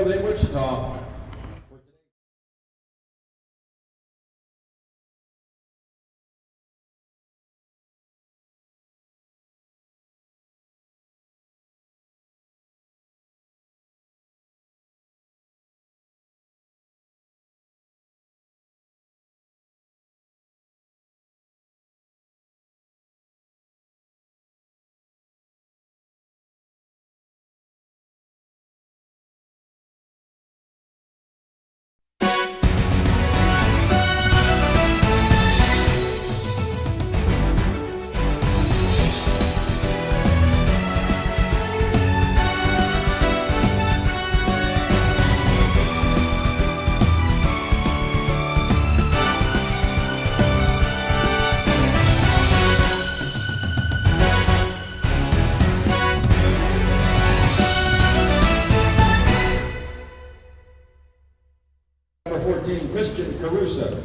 Field in Wichita. Number 14, Christian Caruso.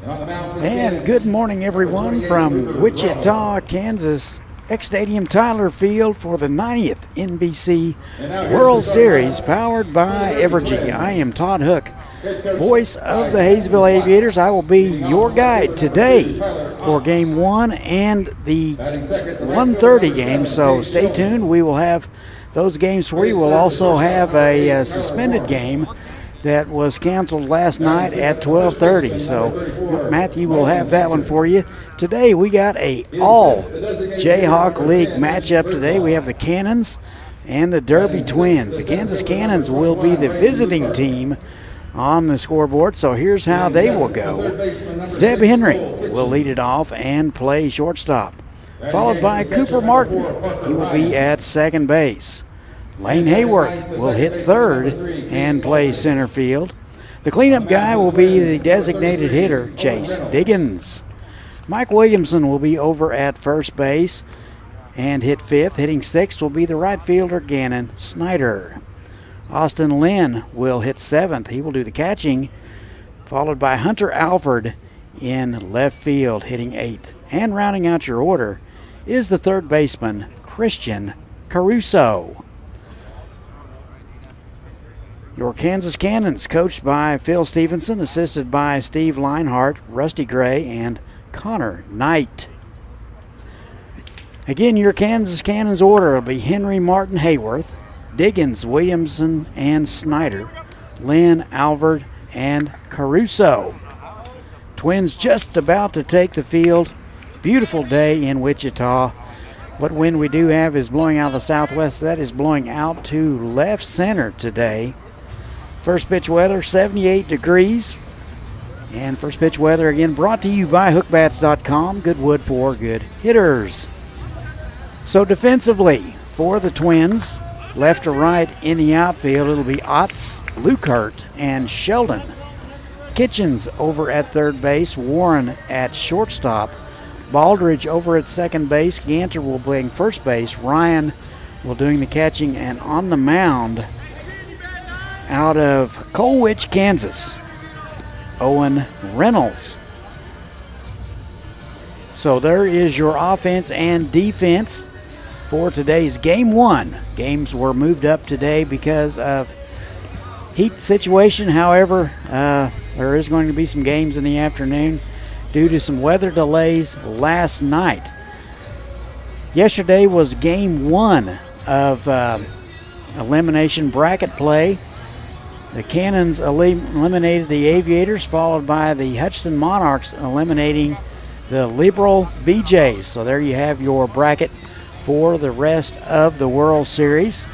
And good morning, everyone, from Wichita, Kansas, X-Stadium Tyler Field for the 90th NBC World Series, powered by Evergy. I am Todd Hook, voice of the Hayesville Aviators. I will be your guide today for Game 1 and the 1:30 game, so stay tuned. We will have those games for you. We'll also have a suspended game that was canceled last night at 12:30. So Matthew will have that one for you. Today we got a all Jayhawk League matchup today. We have the Cannons and the Derby Twins. The Kansas Cannons will be the visiting team on the scoreboard, so here's how they will go. Zeb Henry will lead it off and play shortstop, followed by Cooper Martin. He will be at second base. Lane Hayworth will hit third and play center field. The cleanup guy will be the designated hitter, Chase Diggins. Mike Williamson will be over at first base and hit fifth. Hitting sixth will be the right fielder, Gannon Snyder. Austin Lynn will hit seventh. He will do the catching, followed by Hunter Alford in left field, hitting eighth. And rounding out your order is the third baseman, Christian Caruso. Your Kansas Cannons, coached by Phil Stevenson, assisted by Steve Leinhart, Rusty Gray, and Connor Knight. Again, your Kansas Cannons order will be Henry, Martin, Hayworth, Diggins, Williamson, and Snyder, Lynn, Alford, and Caruso. Twins just about to take the field. Beautiful day in Wichita. What wind we do have is blowing out of the southwest. That is blowing out to left center today. First pitch weather, 78 degrees. And first pitch weather, again, brought to you by hookbats.com. Good wood for good hitters. So defensively for the Twins, left to right in the outfield, it'll be Otts, Lukert, and Sheldon. Kitchens over at third base, Warren at shortstop, Baldridge over at second base, Ganter will playing first base, Ryan will doing the catching, and on the mound out of Colwich, Kansas, Owen Reynolds. So there is your offense and defense for today's Game 1. Games were moved up today because of heat situation. However, there is going to be some games in the afternoon due to some weather delays last night. Yesterday was Game 1 of elimination bracket play. The Cannons eliminated the Aviators, followed by the Hutchinson Monarchs eliminating the Liberal BJs. So there you have your bracket for the rest of the World Series.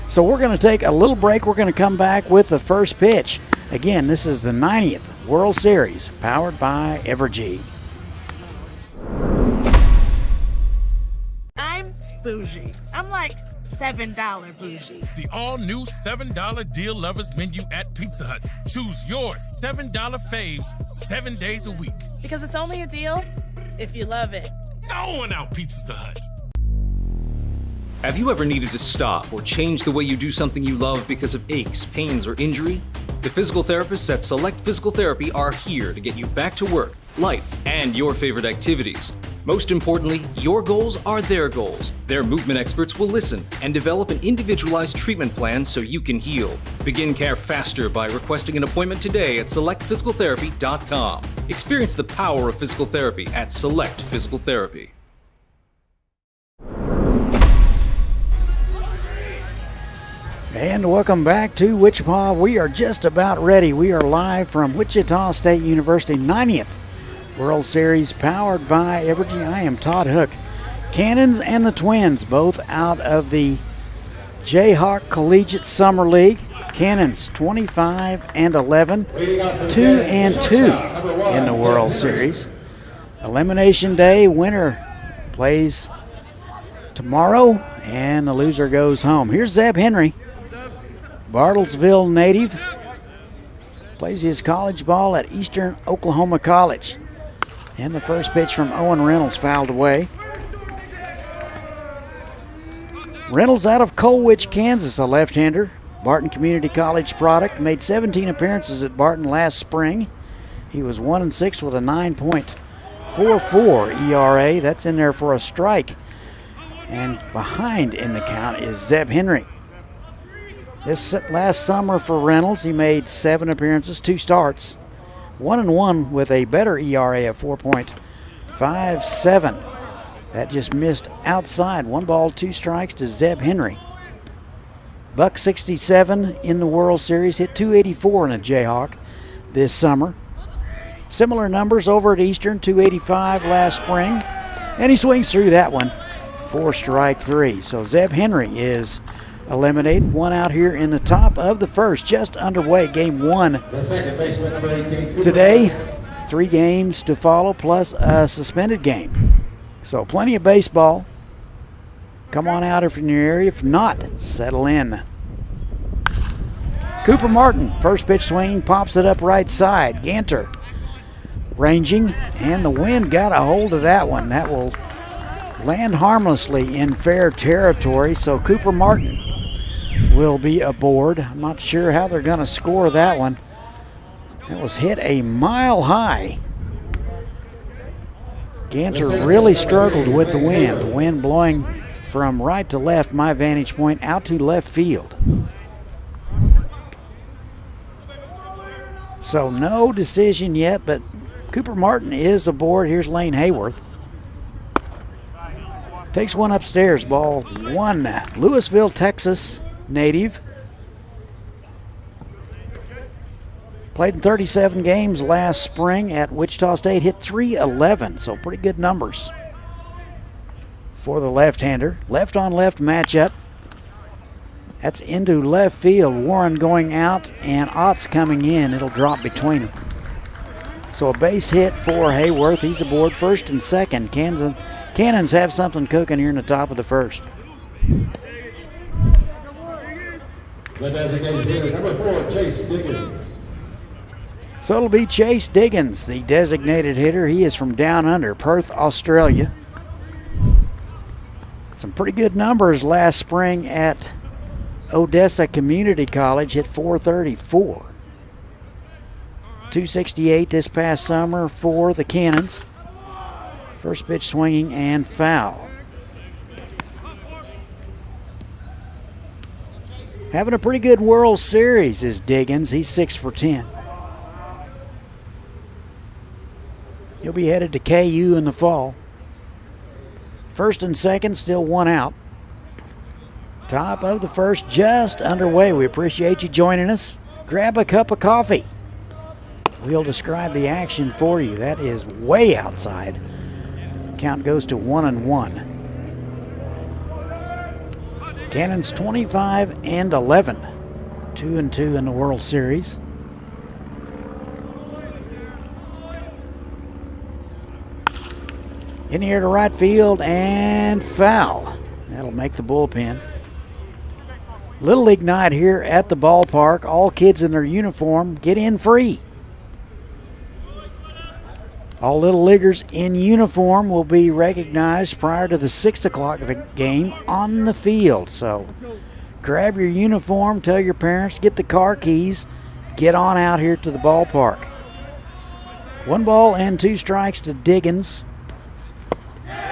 So we're going to take a little break. We're going to come back with the first pitch. Again, this is the 90th World Series, powered by Evergy. I'm bougie. I'm like $7 bougie. The all-new $7 deal lovers menu at Pizza Hut. Choose your $7 faves 7 days a week. Because it's only a deal if you love it. No one out-pizzas the Hut. Have you ever needed to stop or change the way you do something you love because of aches, pains, or injury? The physical therapists at Select Physical Therapy are here to get you back to work, life, and your favorite activities. Most importantly, your goals are their goals. Their movement experts will listen and develop an individualized treatment plan so you can heal. Begin care faster by requesting an appointment today at selectphysicaltherapy.com. Experience the power of physical therapy at Select Physical Therapy. And welcome back to Wichita. We are just about ready. We are live from Wichita State University, 90th World Series, powered by Evergy. I am Todd Hook. Cannons and the Twins, both out of the Jayhawk Collegiate Summer League. Cannons 25-11, 2-2 in the World Series. Elimination Day, winner plays tomorrow, and the loser goes home. Here's Zeb Henry, Bartlesville native, plays his college ball at Eastern Oklahoma College. And the first pitch from Owen Reynolds fouled away. Reynolds out of Colwich, Kansas, a left-hander. Barton Community College product, made 17 appearances at Barton last spring. He was 1-6 with a 9.44 ERA. That's in there for a strike. And behind in the count is Zeb Henry. This last summer for Reynolds, he made 7 appearances, 2 starts. 1-1 with a better ERA of 4.57. That just missed outside. 1 ball, 2 strikes to Zeb Henry. Buck 67 in the World Series, hit 284 in a Jayhawk this summer. Similar numbers over at Eastern, 285 last spring. And he swings through that one. 4 strike 3. So Zeb Henry is eliminated. 1 out here in the top of the first, just underway, game 1. The second baseman, number 18. Today, 3 games to follow, plus a suspended game. So plenty of baseball. Come on out if you're in your area. If not, settle in. Cooper Martin, first pitch swinging, pops it up right side. Ganter ranging, and the wind got a hold of that one. That will land harmlessly in fair territory, so Cooper Martin will be aboard. I'm not sure how they're going to score that one. It was hit a mile high. Ganter really struggled with the wind. The wind blowing from right to left, my vantage point, out to left field. So no decision yet, but Cooper Martin is aboard. Here's Lane Hayworth. Takes one upstairs, ball 1. Louisville, Texas native. Played in 37 games last spring at Wichita State, hit .311, so pretty good numbers for the left-hander. Left-on-left matchup. That's into left field. Warren going out and Otts coming in. It'll drop between them. So a base hit for Hayworth. He's aboard first and second. Cannons have something cooking here in the top of the first. The designated hitter, number 4, Chase Diggins. So it'll be Chase Diggins, the designated hitter. He is from down under, Perth, Australia. Some pretty good numbers last spring at Odessa Community College, hit .434. 268 this past summer for the Cannons. First pitch swinging and foul. Having a pretty good World Series is Diggins. He's 6 for 10. He'll be headed to KU in the fall. First and second, still 1 out. Top of the first just underway. We appreciate you joining us. Grab a cup of coffee. We'll describe the action for you. That is way outside. Count goes to 1-1. Cannons 25-11. 2-2 in the World Series. In here to right field and foul. That'll make the bullpen. Little League night here at the ballpark. All kids in their uniform get in free. All Little Leaguers in uniform will be recognized prior to the 6 o'clock of the game on the field. So grab your uniform, tell your parents, get the car keys, get on out here to the ballpark. 1 ball and 2 strikes to Diggins.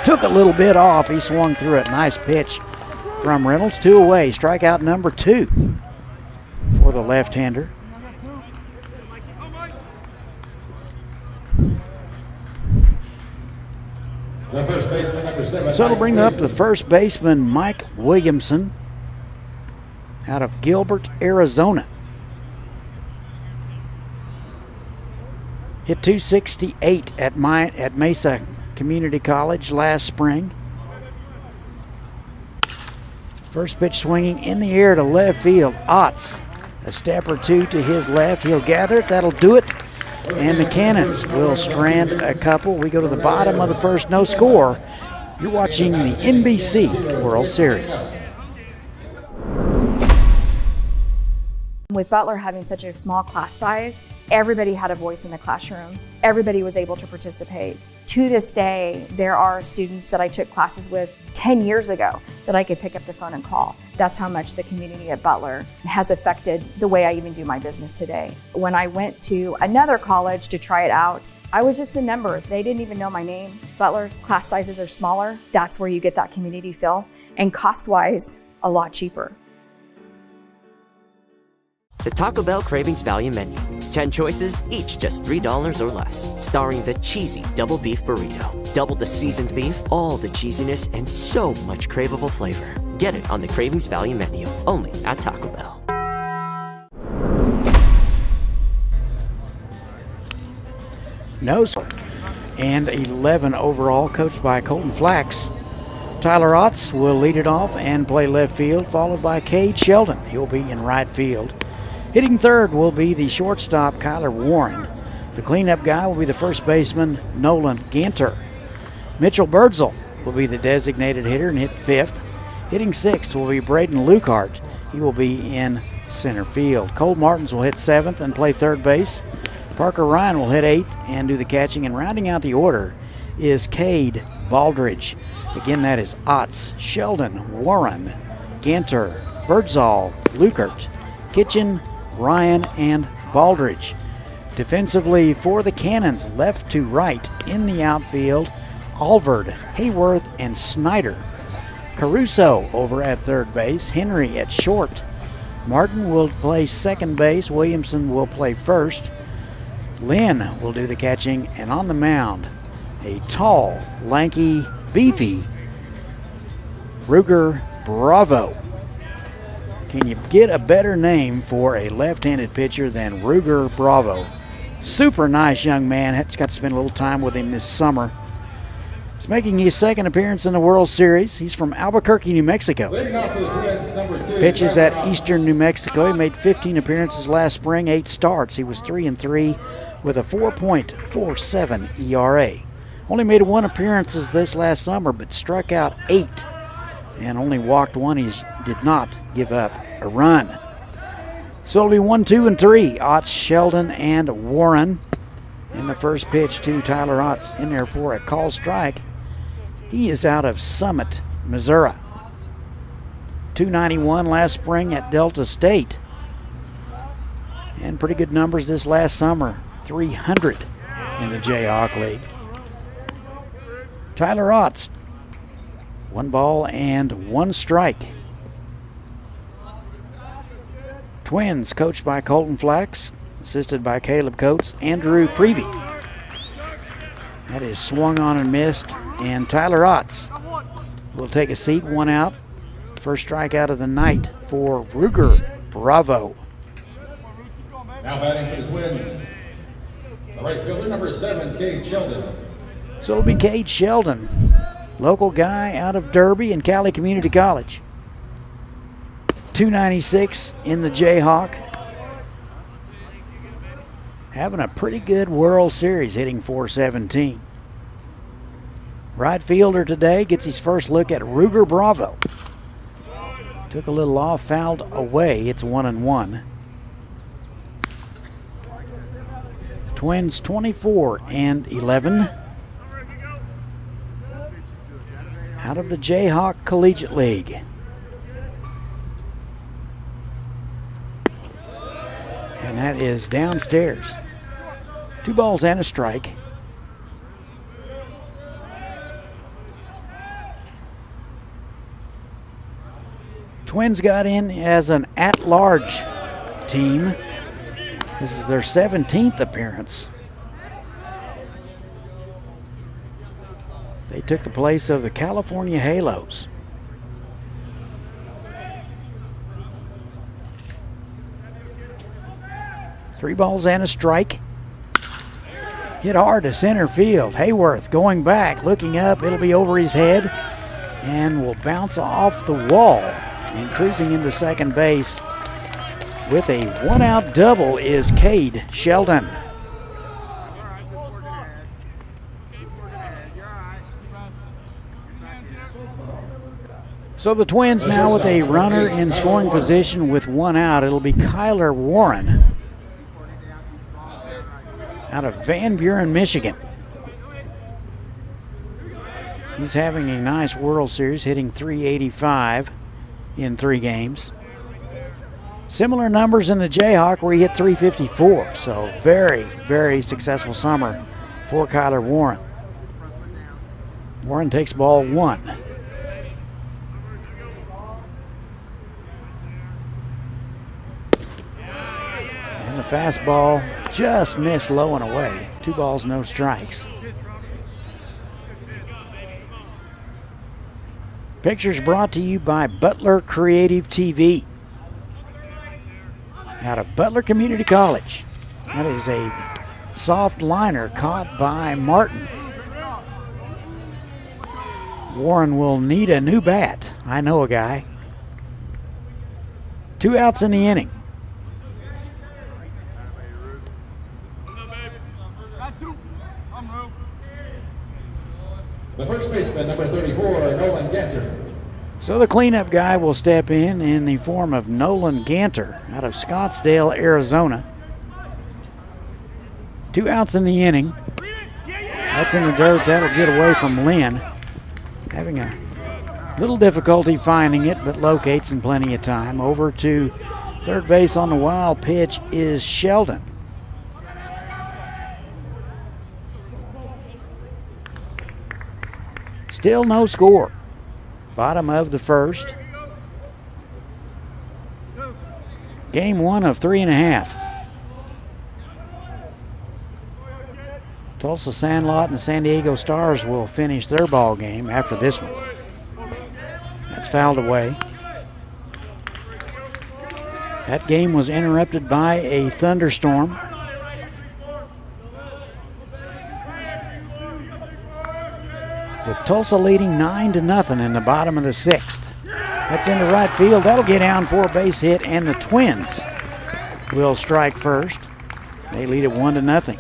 took a little bit off. He swung through it. Nice pitch from Reynolds. 2 away. Strikeout number 2 for the left-hander. The first baseman, number 7. So it'll bring up the first baseman, Mike Williamson, out of Gilbert, Arizona. Hit 268 at Mesa Community College last spring. First pitch swinging in the air to left field. Otts, a step or two to his left. He'll gather it. That'll do it. And the Cannons will strand a couple. We go to the bottom of the first, no score. You're watching the NBC World Series. With Butler having such a small class size, everybody had a voice in the classroom. Everybody was able to participate. To this day, there are students that I took classes with 10 years ago that I could pick up the phone and call. That's how much the community at Butler has affected the way I even do my business today. When I went to another college to try it out, I was just a number. They didn't even know my name. Butler's class sizes are smaller. That's where you get that community feel. And cost-wise, a lot cheaper. The Taco Bell Cravings Value Menu. 10 choices, each just $3 or less. Starring the cheesy double beef burrito. Double the seasoned beef, all the cheesiness, and so much craveable flavor. Get it on the Cravings Value Menu, only at Taco Bell. No score. And 11 overall, coached by Colton Flax. Tyler Otts will lead it off and play left field, followed by Cade Sheldon. He'll be in right field. Hitting third will be the shortstop, Kyler Warren. The cleanup guy will be the first baseman, Nolan Ganter. Mitchell Birdsell will be the designated hitter and hit fifth. Hitting sixth will be Braden Lukehart. He will be in center field. Cole Martins will hit seventh and play third base. Parker Ryan will hit eighth and do the catching. And rounding out the order is Cade Baldridge. Again, that is Otts, Sheldon, Warren, Ganter, Birdsall, Lukehart, Kitchen, Ryan, and Baldridge. Defensively for the Cannons, left to right in the outfield, Alvord, Hayworth, and Snyder. Caruso over at third base, Henry at short. Martin will play second base, Williamson will play first. Lynn will do the catching, and on the mound, a tall, lanky, beefy Ruger Bravo. Can you get a better name for a left-handed pitcher than Ruger Bravo? Super nice young man. Got to spend a little time with him this summer. He's making his second appearance in the World Series. He's from Albuquerque, New Mexico. Leading off for the Twins, number 2. Pitches at Eastern New Mexico. He made 15 appearances last spring, 8 starts. He was 3-3 with a 4.47 ERA. Only made 1 appearance this last summer, but struck out 8 and only walked 1. He did not give up a run. So it'll be 1, 2, and 3. Otts, Sheldon, and Warren. And the first pitch to Tyler Otts in there for a call strike. He is out of Summit, Missouri. 291 last spring at Delta State. And pretty good numbers this last summer. 300 in the Jayhawk League. Tyler Otts, 1 ball and 1 strike. Twins coached by Colton Flax, assisted by Caleb Coates, Andrew Prevey. That is swung on and missed, and Tyler Otts will take a seat, 1 out. First strikeout of the night for Ruger Bravo. Now batting for the Twins, the right fielder, number 7, Cade Sheldon. So it'll be Cade Sheldon, local guy out of Derby and Cali Community College. 296 in the Jayhawk. Having a pretty good World Series, hitting .417. Right fielder today gets his first look at Ruger Bravo. Took a little off, fouled away. It's 1-1. Twins 24-11. Out of the Jayhawk Collegiate League. And that is downstairs. 2 balls and a strike. Twins got in as an at-large team. This is their 17th appearance. They took the place of the California Halos. Three balls and a strike. Hit hard to center field. Hayworth going back, looking up. It'll be over his head and will bounce off the wall. And cruising into second base with a one-out double is Cade Sheldon. So the Twins now with a runner in scoring position with one out. It'll be Kyler Warren out of Van Buren, Michigan. He's having a nice World Series, hitting .385 in 3 games. Similar numbers in the Jayhawk where he hit .354. So very, very successful summer for Kyler Warren. Warren takes ball 1. And the fastball just missed low and away. 2 balls, no strikes. Pictures brought to you by Butler Creative TV out of Butler Community College. That is a soft liner caught by Martin. Warren will need a new bat. I know a guy. 2 outs in the inning. The first baseman, number 34, Nolan Ganter. So the cleanup guy will step in the form of Nolan Ganter out of Scottsdale, Arizona. 2 outs in the inning. That's in the dirt. That'll get away from Lynn. Having a little difficulty finding it, but locates in plenty of time. Over to third base on the wild pitch is Sheldon. Still no score. Bottom of the first. Game 1 of 3.5. Tulsa Sandlot and the San Diego Stars will finish their ball game after this one. That's fouled away. That game was interrupted by a thunderstorm. With Tulsa leading 9-0 in the bottom of the 6th. That's into right field. That'll get down for a base hit, and the Twins will strike first. They lead it 1-0.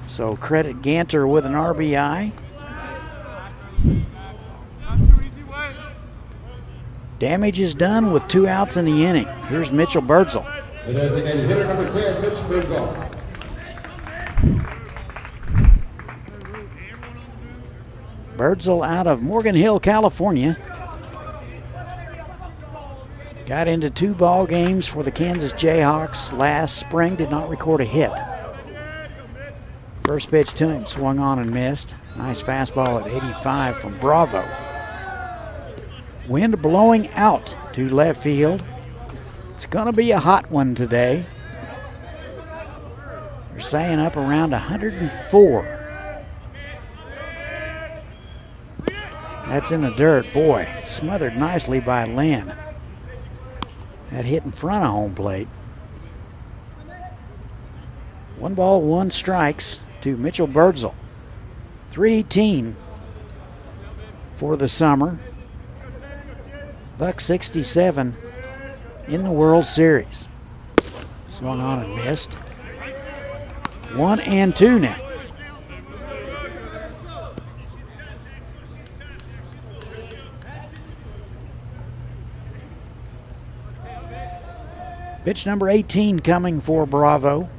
So credit Ganter with an RBI. Damage is done with 2 outs in the inning. Here's Mitchell Birdsall. The designated hitter, number 10, Mitch Birdsall. Birdsall out of Morgan Hill, California. Got into 2 ball games for the Kansas Jayhawks last spring. Did not record a hit. First pitch to him swung on and missed. Nice fastball at 85 from Bravo. Wind blowing out to left field. It's going to be a hot one today. They're saying up around 104. That's in the dirt. Boy, smothered nicely by Lynn. That hit in front of home plate. 1 ball, 1 strikes to Mitchell Birdsall. .318 for the summer. .67 in the World Series. Swung on and missed. 1-2 now. Pitch number 18 coming for Bravo.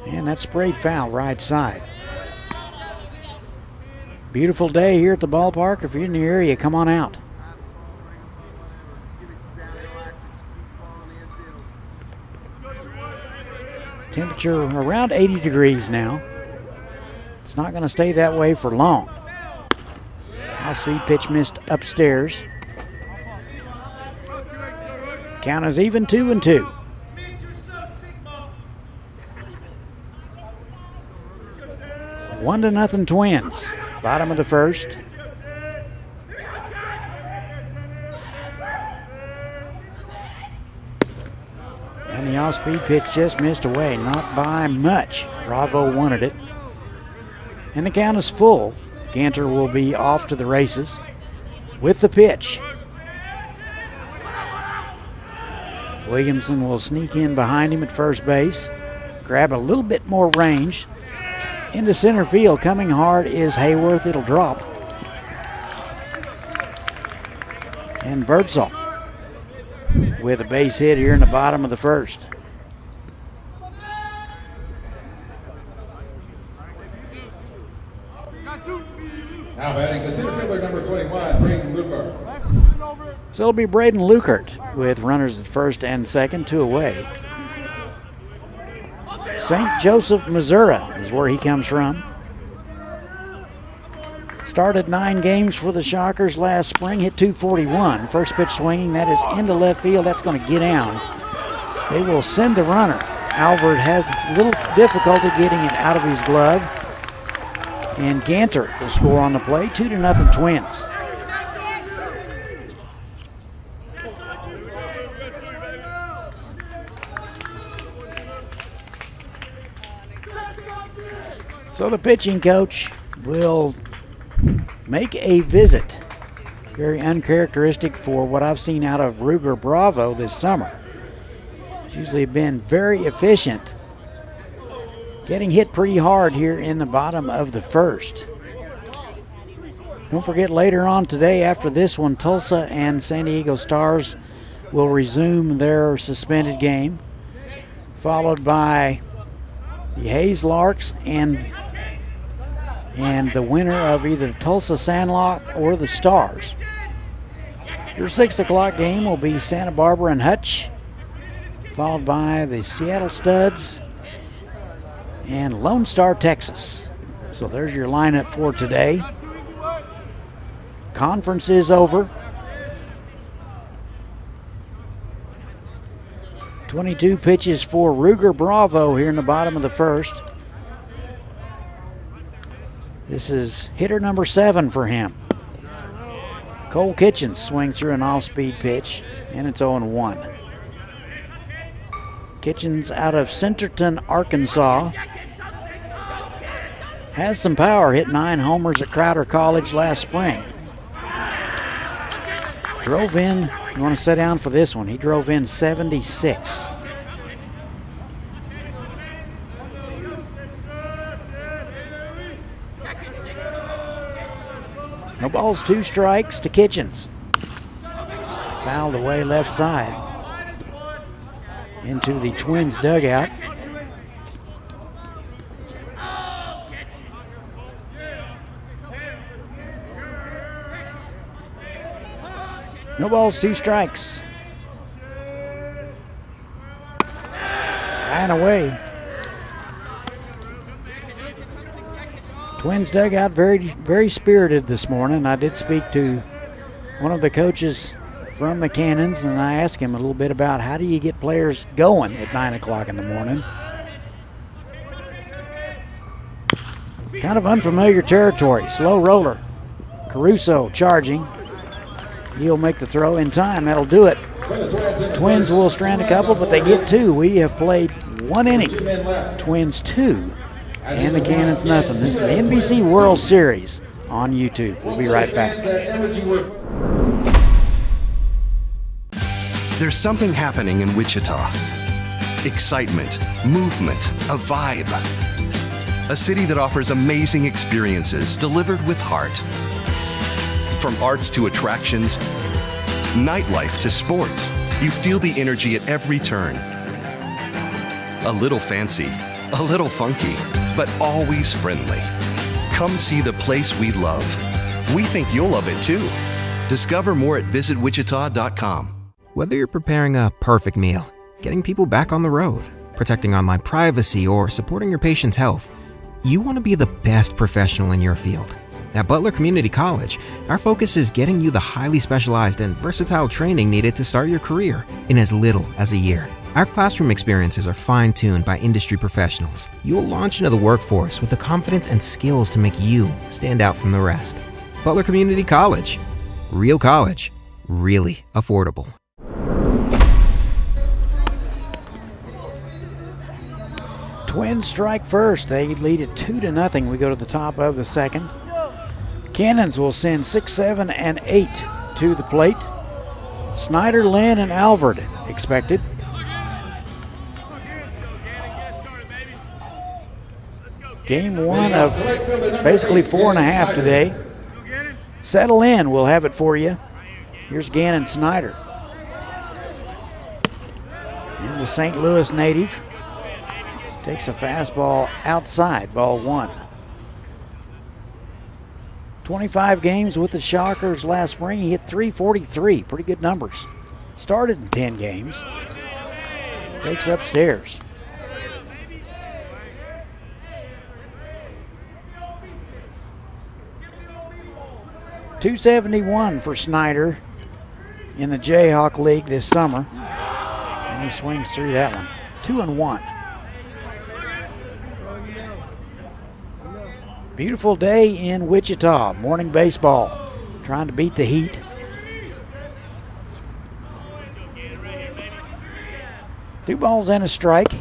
And that's sprayed foul right side. Beautiful day here at the ballpark. If you're in the area, come on out. Temperature around 80 degrees now. not going to stay that way for long. Off-speed pitch missed upstairs. Count is even 2-2. One to nothing Twins. Bottom of the first. And the off-speed pitch just missed away, not by much. Bravo wanted it. And the count is full. Ganter will be off to the races with the pitch. Williamson will sneak in behind him at first base, grab a little bit more range. Into center field, coming hard is Hayworth. It'll drop. And Birdsall with a base hit here in the bottom of the first. Now batting the center fielder number 21, Braden Lukert. So it'll be Braden Lukert with runners at first and second, 2 away. St. Joseph, Missouri is where he comes from. Started 9 games for the Shockers last spring, hit .241. First pitch swinging, that is into left field. That's going to get down. They will send the runner. Alvord has a little difficulty getting it out of his glove. And Ganter will score on the play, 2-0 Twins. So the pitching coach will make a visit. Very uncharacteristic for what I've seen out of Ruger Bravo this summer. He's usually been very efficient. Getting hit pretty hard here in the bottom of the first. Don't forget later on today after this one, Tulsa and San Diego Stars will resume their suspended game, followed by the Hayes Larks and the winner of either Tulsa Sandlot or the Stars. Your 6 o'clock game will be Santa Barbara and Hutch, followed by the Seattle Studs and Lone Star, Texas. So there's your lineup for today. Conference is over. 22 pitches for Ruger Bravo here in the bottom of the first. This is hitter number 7 for him. Cole Kitchens swings through an off-speed pitch, and it's 0-1. Kitchens out of Centerton, Arkansas. Has some power, hit 9 homers at Crowder College last spring. Drove in, you want to sit down for this one, he drove in 76. No balls, 2 strikes to Kitchens. Fouled away left side. Into the Twins dugout. No balls, 2 strikes. High and away. Twins dugout very spirited this morning. I did speak to one of the coaches from the Cannons, and I asked him a little bit about how do you get players going at 9 o'clock in the morning. Kind of unfamiliar territory. Slow roller. Caruso charging. He'll make the throw in time. That'll do it. Twins will strand a couple, but they get 2. We have played 1 inning. Twins 2. And the Cannons nothing. This is the NBC World Series on YouTube. We'll be right back. There's something happening in Wichita. Excitement, movement, a vibe. A city that offers amazing experiences delivered with heart. From arts to attractions, nightlife to sports, you feel the energy at every turn. A little fancy, a little funky, but always friendly. Come see the place we love. We think you'll love it too. Discover more at visitwichita.com. Whether you're preparing a perfect meal, getting people back on the road, protecting online privacy, or supporting your patient's health, You want to be the best professional in your field. At Butler Community College, our focus is getting you the highly specialized and versatile training needed to start your career in as little as a year. Our classroom experiences are fine-tuned by industry professionals. You will launch into the workforce with the confidence and skills to make you stand out from the rest. Butler Community College. Real college. Really affordable. Twins strike first. They lead it 2-0. We go to the top of the second. Cannons will send 6, 7, and 8 to the plate. Snyder, Lynn, and Alvord expected. Game one of basically 4.5 today. Settle in, we'll have it for you. Here's Gannon Snyder. And the St. Louis native takes a fastball outside, ball 1. 25 games with the Shockers last spring. He hit .343, pretty good numbers. Started in 10 games. Takes upstairs. .271 for Snyder in the Jayhawk League this summer. And he swings through that one. 2-1. Beautiful day in Wichita. Morning baseball. Trying to beat the heat. Two balls and a strike.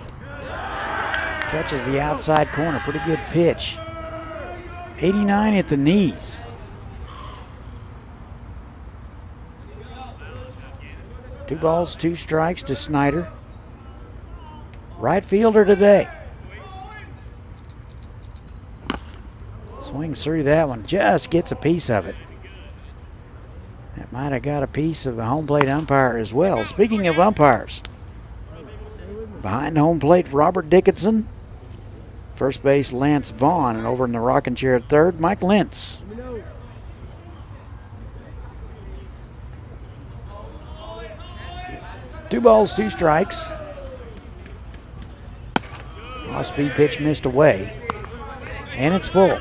Catches the outside corner. Pretty good pitch. 89 at the knees. Two balls, 2 strikes to Snyder. Right fielder today. Swings through that one, just gets a piece of it. That might have got a piece of the home plate umpire as well. Speaking of umpires, behind home plate, Robert Dickinson. First base, Lance Vaughn. And over in the rocking chair at third, Mike Lentz. Two balls, 2 strikes. Off-speed pitch missed away. And it's full.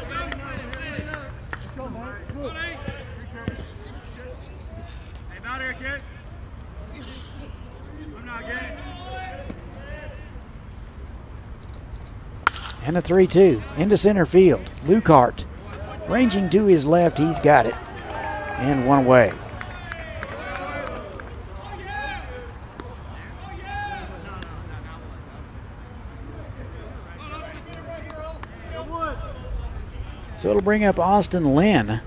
And a 3-2 into center field. Lukart ranging to his left. He's got it. And one away. So it'll bring up Austin Lynn.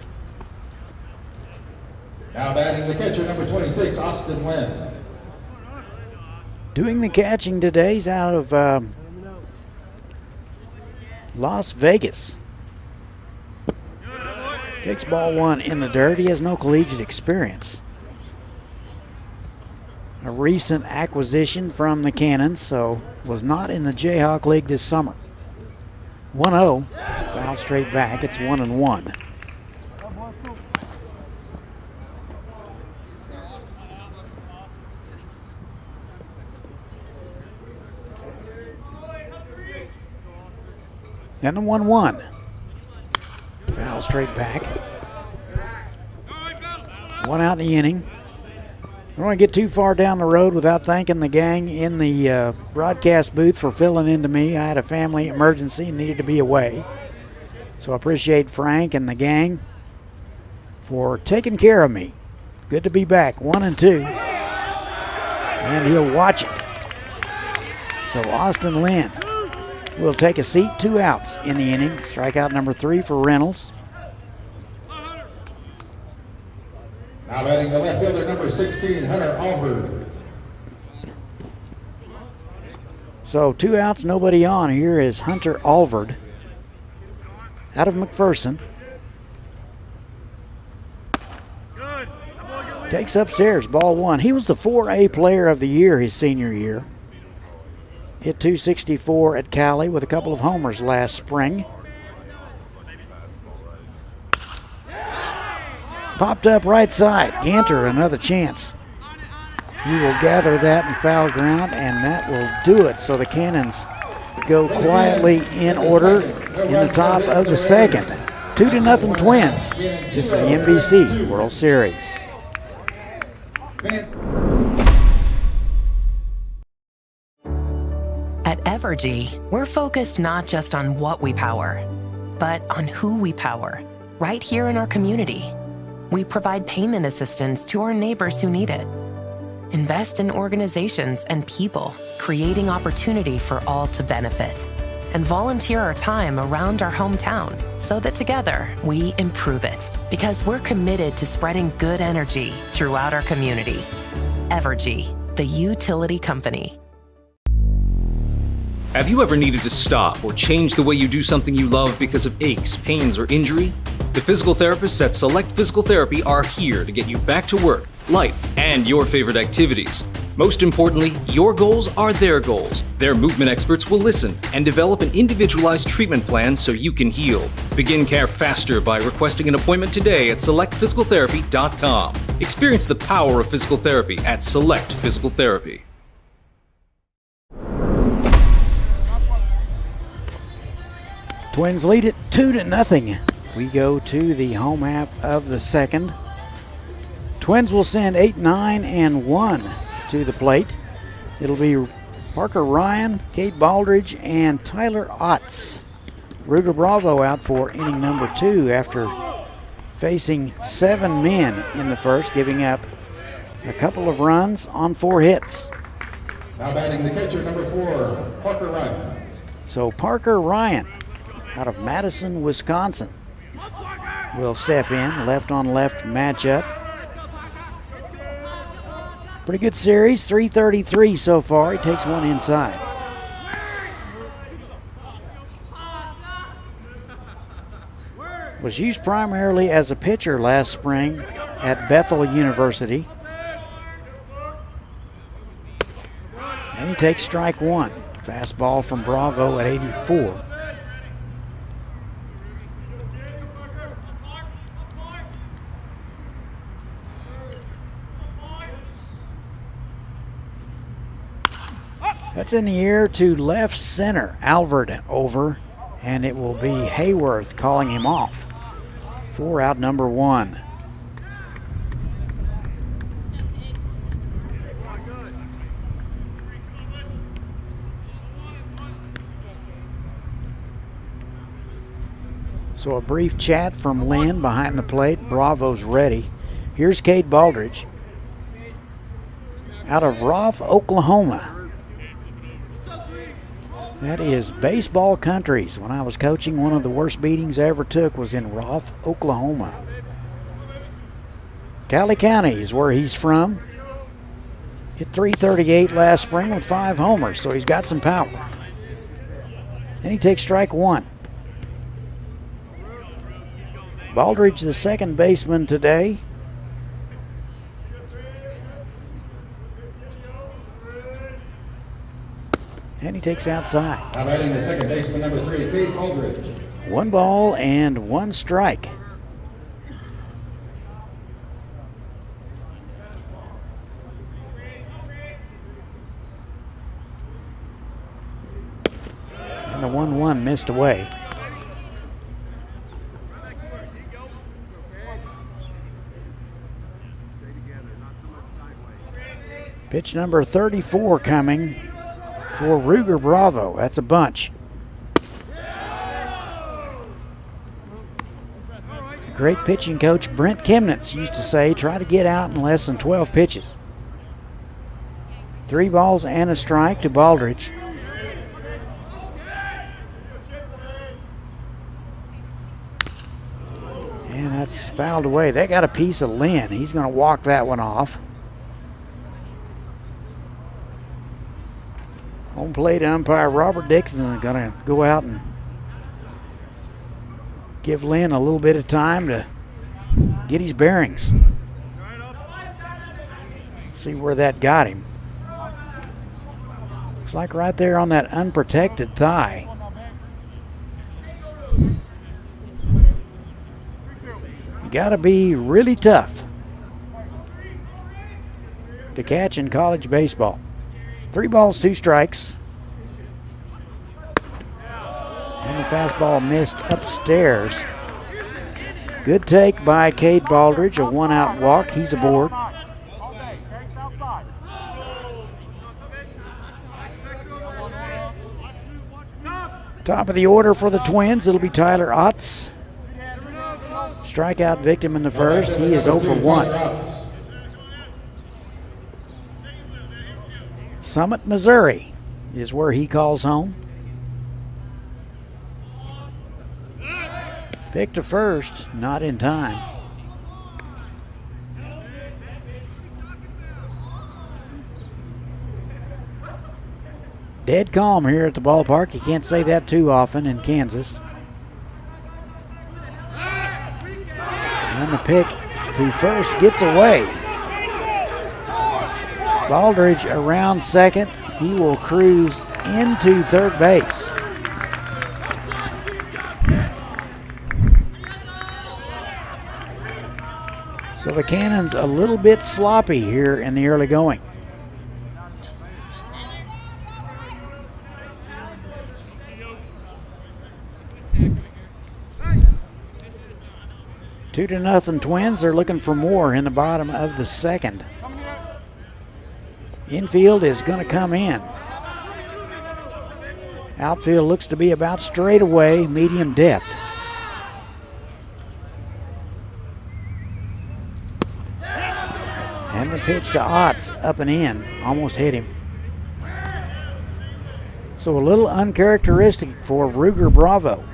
Now batting the catcher, number 26, Austin Lynn. Doing the catching today. He's out of Las Vegas. Takes ball 1 in the dirt. He has no collegiate experience. A recent acquisition from the Cannons, so was not in the Jayhawk League this summer. 1-0. Foul straight back. It's 1-1. And the 1-1. Foul straight back. 1 out in the inning. I don't want to get too far down the road without thanking the gang in the broadcast booth for filling in to me. I had a family emergency and needed to be away. So I appreciate Frank and the gang for taking care of me. Good to be back, 1-2. And he'll watch it. So Austin Lynn will take a seat, 2 outs in the inning. Strikeout number 3 for Reynolds. Now batting the left fielder, number 16, Hunter Alford. So 2 outs, nobody on. Here is Hunter Alvord out of McPherson. Takes upstairs, ball 1. He was the 4A player of the year his senior year. Hit .264 at Cali with a couple of homers last spring. Popped up right side. Ganter, another chance. He will gather that in foul ground, and that will do it. So the Cannons go quietly in order in the top of the second. 2-0 Twins. This is the NBC World Series. At Evergy, we're focused not just on what we power, but on who we power, right here in our community. We provide payment assistance to our neighbors who need it. Invest in organizations and people, creating opportunity for all to benefit. And volunteer our time around our hometown so that together we improve it. Because we're committed to spreading good energy throughout our community. Evergy, the utility company. Have you ever needed to stop or change the way you do something you love because of aches, pains, or injury? The physical therapists at Select Physical Therapy are here to get you back to work, life, and your favorite activities. Most importantly, your goals are their goals. Their movement experts will listen and develop an individualized treatment plan so you can heal. Begin care faster by requesting an appointment today at selectphysicaltherapy.com. Experience the power of physical therapy at Select Physical Therapy. Twins lead it 2-0. We go to the home half of the second. Twins will send 8, 9, and 1 to the plate. It'll be Parker Ryan, Kate Baldridge, and Tyler Otts. Ruger Bravo out for inning number 2 after facing 7 men in the first, giving up a couple of runs on 4 hits. Now batting the catcher, number 4, Parker Ryan. So Parker Ryan out of Madison, Wisconsin will step in, left-on-left matchup. Pretty good series, 333 so far. He takes one inside. Was used primarily as a pitcher last spring at Bethel University. And he takes strike 1. Fastball from Bravo at 84. That's in the air to left center. Alvord over, and it will be Hayworth calling him off. 4 out, number 1. So a brief chat from Lynn behind the plate. Bravo's ready. Here's Kate Baldridge out of Roth, Oklahoma. That is baseball countries. When I was coaching, one of the worst beatings I ever took was in Roth, Oklahoma. Cali County is where he's from. Hit .338 last spring with 5 homers, so he's got some power. And he takes strike 1. Baldridge, the second baseman today. And he takes outside. Now batting the second baseman, number 3, Kate Baldridge. 1 ball and 1 strike. And the 1-1 missed away. Pitch number 34 coming for Ruger Bravo. That's a bunch. Great pitching coach Brent Kimnitz used to say, try to get out in less than 12 pitches. 3 balls and a strike to Baldridge. And that's fouled away. They got a piece of Lynn. He's going to walk that one off. Home plate umpire Robert Dixon is going to go out and give Lynn a little bit of time to get his bearings. See where that got him. Looks like right there on that unprotected thigh. You got to be really tough to catch in college baseball. 3 balls, 2 strikes. And the fastball missed upstairs. Good take by Cade Baldridge, a one-out walk. He's aboard. Top of the order for the Twins, it'll be Tyler Otts. Strikeout victim in the first. He is 0 for 1. Summit, Missouri is where he calls home. Pick to first, not in time. Dead calm here at the ballpark. You can't say that too often in Kansas. And the pick to first gets away. Baldridge around second. He will cruise into third base. So the Cannons a little bit sloppy here in the early going. Two to nothing Twins. They're looking for more in the bottom of the second. Infield is going to come in. Outfield looks to be about straight away, medium depth. And the pitch to Otts, up and in, almost hit him. So a little uncharacteristic for Ruger Bravo.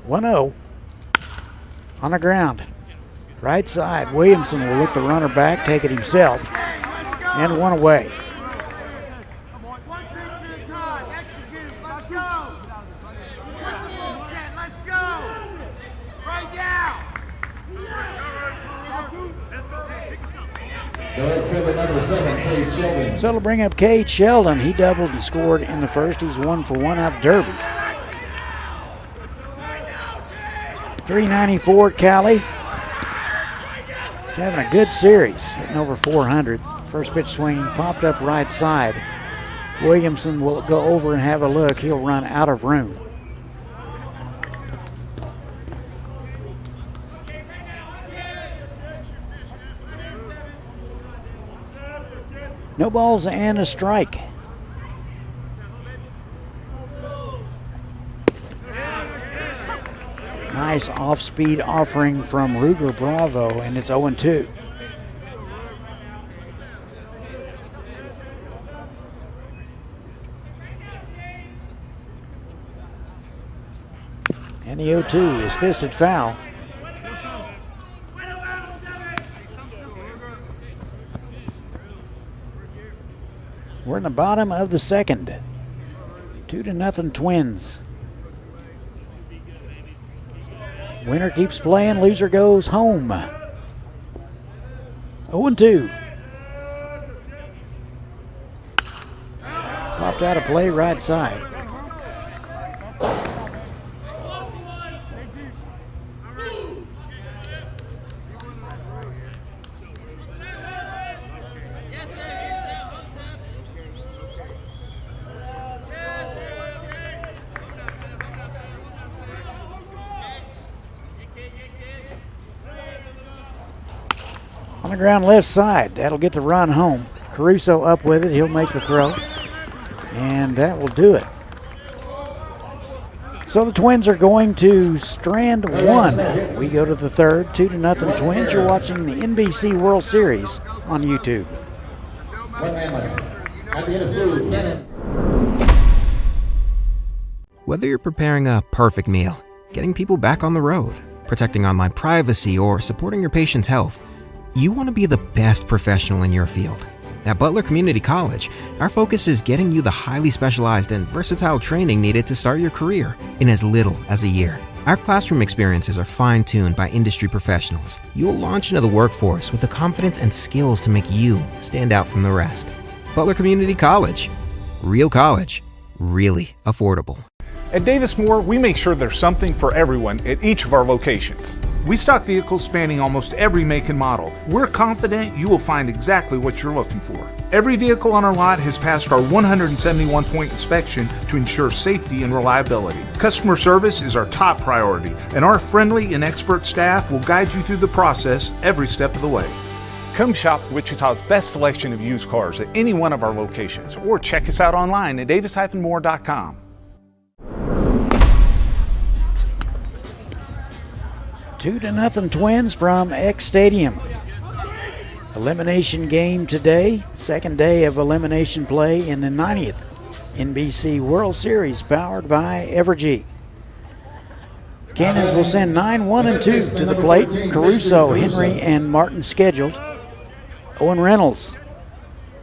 One-0 on the ground. Right side, Williamson will look the runner back, take it himself, and one away. Number 7, Cade Sheldon. So it'll bring up Cade Sheldon. He doubled and scored in the first. He's 1 for 1 out of Derby. 394 Cali. He's having a good series, hitting over 400. First pitch swing popped up right side. Williamson will go over and have a look. He'll run out of room. No balls and a strike. Nice off-speed offering from Ruger Bravo, and it's 0-2. And the 0-2 is fisted foul. We're in the bottom of the second. 2-0 Twins. Winner keeps playing, loser goes home. 0-2. Popped out of play right side. On the ground left side, that'll get the run home. Caruso up with it, he'll make the throw. And that will do it. So the Twins are going to strand one. We go to the third, 2-0 Twins. You're watching the NBC World Series on YouTube. At the end of 2, Cannons. Whether you're preparing a perfect meal, getting people back on the road, protecting online privacy, or supporting your patient's health, you want to be the best professional in your field. At Butler Community College, our focus is getting you the highly specialized and versatile training needed to start your career in as little as a year. Our classroom experiences are fine-tuned by industry professionals. You'll launch into the workforce with the confidence and skills to make you stand out from the rest. Butler Community College. Real college. really affordable. At Davis Moore, we make sure there's something for everyone at each of our locations. We stock vehicles spanning almost every make and model. We're confident you will find exactly what you're looking for. Every vehicle on our lot has passed our 171-point inspection to ensure safety and reliability. Customer service is our top priority, and our friendly and expert staff will guide you through the process every step of the way. Come shop Wichita's best selection of used cars at any one of our locations, or check us out online at davis-moore.com. 2-0 Twins from X Stadium. Elimination game today, second day of elimination play in the 90th NBC World Series, powered by Evergy. Cannons will send 9, 1, and 2 to the plate. Caruso, Henry, and Martin scheduled. Owen Reynolds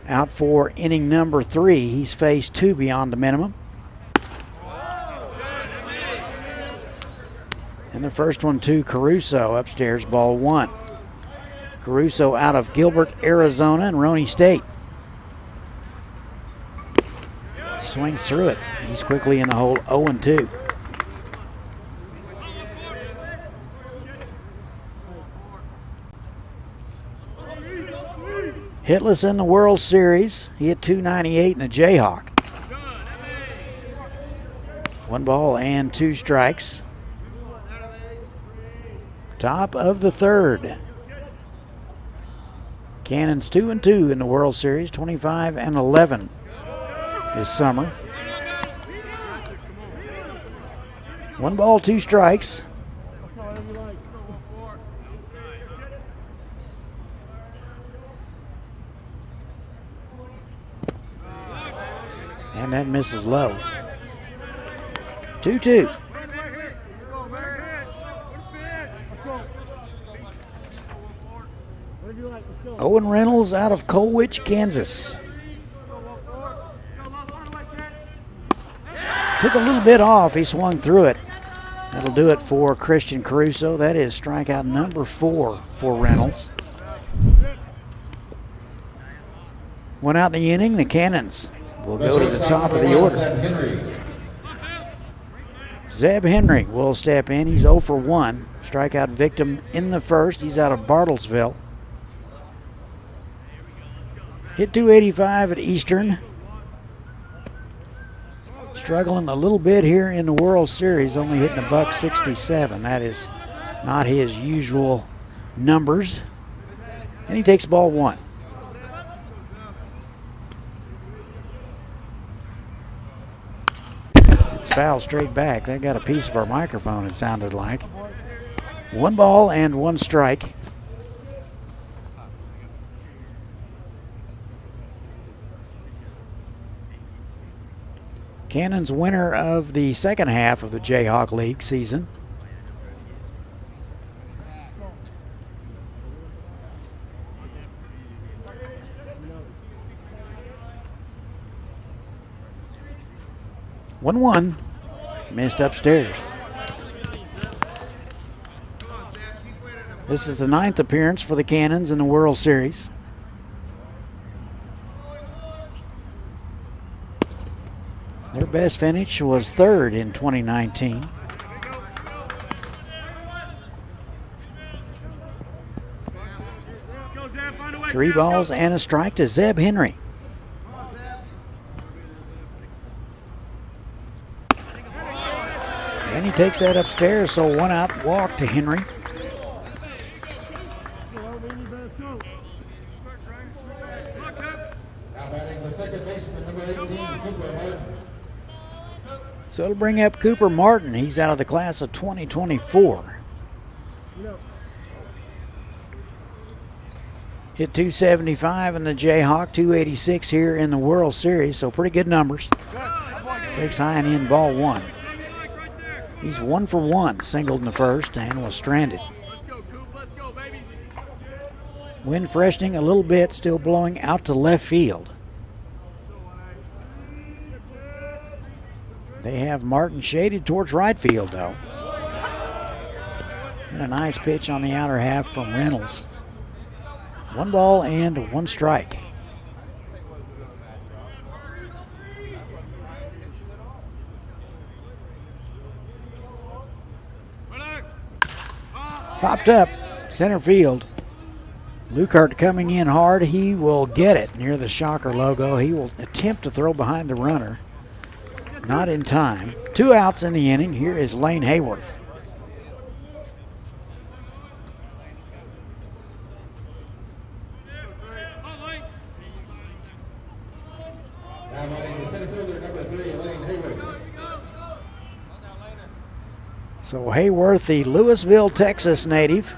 out for inning number 3. He's faced 2 beyond the minimum. And the first one to Caruso, upstairs, ball 1. Caruso out of Gilbert, Arizona, and Roney State. Swings through it. He's quickly in the hole, 0-2. Hitless in the World Series. He hit .298 in the Jayhawk. 1 ball and 2 strikes. Top of the 3rd. Cannons 2-2 in the World Series, 25-11 this summer. 1 ball, 2 strikes. And that misses low. 2-2. Owen Reynolds out of Colwich, Kansas. Took a little bit off. He swung through it. That'll do it for Christian Caruso. That is strikeout number 4 for Reynolds. One out in the inning. The Cannons will go to the top of the order. Zeb Henry will step in. He's 0 for 1. Strikeout victim in the first. He's out of Bartlesville. Hit .285 at Eastern. Struggling a little bit here in the World Series, only hitting a .167. That is not his usual numbers. And he takes ball 1. It's foul straight back. That got a piece of our microphone, it sounded like. 1 ball and 1 strike. Cannons winner of the second half of the Jayhawk League season. One missed upstairs. This is the 9th appearance for the Cannons in the World Series. Their best finish was 3rd in 2019. Three balls and a strike to Zeb Henry. And he takes that upstairs, so 1 out walk to Henry. So it'll bring up Cooper Martin. He's out of the class of 2024. Hit .275 in the Jayhawk, .286 here in the World Series, so pretty good numbers. Takes high and in, ball 1. He's 1 for 1, singled in the first and was stranded. Wind freshening a little bit, still blowing out to left field. They have Martin shaded towards right field, though. And a nice pitch on the outer half from Reynolds. 1 ball and 1 strike. Popped up, center field. Lukert coming in hard. He will get it near the Shocker logo. He will attempt to throw behind the runner. Not in time. 2 outs in the inning. Here is Lane Hayworth. Now batting the center fielder, number 3, Lane Hayworth. So Hayworth, the Louisville, Texas native.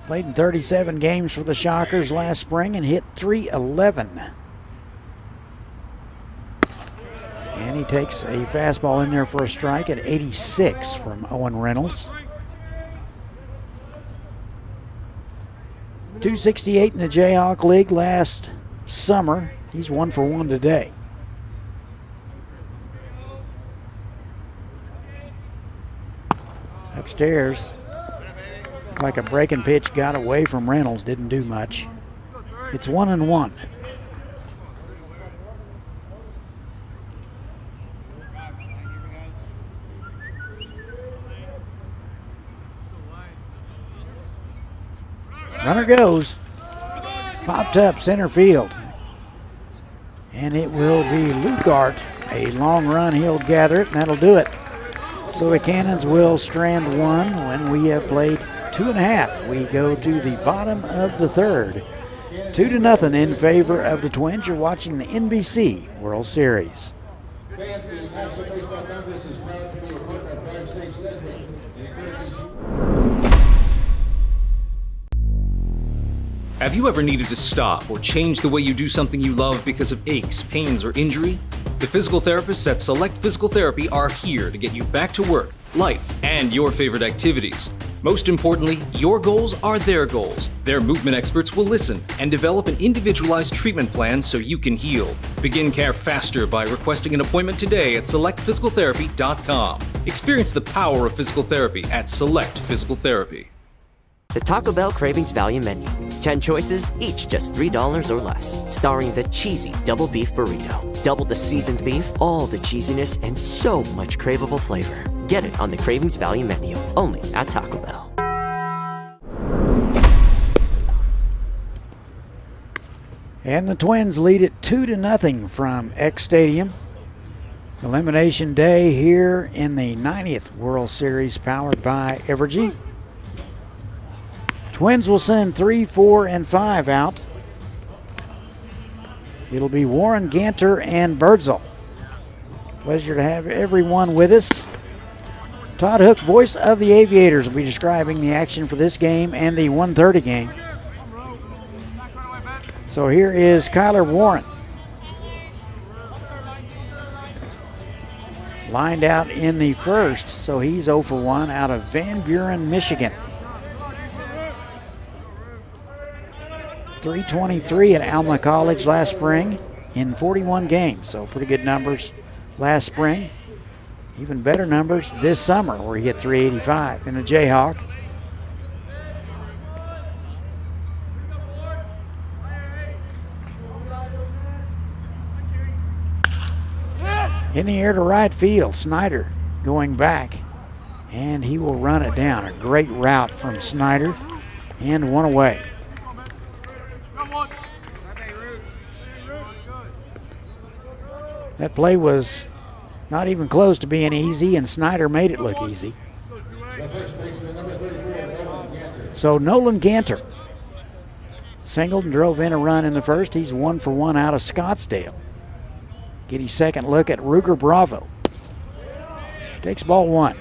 Played in 37 games for the Shockers last spring and hit .311. And he takes a fastball in there for a strike at 86 from Owen Reynolds. .268 in the Jayhawk League last summer. He's 1 for 1 today. Upstairs, looked like a breaking pitch got away from Reynolds, didn't do much. It's 1-1. Runner goes. Popped up center field. And it will be Lukert. A long run, he'll gather it, and that'll do it. So the Cannons will strand one when we have played 2.5. We go to the bottom of the third. 2-0 in favor of the Twins. You're watching the NBC World Series. Fans, the National Baseball Congress is proud to be a partner of Drive Safe Center and encourages you. Have you ever needed to stop or change the way you do something you love because of aches, pains, or injury? The physical therapists at Select Physical Therapy are here to get you back to work, life, and your favorite activities. Most importantly, your goals are their goals. Their movement experts will listen and develop an individualized treatment plan so you can heal. Begin care faster by requesting an appointment today at selectphysicaltherapy.com. Experience the power of physical therapy at Select Physical Therapy. The Taco Bell Cravings Value Menu. 10 choices, each just $3 or less. Starring the cheesy double beef burrito. Double the seasoned beef, all the cheesiness, and so much craveable flavor. Get it on the Cravings Value Menu, only at Taco Bell. And the Twins lead it 2-0 from X Stadium. Elimination day here in the 90th World Series powered by Evergy. Twins will send 3, 4, and 5 out. It'll be Warren, Ganter, and Birdsall. Pleasure to have everyone with us. Todd Hook, voice of the Aviators, will be describing the action for this game and the 1:30 game. So here is Kyler Warren. Lined out in the first, so he's 0 for 1 out of Van Buren, Michigan. .323 at Alma College last spring in 41 games, so pretty good numbers last spring. Even better numbers this summer where he hit .385 in the Jayhawk. In the air to right field, Snyder going back, and he will run it down. A great route from Snyder, and 1 away. That play was not even close to being easy, and Snyder made it look easy. So Nolan Ganter singled and drove in a run in the first. He's 1 for 1 out of Scottsdale. Get his second look at Ruger Bravo. Takes ball 1.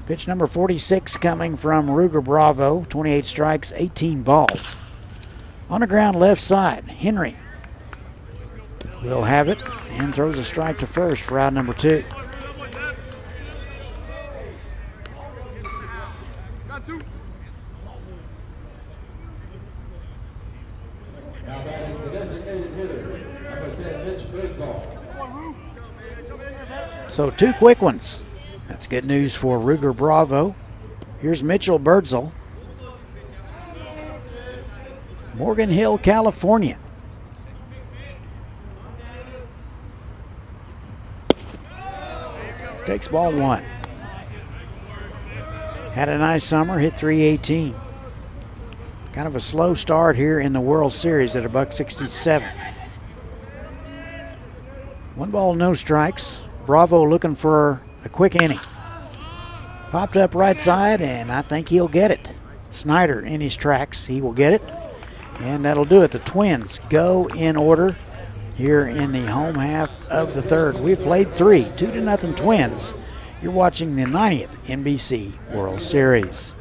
Pitch number 46 coming from Ruger Bravo. 28 strikes, 18 balls. On the ground left side, Henry will have it and throws a strike to first for out number 2. Now batting the designated hitter, number 10, Mitch Birdsall. So 2 quick ones. That's good news for Ruger Bravo. Here's Mitchell Birdsall. Morgan Hill, California. Takes ball 1. Had a nice summer, hit .318. Kind of a slow start here in the World Series at $1.67. 1 ball, no strikes. Bravo looking for a quick inning. Popped up right side, and I think he'll get it. Snyder in his tracks. He will get it, and that'll do it. The Twins go in order here in the home half of the third. We've played 3, 2-0 Twins. You're watching the 90th NBC World Series.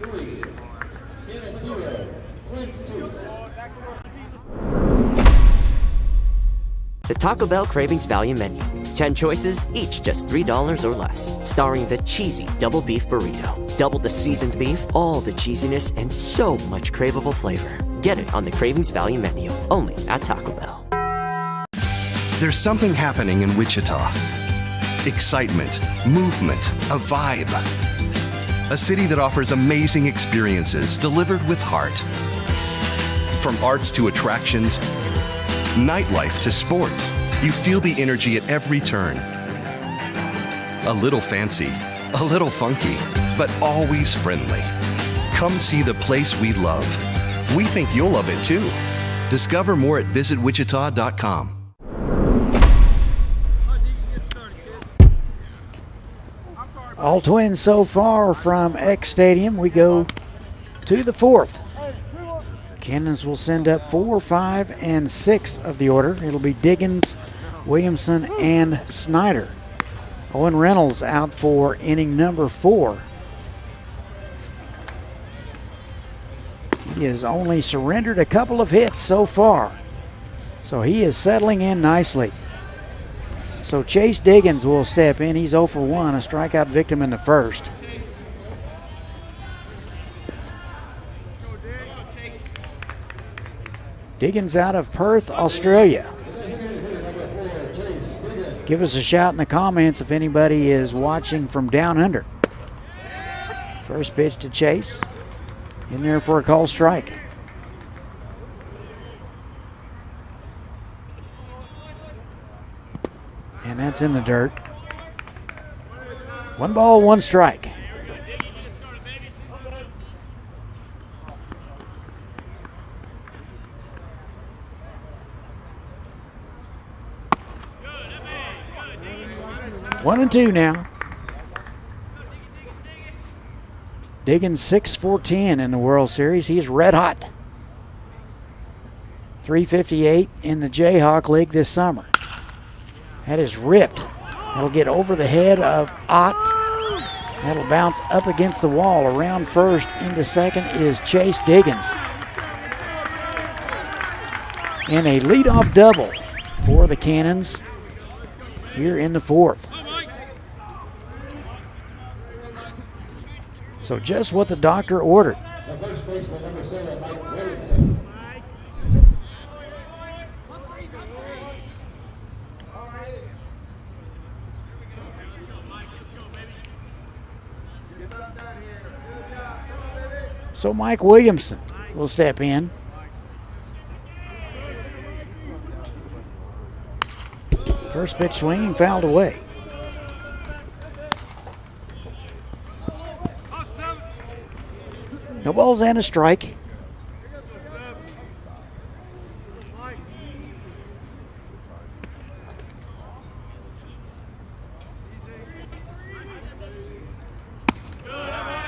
The Taco Bell Cravings Value Menu. 10 choices, each just $3 or less. Starring the cheesy double beef burrito. Double the seasoned beef, all the cheesiness, and so much craveable flavor. Get it on the Cravings Value Menu, only at Taco Bell. There's something happening in Wichita. Excitement, movement, a vibe. A city that offers amazing experiences delivered with heart. From arts to attractions, nightlife to sports, you feel the energy at every turn. A little fancy, a little funky, but always friendly. Come see the place we love. We think you'll love it too. Discover more at visitwichita.com. All Twins so far from X Stadium. We go to the 4th. Cannons will send up 4, 5, and 6 of the order. It'll be Diggins, Williamson, and Snyder. Owen Reynolds out for inning number 4. He has only surrendered a couple of hits so far, so he is settling in nicely. So Chase Diggins will step in. He's 0 for 1, a strikeout victim in the first. Diggins out of Perth, Australia. Give us a shout in the comments if anybody is watching from down under. First pitch to Chase. In there for a call strike. And that's in the dirt. 1 ball, 1 strike. One and 2 now. Diggins 6 for 10 in the World Series. He's red hot. 358 in the Jayhawk League this summer. That is ripped. That'll get over the head of Ott. That'll bounce up against the wall. Around first into second is Chase Diggins. And a leadoff double for the Cannons here in the 4th. So just what the doctor ordered. First baseman number 7, Mike Williamson. So Mike Williamson will step in. First pitch swinging, fouled away. No balls and a strike.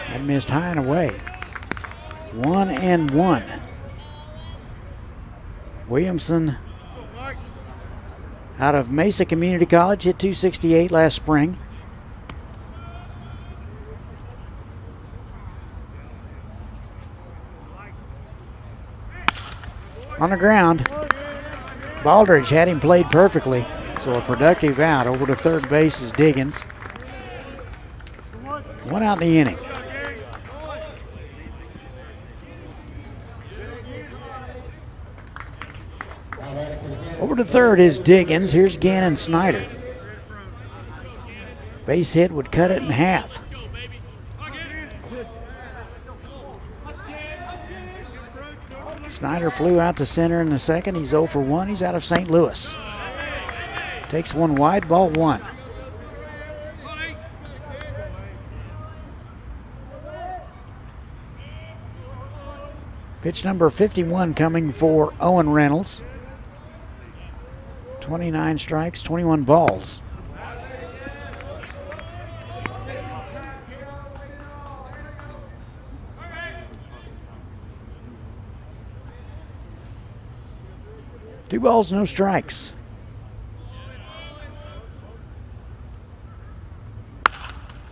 And missed high and away. 1-1. Williamson out of Mesa Community College, hit .268 last spring. On the ground, Baldridge had him played perfectly, so a productive out. Over to third base is Diggins. 1 out in the inning. Over to third is Diggins. Here's Gannon Snyder. Base hit would cut it in half. Snyder flew out to center in the second. He's 0 for 1. He's out of St. Louis. Takes one wide, ball 1. Pitch number 51 coming for Owen Reynolds. 29 strikes, 21 balls. Two balls, no strikes.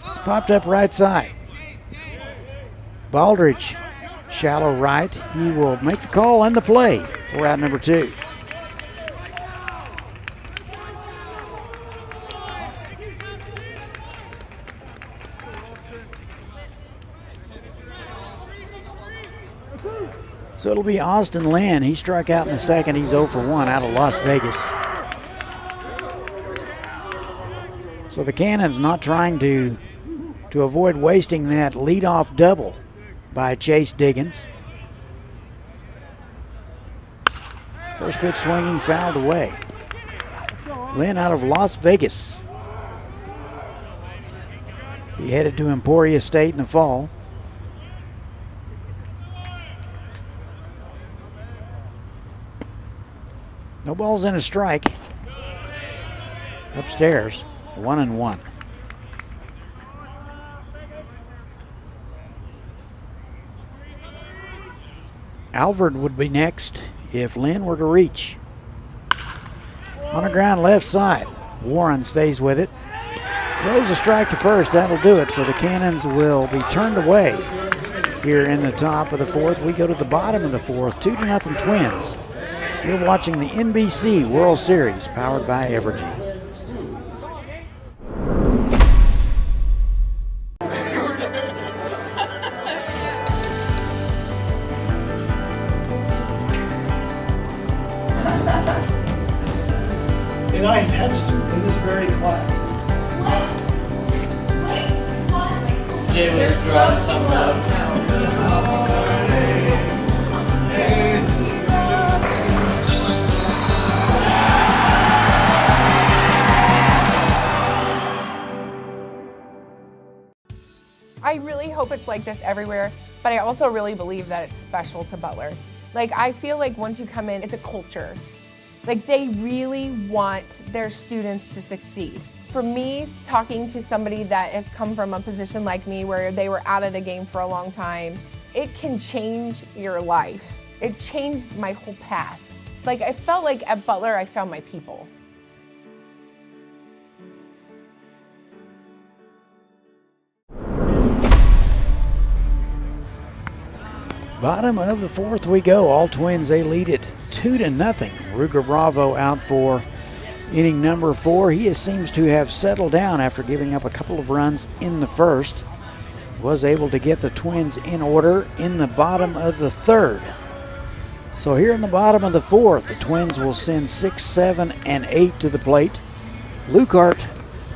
Popped up right side. Baldridge, shallow right. He will make the call and the play for out number 2. So it'll be Austin Lynn. He struck out in the second. He's 0 for 1 out of Las Vegas. So the Cannons not trying to avoid wasting that leadoff double by Chase Diggins. First pitch swinging, fouled away. Lynn out of Las Vegas. He headed to Emporia State in the fall. No balls and a strike. Upstairs, 1-1. Alvord would be next if Lynn were to reach. On the ground left side. Warren stays with it. Throws a strike to first. That'll do it. So the Cannons will be turned away here in the top of the 4th. We go to the bottom of the 4th. 2-0 Twins. You're watching the NBC World Series powered by Evergy. And I had to in this very class. Wait. Jay was drawing something up. I really hope it's like this everywhere, but I also really believe that it's special to Butler. Like, I feel like once you come in, it's a culture. Like, they really want their students to succeed. For me, talking to somebody that has come from a position like me where they were out of the game for a long time, it can change your life. It changed my whole path. Like, I felt like at Butler, I found my people. Bottom of the 4th we go. All Twins, they lead it 2-0. Ruger Bravo out for inning number 4. He seems to have settled down after giving up a couple of runs in the first. Was able to get the Twins in order in the bottom of the 3rd. So here in the bottom of the 4th, the Twins will send 6, 7, and 8 to the plate. Lukart,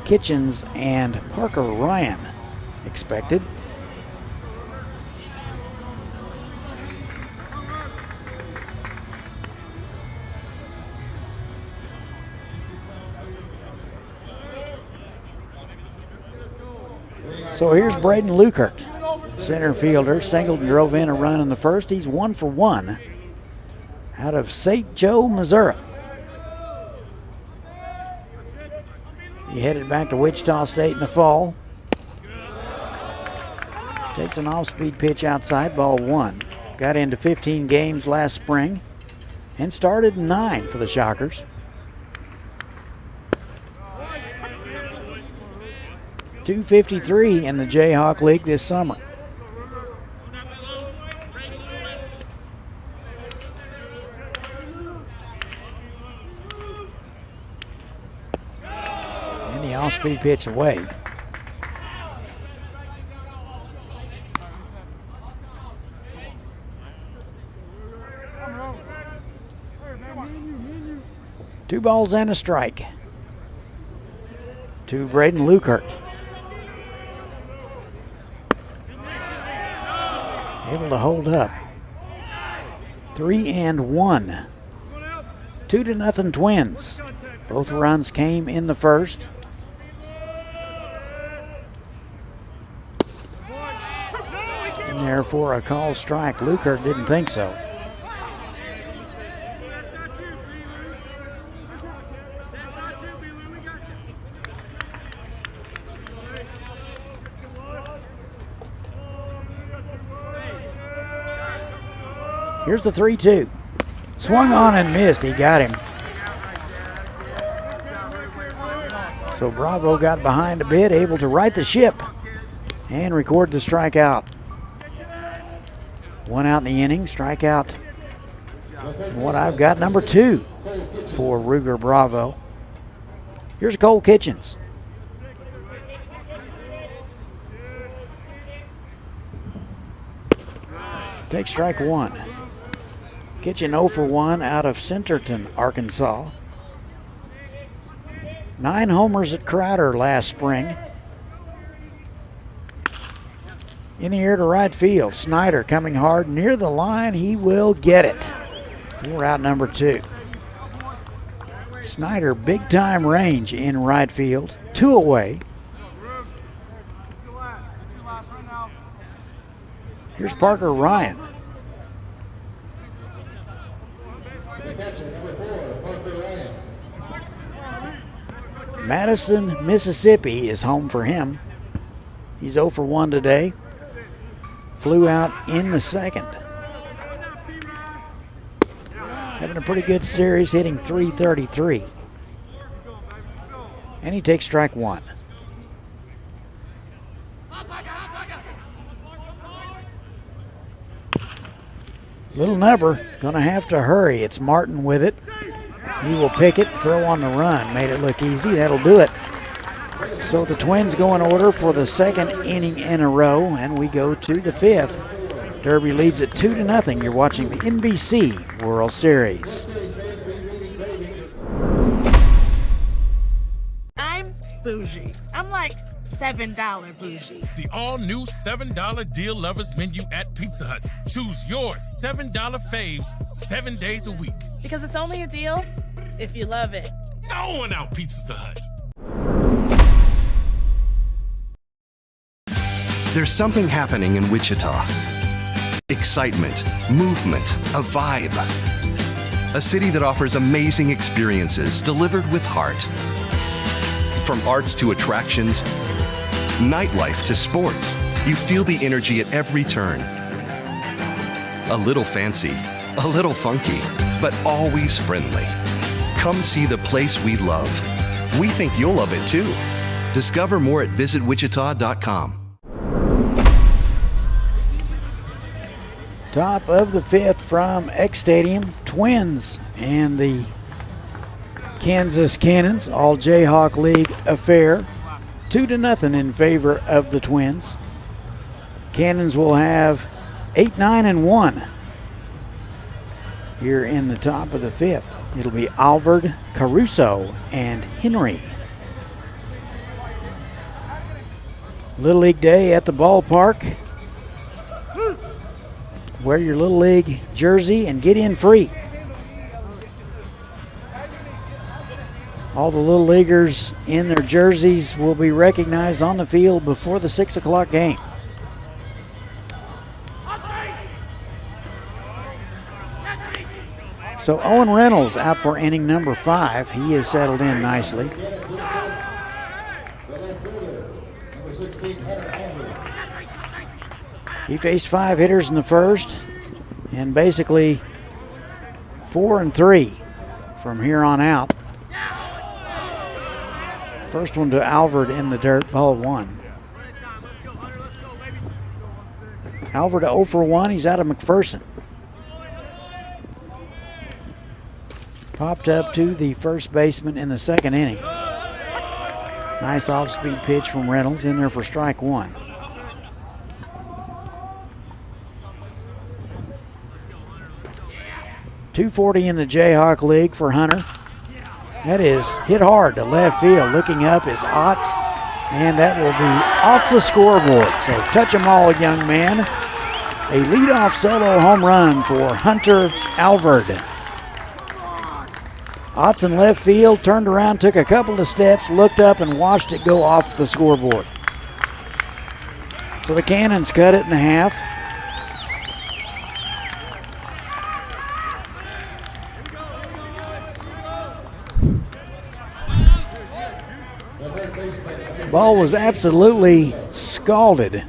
Kitchens, and Parker Ryan expected. So here's Braden Lukert, center fielder. Singleton drove in a run in the first. He's 1 for 1 out of St. Joe, Missouri. He headed back to Wichita State in the fall. Takes an off-speed pitch outside, ball 1. Got into 15 games last spring and started 9 for the Shockers. .253 in the Jayhawk League this summer. And the off-speed pitch away. Two balls and a strike to Braden Lukert. Able to hold up. 3-1. 2-0 Twins. Both runs came in the first. And there for a called strike. Luker didn't think so. Here's the 3-2. Swung on and missed. He got him. So Bravo got behind a bit, able to right the ship and record the strikeout. 1 out in the inning, strikeout. What I've got, number 2 for Ruger Bravo. Here's Cole Kitchens. Take strike 1. Kitchen 0 for 1 out of Centerton, Arkansas. 9 homers at Crowder last spring. In the air to right field. Snyder coming hard near the line. He will get it. 4 out, number 2. Snyder, big time range in right field. 2 away. Here's Parker Ryan. Madison, Mississippi is home for him. He's 0 for 1 today. Flew out in the second. Having a pretty good series, hitting .333. And he takes strike 1. Little Nubber gonna have to hurry. It's Martin with it. He will pick it, throw on the run. Made it look easy. That'll do it. So the Twins go in order for the 2nd inning in a row, and we go to the 5th. Derby leads at 2-0. You're watching the NBC World Series. I'm bougie. I'm like $7 bougie. The all-new $7 deal lovers menu at Pizza Hut. Choose your $7 faves 7 days a week. Because it's only a deal if you love it. No one out-pizzas the Hut. There's something happening in Wichita. Excitement, movement, a vibe. A city that offers amazing experiences delivered with heart. From arts to attractions, nightlife to sports, you feel the energy at every turn. A little fancy, a little funky, but always friendly. Come see the place we love. We think you'll love it too. Discover more at visitwichita.com. Top of the 5th from X Stadium, Twins and the Kansas Cannons, all Jayhawk League affair. 2-0 in favor of the Twins. Cannons will have 8, 9, and 1 here in the top of the 5th. It'll be Alvord, Caruso, and Henry. Little League Day at the ballpark. Wear your Little League jersey and get in free. All the Little Leaguers in their jerseys will be recognized on the field before the 6 o'clock game. So Owen Reynolds out for inning number 5. He has settled in nicely. He faced 5 hitters in the first, and basically 4 and 3 from here on out. First one to Alvord in the dirt, ball 1. Alvord 0 for 1, he's out of McPherson. Popped up to the first baseman in the 2nd inning. Nice off-speed pitch from Reynolds in there for strike 1. .240 in the Jayhawk League for Hunter. That is hit hard to left field. Looking up is Otts, and that will be off the scoreboard. So touch 'em all, young man. A leadoff solo home run for Hunter Alvord. Otts in left field, turned around, took a couple of steps, looked up, and watched it go off the scoreboard. So the Cannons cut it in half. Ball was absolutely scalded.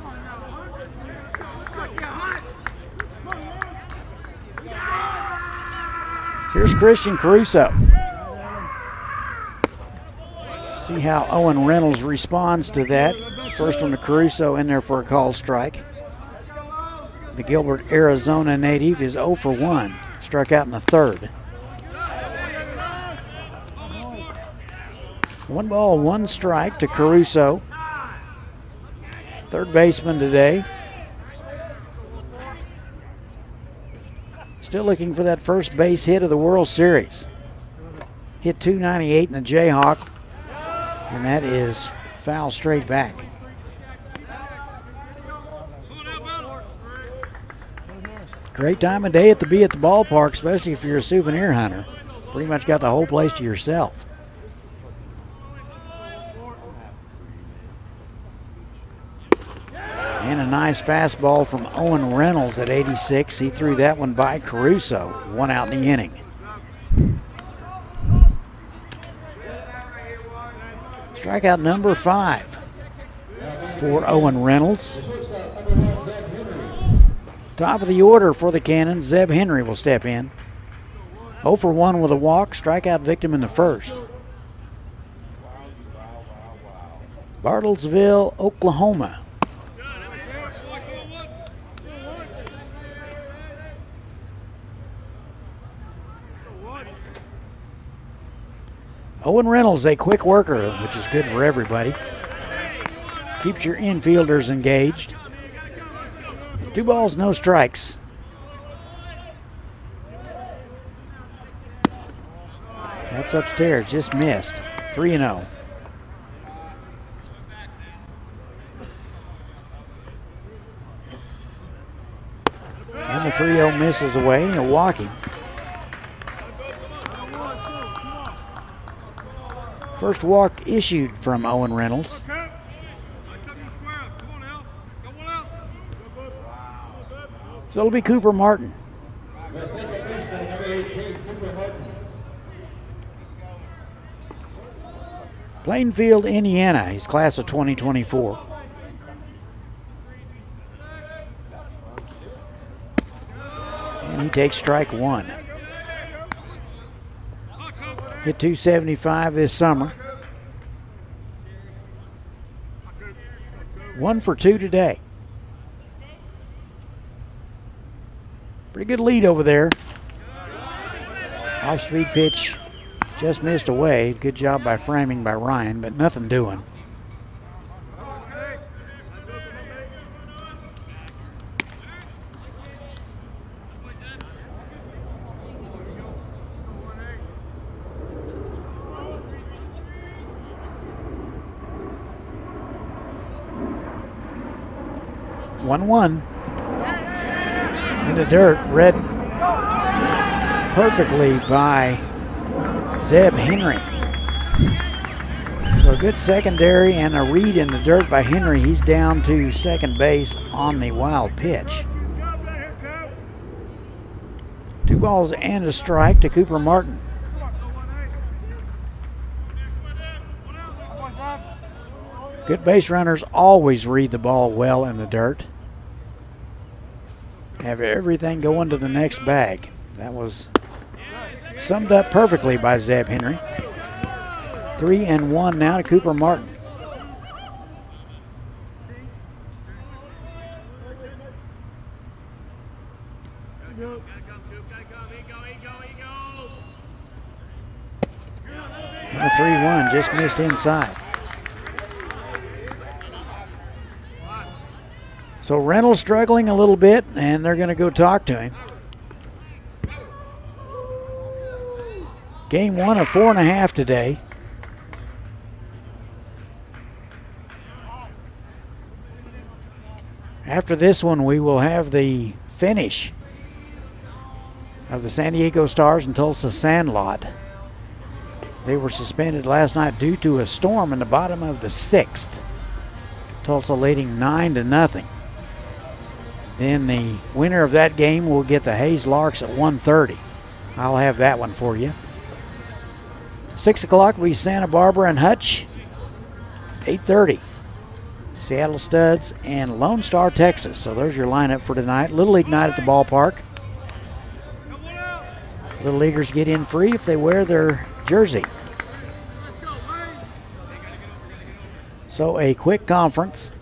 Here's Christian Caruso. See how Owen Reynolds responds to that. First one to Caruso in there for a called strike. The Gilbert, Arizona native is 0 for 1. Struck out in the third. 1 ball, 1 strike to Caruso. Third baseman today. Still looking for that first base hit of the World Series. Hit .298 in the Jayhawk, and that is foul straight back. Great time of day to be at the ballpark, especially if you're a souvenir hunter. Pretty much got the whole place to yourself. And a nice fastball from Owen Reynolds at 86. He threw that one by Caruso. 1 out in the inning. Strikeout number 5 for Owen Reynolds. Top of the order for the Cannons. Zeb Henry will step in. 0 for 1 with a walk. Strikeout victim in the first. Bartlesville, Oklahoma. Owen Reynolds, a quick worker, which is good for everybody. Keeps your infielders engaged. 2 balls, no strikes. That's upstairs, just missed. 3-0. And the 3-0 misses away, and he'll walk him. First walk issued from Owen Reynolds. So it'll be Cooper Martin. Plainfield, Indiana. He's class of 2024. And he takes strike 1. Hit .275 this summer. 1 for 2 today. Pretty good lead over there. Off-speed pitch just missed away. Good job by framing by Ryan, but nothing doing. One in the dirt, read perfectly by Zeb Henry. So a good secondary and a read in the dirt by Henry. He's down to second base on the wild pitch. 2 balls and a strike to Cooper Martin. Good base runners always read the ball well in the dirt. Have everything going to the next bag. That was summed up perfectly by Zeb Henry. 3-1 now to Cooper Martin. And a 3-1 just missed inside. So Reynolds struggling a little bit, and they're going to go talk to him. Game 1 of 4.5 today. After this one, we will have the finish of the San Diego Stars and Tulsa Sandlot. They were suspended last night due to a storm in the bottom of the 6th. Tulsa leading 9-0. Then the winner of that game will get the Hayes Larks at 1:30. I'll have that one for you. 6 o'clock will be Santa Barbara and Hutch. 8:30. Seattle Studs and Lone Star, Texas. So there's your lineup for tonight. Little League night at the ballpark. Little Leaguers get in free if they wear their jersey. So a quick conference.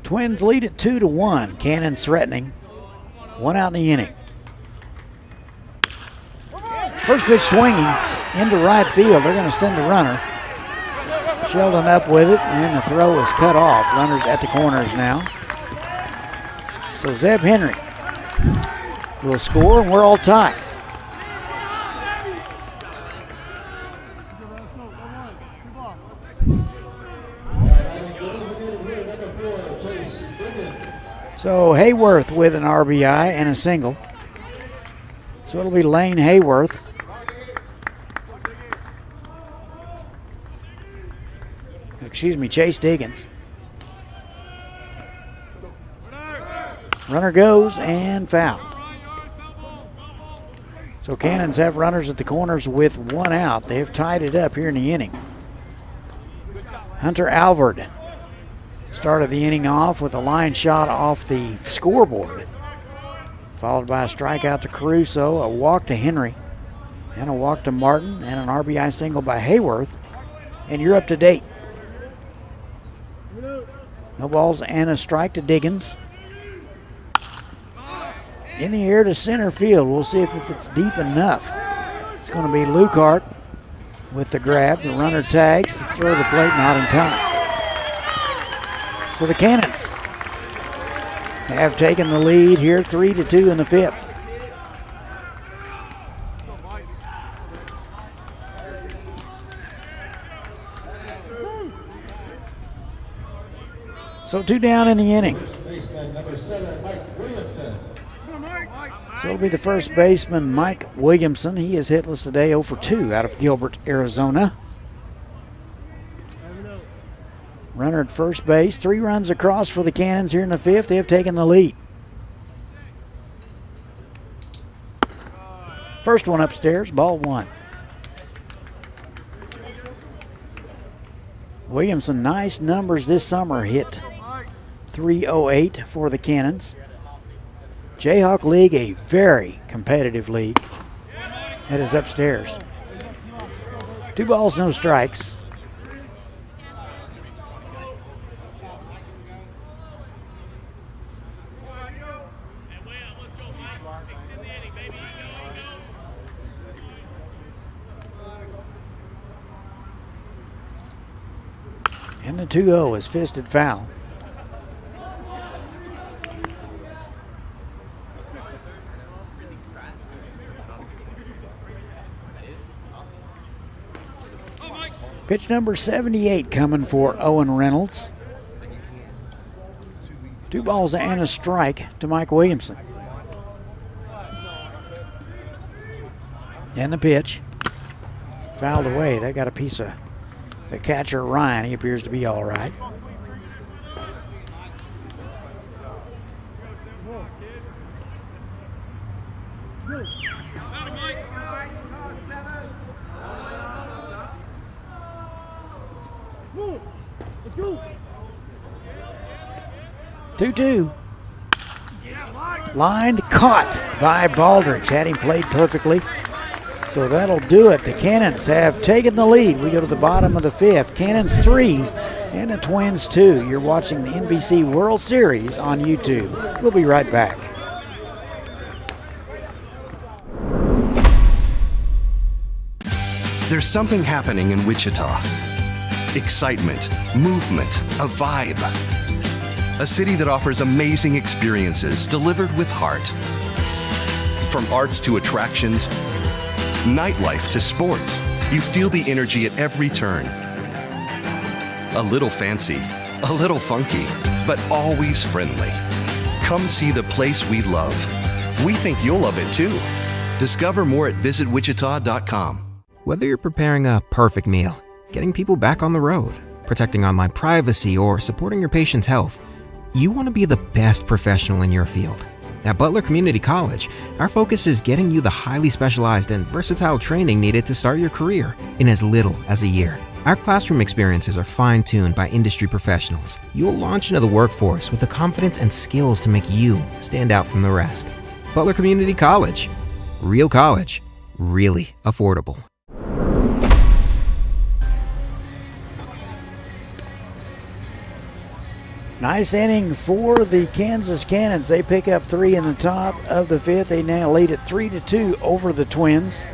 Twins lead at 2-1. Cannon's threatening. One out in the inning. First pitch swinging into right field. They're going to send a runner. Sheldon up with it, and the throw is cut off. Runners at the corners now. So Zeb Henry will score, and we're all tied. So Hayworth with an RBI and a single. So it'll be Lane Hayworth. Excuse me, Chase Diggins. Runner goes and foul. So Cannons have runners at the corners with one out. They have tied it up here in the inning. Hunter Alvord started the inning off with a line shot off the scoreboard, followed by a strikeout to Caruso, a walk to Henry, and a walk to Martin, and an RBI single by Hayworth. And you're up to date. No balls and a strike to Diggins. In the air to center field. We'll see if it's deep enough. It's going to be Lukart with the grab. The runner tags. The throw to the plate, not in time. So the Cannons have taken the lead here, 3-2 in the fifth. So 2 down in the inning. So it'll be the first baseman, Mike Williamson. He is hitless today, 0 for 2 out of Gilbert, Arizona. Runner at first base. 3 runs across for the Cannons here in the fifth. They have taken the lead. First one upstairs, ball 1. Williamson, nice numbers this summer. Hit .308 for the Cannons. Jayhawk League, a very competitive league. That is upstairs. 2 balls, no strikes. And the 2-0 is fisted foul. Pitch number 78 coming for Owen Reynolds. 2 balls and a strike to Mike Williamson. And the pitch. Fouled away. They got a piece of the catcher, Ryan. He appears to be all right. Two. Lined, caught by Baldridge. Had him played perfectly. So that'll do it. The Cannons have taken the lead. We go to the bottom of the fifth. Cannons 3 and the Twins 2. You're watching the NBC World Series on YouTube. We'll be right back. There's something happening in Wichita. Excitement, movement, a vibe. A city that offers amazing experiences delivered with heart. From arts to attractions, nightlife to sports, you feel the energy at every turn. A little fancy, a little funky, but always friendly. Come see the place we love. We think you'll love it too. Discover more at visitwichita.com. Whether you're preparing a perfect meal, getting people back on the road, protecting online privacy, or supporting your patient's health, you want to be the best professional in your field. At Butler Community College, our focus is getting you the highly specialized and versatile training needed to start your career in as little as a year. Our classroom experiences are fine-tuned by industry professionals. You'll launch into the workforce with the confidence and skills to make you stand out from the rest. Butler Community College. Real college. Really affordable. Nice inning for the Kansas Cannons. They pick up 3 in the top of the 5th. They now lead at 3-2 over the Twins.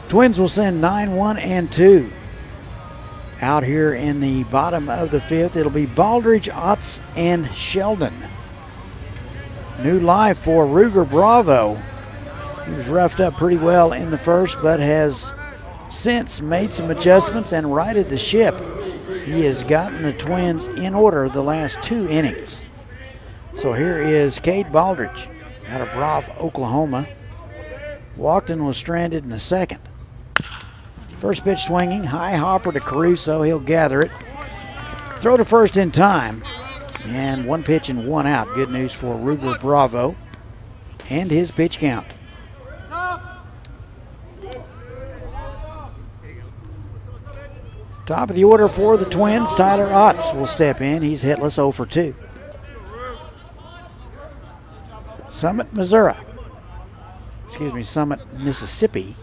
Twins will send 9-1 and 2. Out here in the bottom of the 5th, it'll be Baldridge, Otts, and Sheldon. New life for Ruger Bravo. He was roughed up pretty well in the first, but has since made some adjustments and righted the ship. He has gotten the Twins in order the last 2 innings. So here is Cade Baldridge out of Roth, Oklahoma. Walked and was stranded in the second. First pitch swinging, high hopper to Caruso. He'll gather it. Throw to first in time. And 1 pitch and 1 out. Good news for Ruger Bravo and his pitch count. Top of the order for the Twins, Tyler Otts will step in. He's hitless 0 for 2. Summit, Missouri. Summit, Mississippi.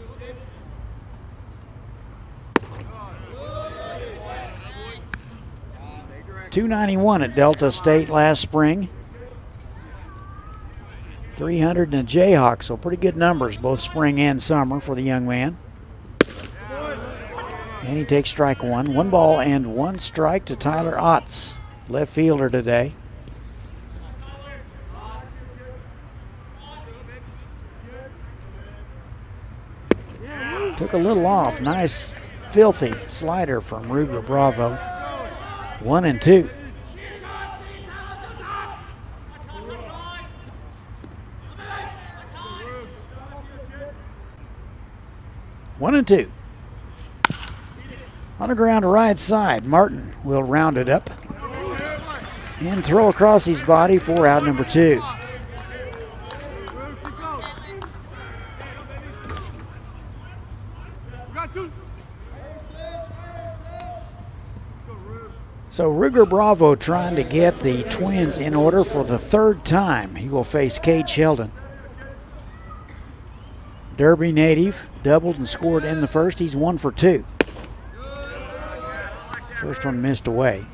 .291 at Delta State last spring. 300 in a Jayhawk, so pretty good numbers both spring and summer for the young man. And he takes strike 1. 1 ball and 1 strike to Tyler Otts, left fielder today. Took a little off. Nice, filthy slider from Ruger Bravo. 1-2. One and two. On the ground right side, Martin will round it up and throw across his body for out number 2. So Ruger Bravo trying to get the Twins in order for the 3rd time. He will face Cade Sheldon. Derby native, doubled and scored in the first. He's 1 for 2. First one missed away.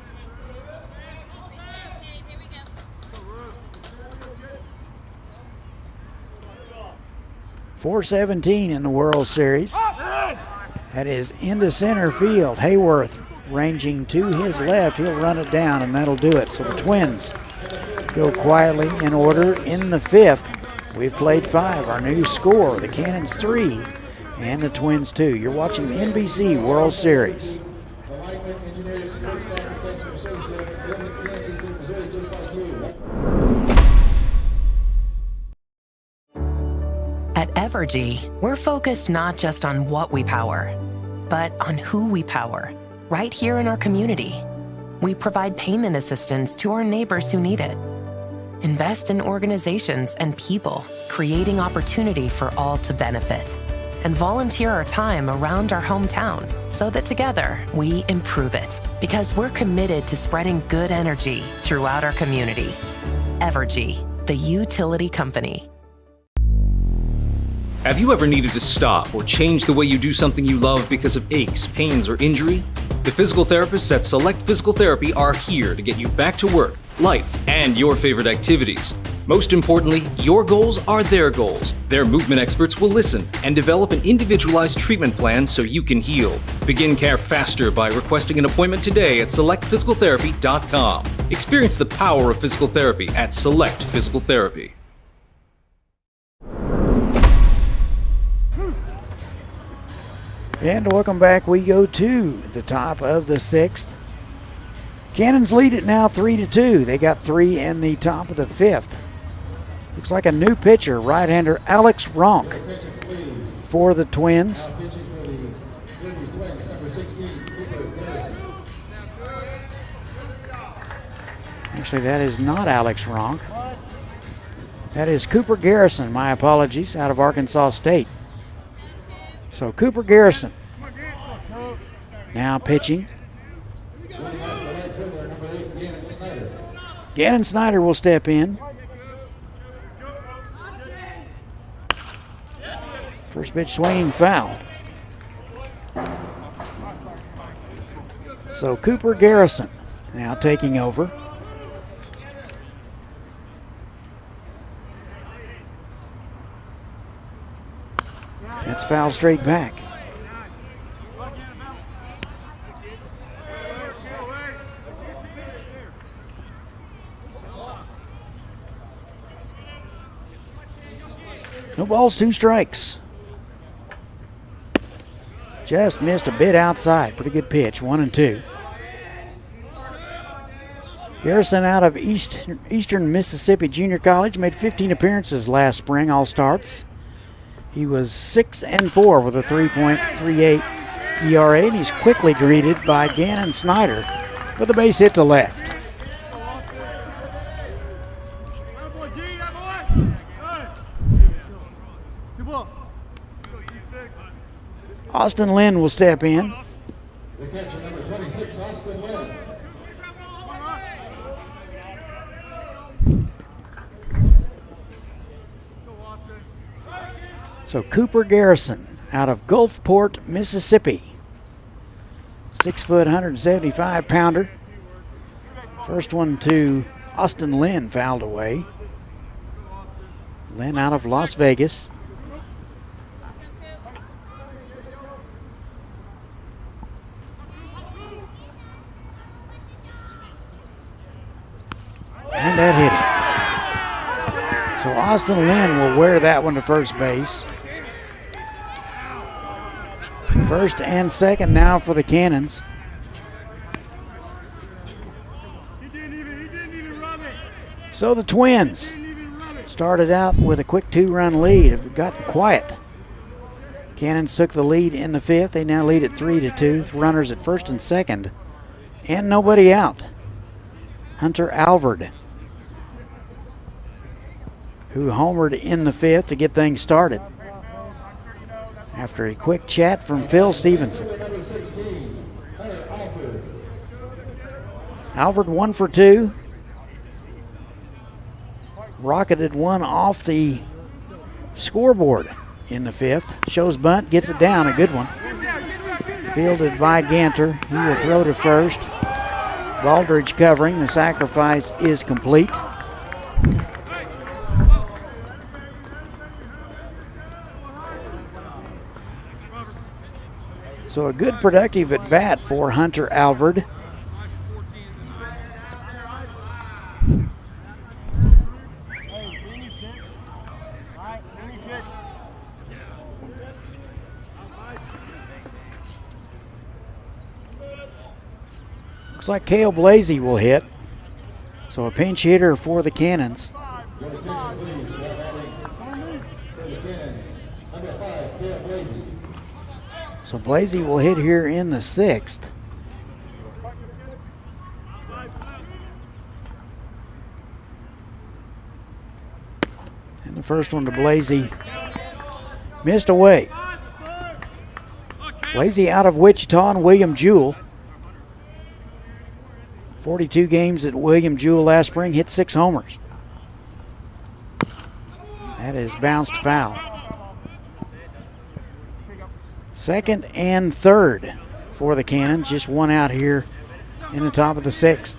.417 in the World Series. That is into center field. Hayworth ranging to his left. He'll run it down, and that'll do it. So the Twins go quietly in order in the 5th. We've played 5. Our new score, the Cannons 3 and the Twins 2. You're watching the NBC World Series. At Evergy, we're focused not just on what we power, but on who we power, right here in our community. We provide payment assistance to our neighbors who need it. Invest in organizations and people, creating opportunity for all to benefit. And volunteer our time around our hometown so that together we improve it. Because we're committed to spreading good energy throughout our community. Evergy, the utility company. Have you ever needed to stop or change the way you do something you love because of aches, pains, or injury? The physical therapists at Select Physical Therapy are here to get you back to work, life, and your favorite activities. Most importantly, your goals are their goals. Their movement experts will listen and develop an individualized treatment plan so you can heal. Begin care faster by requesting an appointment today at selectphysicaltherapy.com. Experience the power of physical therapy at Select Physical Therapy. And welcome back. We go to the top of the 6th. Cannons lead it now 3-2. They got 3 in the top of the 5th. Looks like a new pitcher, right-hander Alex Ronk for the Twins. Actually, that is not Alex Ronk. That is Cooper Garrison, my apologies, out of Arkansas State. So Cooper Garrison now pitching. Gannon Snyder will step in. First pitch swinging foul. So Cooper Garrison now taking over. That's foul straight back. No balls, 2 strikes. Just missed a bit outside. Pretty good pitch, 1-2. Garrison out of Eastern Mississippi Junior College made 15 appearances last spring, all starts. He was 6-4 with a 3.38 ERA, and he's quickly greeted by Gannon Snyder with a base hit to left. Austin Lynn will step in. The catcher, number 26, Austin Lynn. So Cooper Garrison out of Gulfport, Mississippi. 6 foot, 175 pounder. First one to Austin Lynn, fouled away. Lynn out of Las Vegas. And that hit him. So Austin Lynn will wear that one to first base. First and second now for the Cannons. So the Twins started out with a quick 2-run lead. Have gotten quiet. Cannons took the lead in the 5th. They now lead at 3-2. Runners at first and second. And nobody out. Hunter Alvord, who homered in the 5th to get things started. After a quick chat from Phil Stevenson. Alvord 1 for 2. Rocketed one off the scoreboard in the 5th. Shows bunt, gets it down, a good one. Fielded by Ganter. He will throw to first. Baldridge covering. The sacrifice is complete. So a good productive at bat for Hunter Alvord. Looks like Cale Blasey will hit. So a pinch hitter for the Cannons. Your attention, please. We have batting for the Cannons. Number 5, Cale Blasey. So Blasey will hit here in the 6th. And the first one to Blasey missed away. Blasey out of Wichita and William Jewell. 42 games at William Jewell last spring, hit 6 homers. That is bounced foul. Second and third for the Cannons. Just one out here in the top of the 6th.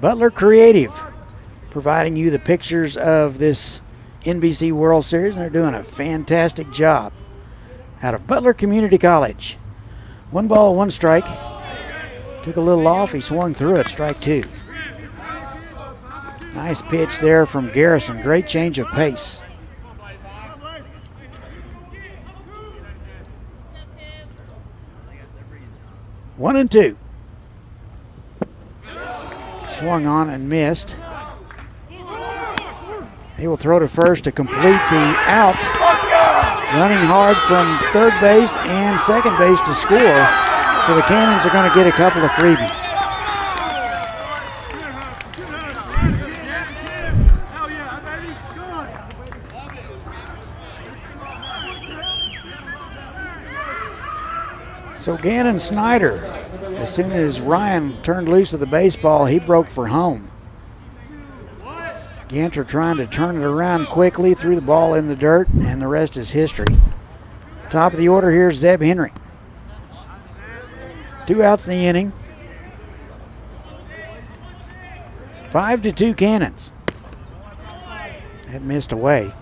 Butler Creative providing you the pictures of this NBC World Series, and they're doing a fantastic job. Out of Butler Community College. 1 ball, 1 strike. Took a little off, he swung through it, strike 2. Nice pitch there from Garrison. Great change of pace. One and 2. Swung on and missed. He will throw to first to complete the out. Running hard from third base and second base to score. So the Cannons are going to get a couple of freebies. So Gannon Snyder, as soon as Ryan turned loose of the baseball, he broke for home. Ganter trying to turn it around quickly, threw the ball in the dirt, and the rest is history. Top of the order here is Zeb Henry. 2 outs in the inning. 5-2 Cannons. That missed away.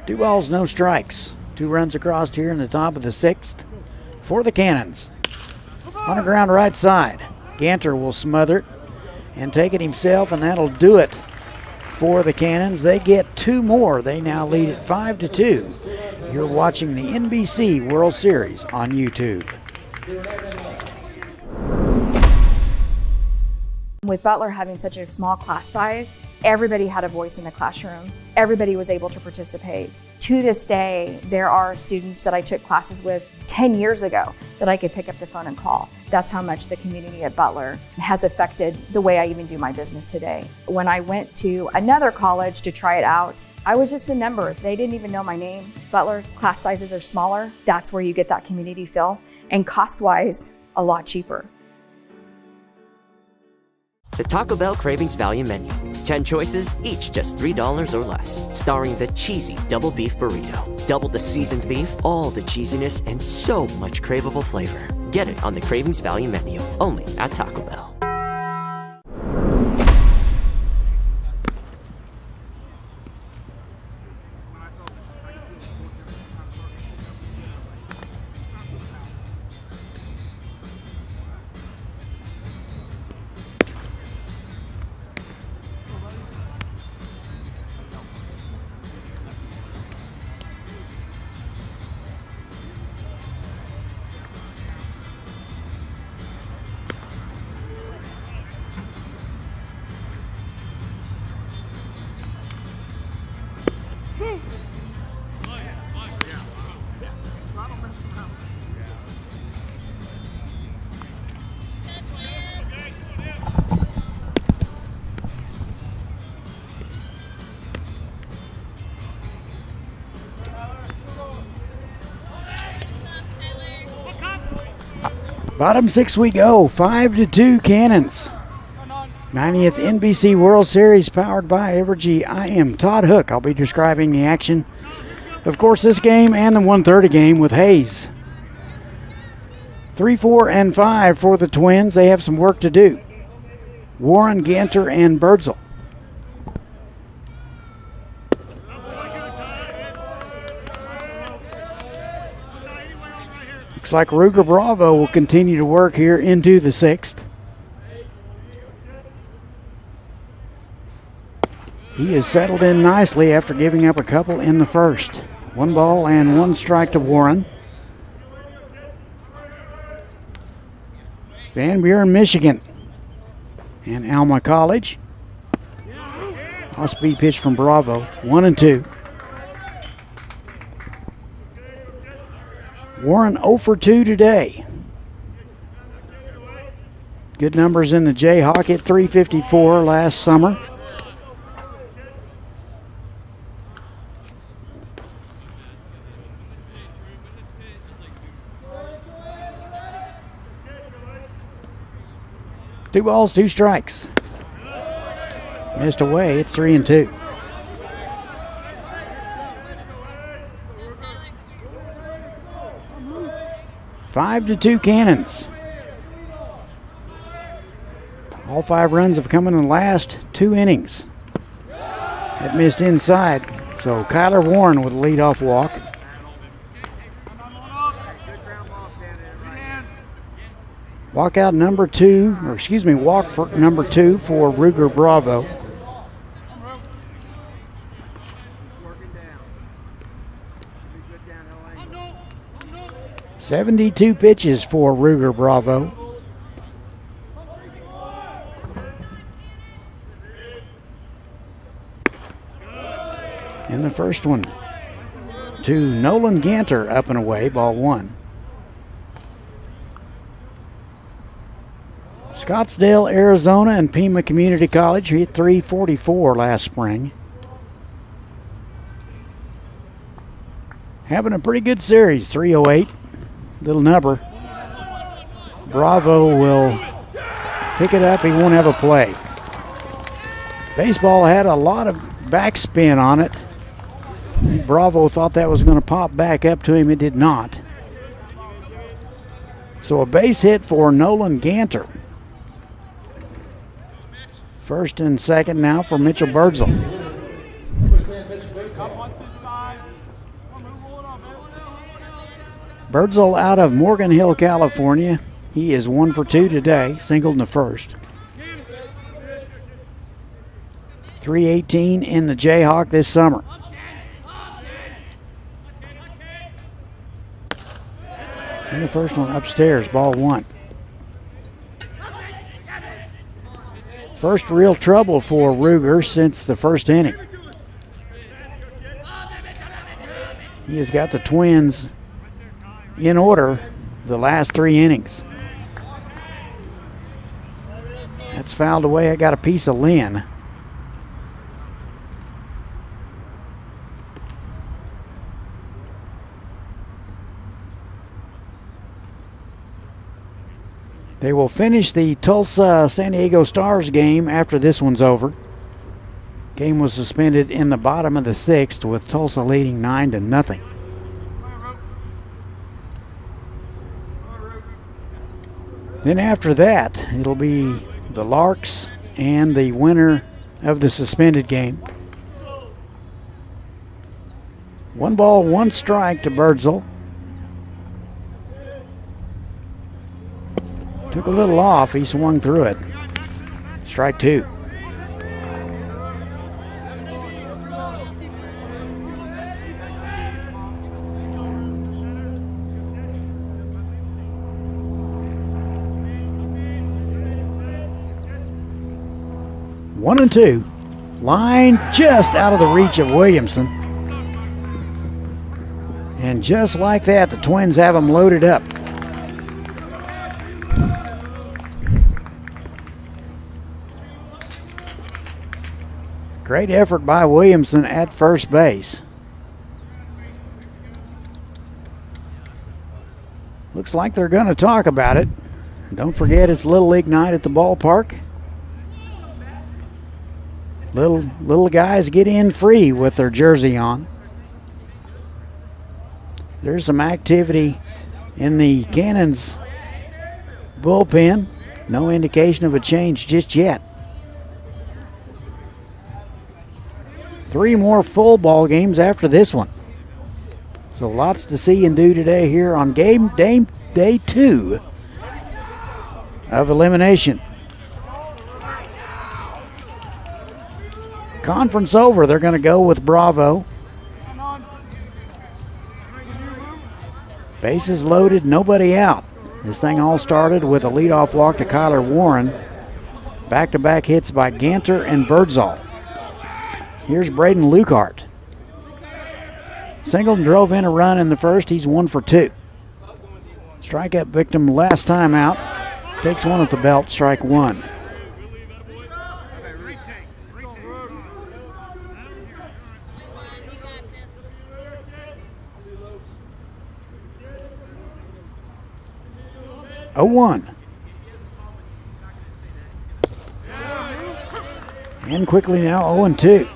2 balls, no strikes. 2 runs across here in the top of the 6th for the Cannons. On the ground right side. Ganter will smother it and take it himself, and that'll do it for the Cannons. They get 2 more. They now lead at 5-2. You're watching the NBC World Series on YouTube. With Butler having such a small class size, everybody had a voice in the classroom. Everybody was able to participate. To this day, there are students that I took classes with 10 years ago that I could pick up the phone and call. That's how much the community at Butler has affected the way I even do my business today. When I went to another college to try it out, I was just a number. They didn't even know my name. Butler's class sizes are smaller. That's where you get that community feel. And cost-wise, a lot cheaper. The Taco Bell Cravings Value Menu. 10 choices, each just $3 or less. Starring the cheesy double beef burrito. Double the seasoned beef, all the cheesiness, and so much craveable flavor. Get it on the Cravings Value Menu, only at Taco Bell. Bottom 6 we go, 5-2 Cannons. 90th NBC World Series powered by Evergy. I am Todd Hook. I'll be describing the action. Of course, this game and the 1:30 game with Hayes. 3, 4, and 5 for the Twins. They have some work to do. Warren, Ganter, and Birdsell. Looks like Ruger Bravo will continue to work here into the 6th. He has settled in nicely after giving up a couple in the 1st. 1 ball and 1 strike to Warren. Van Buren, Michigan, and Alma College. Off-speed pitch from Bravo, 1-2. Warren 0 for 2 today. Good numbers in the Jayhawk, hit .354 last summer. Two balls, 2 strikes. Missed away, it's 3-2. Five to 2 Cannons. All 5 runs have come in the last 2 innings. That missed inside, so Kyler Warren with a leadoff walk. Walk number 2 for number 2 for Ruger Bravo. .72 pitches for Ruger Bravo. And the first one, to Nolan Ganter, up and away, ball one. Scottsdale, Arizona, and Pima Community College hit .344 last spring. Having a pretty good series, 308. Little number. Bravo will pick it up. He won't have a play. Baseball had a lot of backspin on it. Bravo thought that was going to pop back up to him. It did not. So a base hit for Nolan Ganter. First and second now for Mitchell Birdsell. Birdsell out of Morgan Hill, California. He is 1 for 2 today, singled in the first. 318 in the Jayhawk this summer. And the first one upstairs, ball one. First real trouble for Ruger since the first inning. He has got the Twins in order the last 3 innings. That's fouled away. I got a piece of Lynn. They will finish the Tulsa-San Diego Stars game after this one's over. Game was suspended in the bottom of the 6th with Tulsa leading 9-0. Then after that, it'll be the Larks and the winner of the suspended game. 1 ball, 1 strike to Birdsell. Took a little off. He swung through it. Strike 2. One and 2. Line just out of the reach of Williamson. And just like that, the Twins have them loaded up. Great effort by Williamson at first base. Looks like they're going to talk about it. Don't forget it's Little League night at the ballpark. Little guys get in free with their jersey on. There's some activity in the Cannons bullpen. No indication of a change just yet. 3 more full ball games after this one. So lots to see and do today here on game day 2 of elimination. Conference over. They're going to go with Bravo. Bases loaded, nobody out. This thing all started with a leadoff walk to Kyler Warren. Back-to-back hits by Ganter and Birdsall. Here's Braden Lukehart. Singled and drove in a run in the first. He's 1 for 2. Strikeout victim last time out. Takes one at the belt, strike 1. Oh, 1. And quickly now 0-2.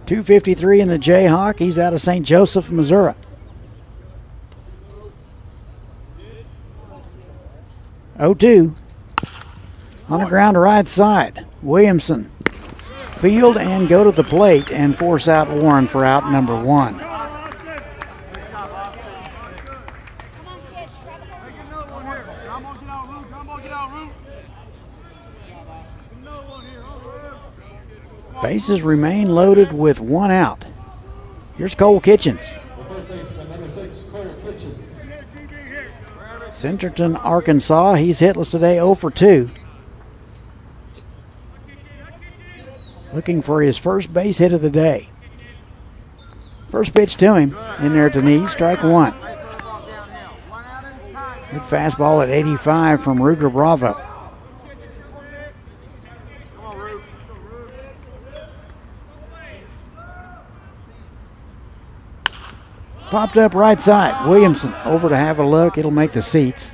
.253 in the Jayhawk. He's out of St. Joseph, Missouri. 0-2. On the ground right side. Williamson field and go to the plate and force out Warren for out number 1. Bases remain loaded with 1 out. Here's Cole Kitchens. Centerton, Arkansas. He's hitless today, 0 for 2. looking for his first base hit of the day. First pitch to him, in there at the knee, strike one. Good fastball at 85 from Ruger Bravo. Popped up right side. Williamson over to have a look. It'll make the seats.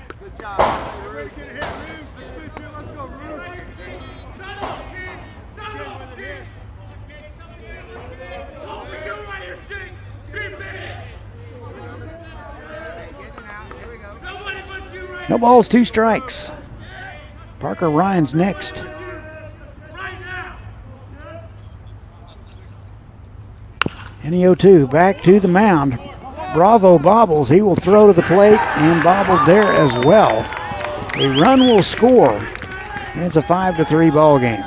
No balls, 2 strikes. Parker Ryan's next. And the 0-2 back to the mound. Bravo bobbles. He will throw to the plate and bobbled there as well. A run will score, and it's a 5-3 ball game.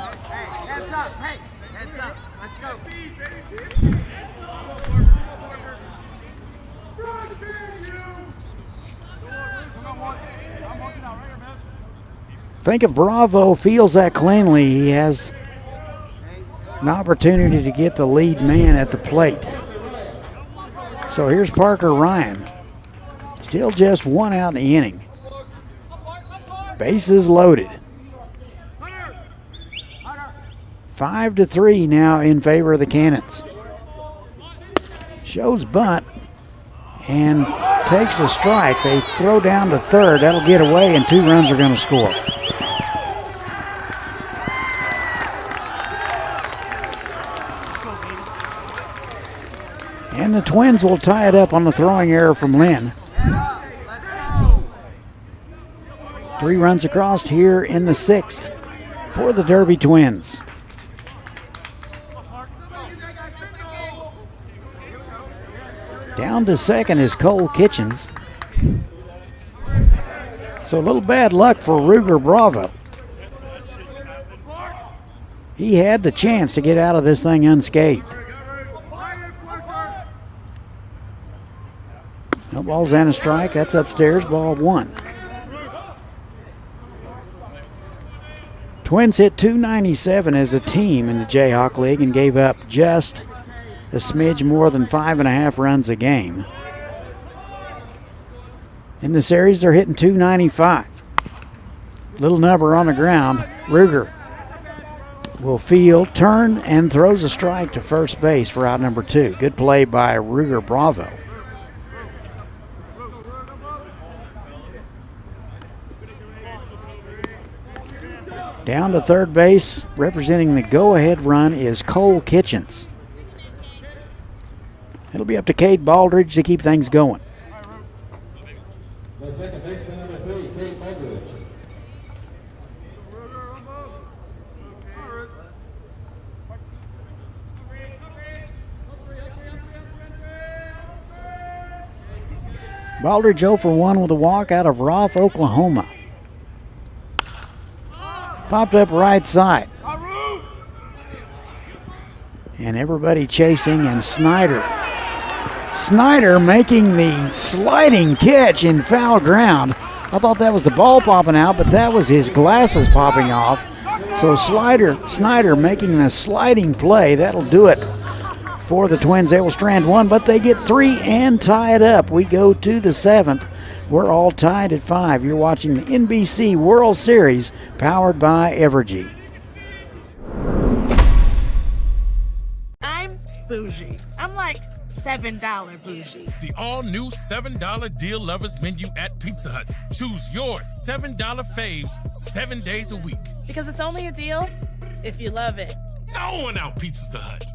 Think if Bravo feels that cleanly, he has an opportunity to get the lead man at the plate. So here's Parker Ryan. Still just 1 out in the inning. Bases loaded. 5-3 now in favor of the Cannons. Shows bunt and takes a strike. They throw down to third. That'll get away, and 2 runs are going to score. And the Twins will tie it up on the throwing error from Lynn. 3 runs across here in the 6th for the Derby Twins. Down to second is Cole Kitchens. So a little bad luck for Ruger Bravo. He had the chance to get out of this thing unscathed. No balls and a strike. That's upstairs, ball 1. Twins hit .297 as a team in the Jayhawk League and gave up just a smidge more than 5.5 runs a game. In the series, they're hitting .295. Little number on the ground. Ruger will field, turn, and throws a strike to first base for out number 2. Good play by Ruger Bravo. Down to third base, representing the go-ahead run is Cole Kitchens. It'll be up to Cade Baldridge to keep things going. The second baseman, number 3, Cade Baldridge. Baldridge 0 for 1 with a walk out of Roth, Oklahoma. Popped up right side. And everybody chasing, and Snyder making the sliding catch in foul ground. I thought that was the ball popping out, but that was his glasses popping off. So Snyder making the sliding play. That'll do it for the Twins. They will strand 1, but they get 3 and tie it up. We go to the 7th. We're all tied at 5. You're watching the NBC World Series, powered by Evergy. I'm bougie. I'm like $7 bougie. The all-new $7 deal lovers menu at Pizza Hut. Choose your $7 faves 7 days a week. Because it's only a deal if you love it. No one out-pizzas the Hut.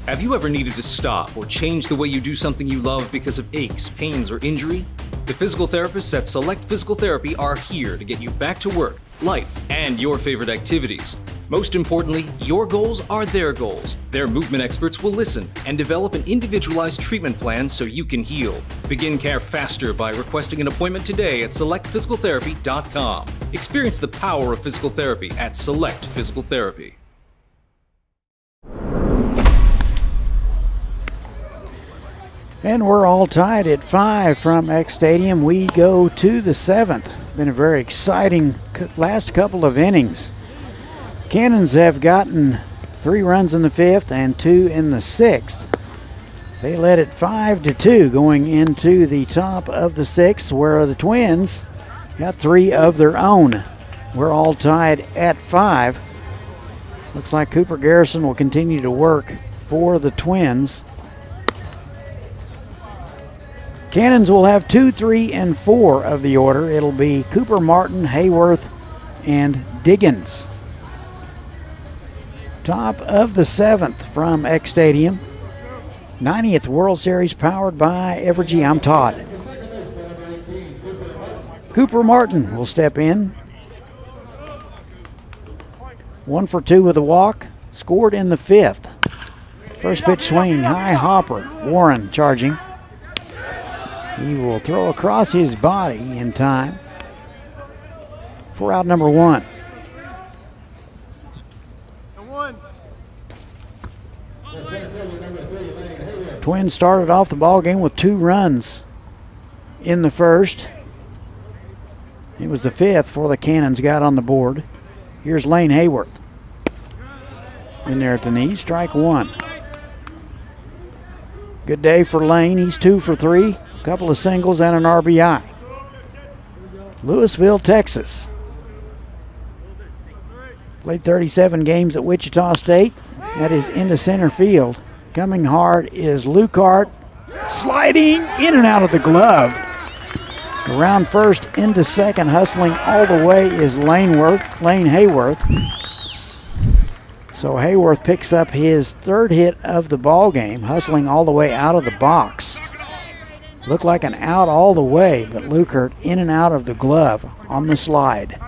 Have you ever needed to stop or change the way you do something you love because of aches, pains, or injury? The physical therapists at Select Physical Therapy are here to get you back to work, life, and your favorite activities. Most importantly, your goals are their goals. Their movement experts will listen and develop an individualized treatment plan so you can heal. Begin care faster by requesting an appointment today at selectphysicaltherapy.com. Experience the power of physical therapy at Select Physical Therapy. And we're all tied at 5 from X Stadium. We go to the 7th. Been a very exciting last couple of innings. Cannons have gotten 3 runs in the 5th and 2 in the 6th. They led it 5-2 going into the top of the 6th, where the Twins got 3 of their own. We're all tied at 5. Looks like Cooper Garrison will continue to work for the Twins. Cannons will have 2, 3, and 4 of the order. It'll be Cooper, Martin, Hayworth, and Diggins. Top of the 7th from X Stadium. 90th World Series powered by Evergy. I'm Todd. Cooper Martin will step in. 1 for 2 with a walk. Scored in the 5th. First pitch swing, high hopper. Warren charging. He will throw across his body in time for out number 1. Twins started off the ball game with 2 runs in the 1st. It was the 5th before the Cannons got on the board. Here's Lane Hayworth. In there at the knee, strike 1. Good day for Lane. He's 2 for 3. A couple of singles and an RBI. Louisville, Texas. Played 37 games at Wichita State. That is into center field. Coming hard is Lukart. Sliding in and out of the glove. Around first into second, hustling all the way is Lane Hayworth. So Hayworth picks up his 3rd hit of the ball game, hustling all the way out of the box. Looked like an out all the way, but Lukert in and out of the glove on the slide.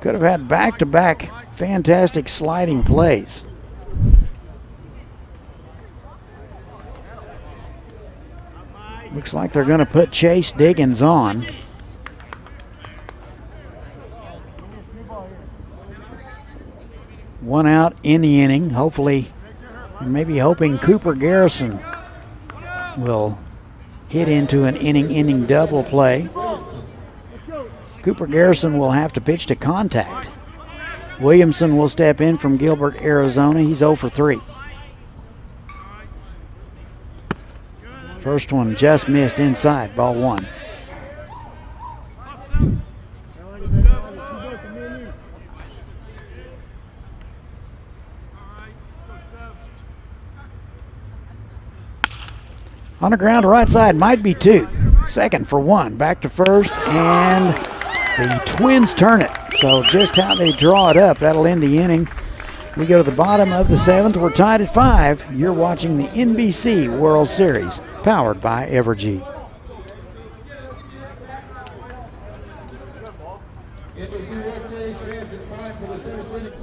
Could have had back-to-back fantastic sliding plays. Looks like they're going to put Chase Diggins on. One out in the inning. Hopefully, maybe hoping Cooper Garrison will hit into an inning double play. Cooper Garrison will have to pitch to contact. Williamson will step in from Gilbert, Arizona. He's 0 for 3. First one just missed inside, ball 1. On the ground to right side, might be 2. Second for 1, back to first, and the Twins turn it. So just how they draw it up, that'll end the inning. We go to the bottom of the 7th. We're tied at 5. You're watching the NBC World Series, powered by Evergy. NBC World Series fans, it's time for the 7th inning.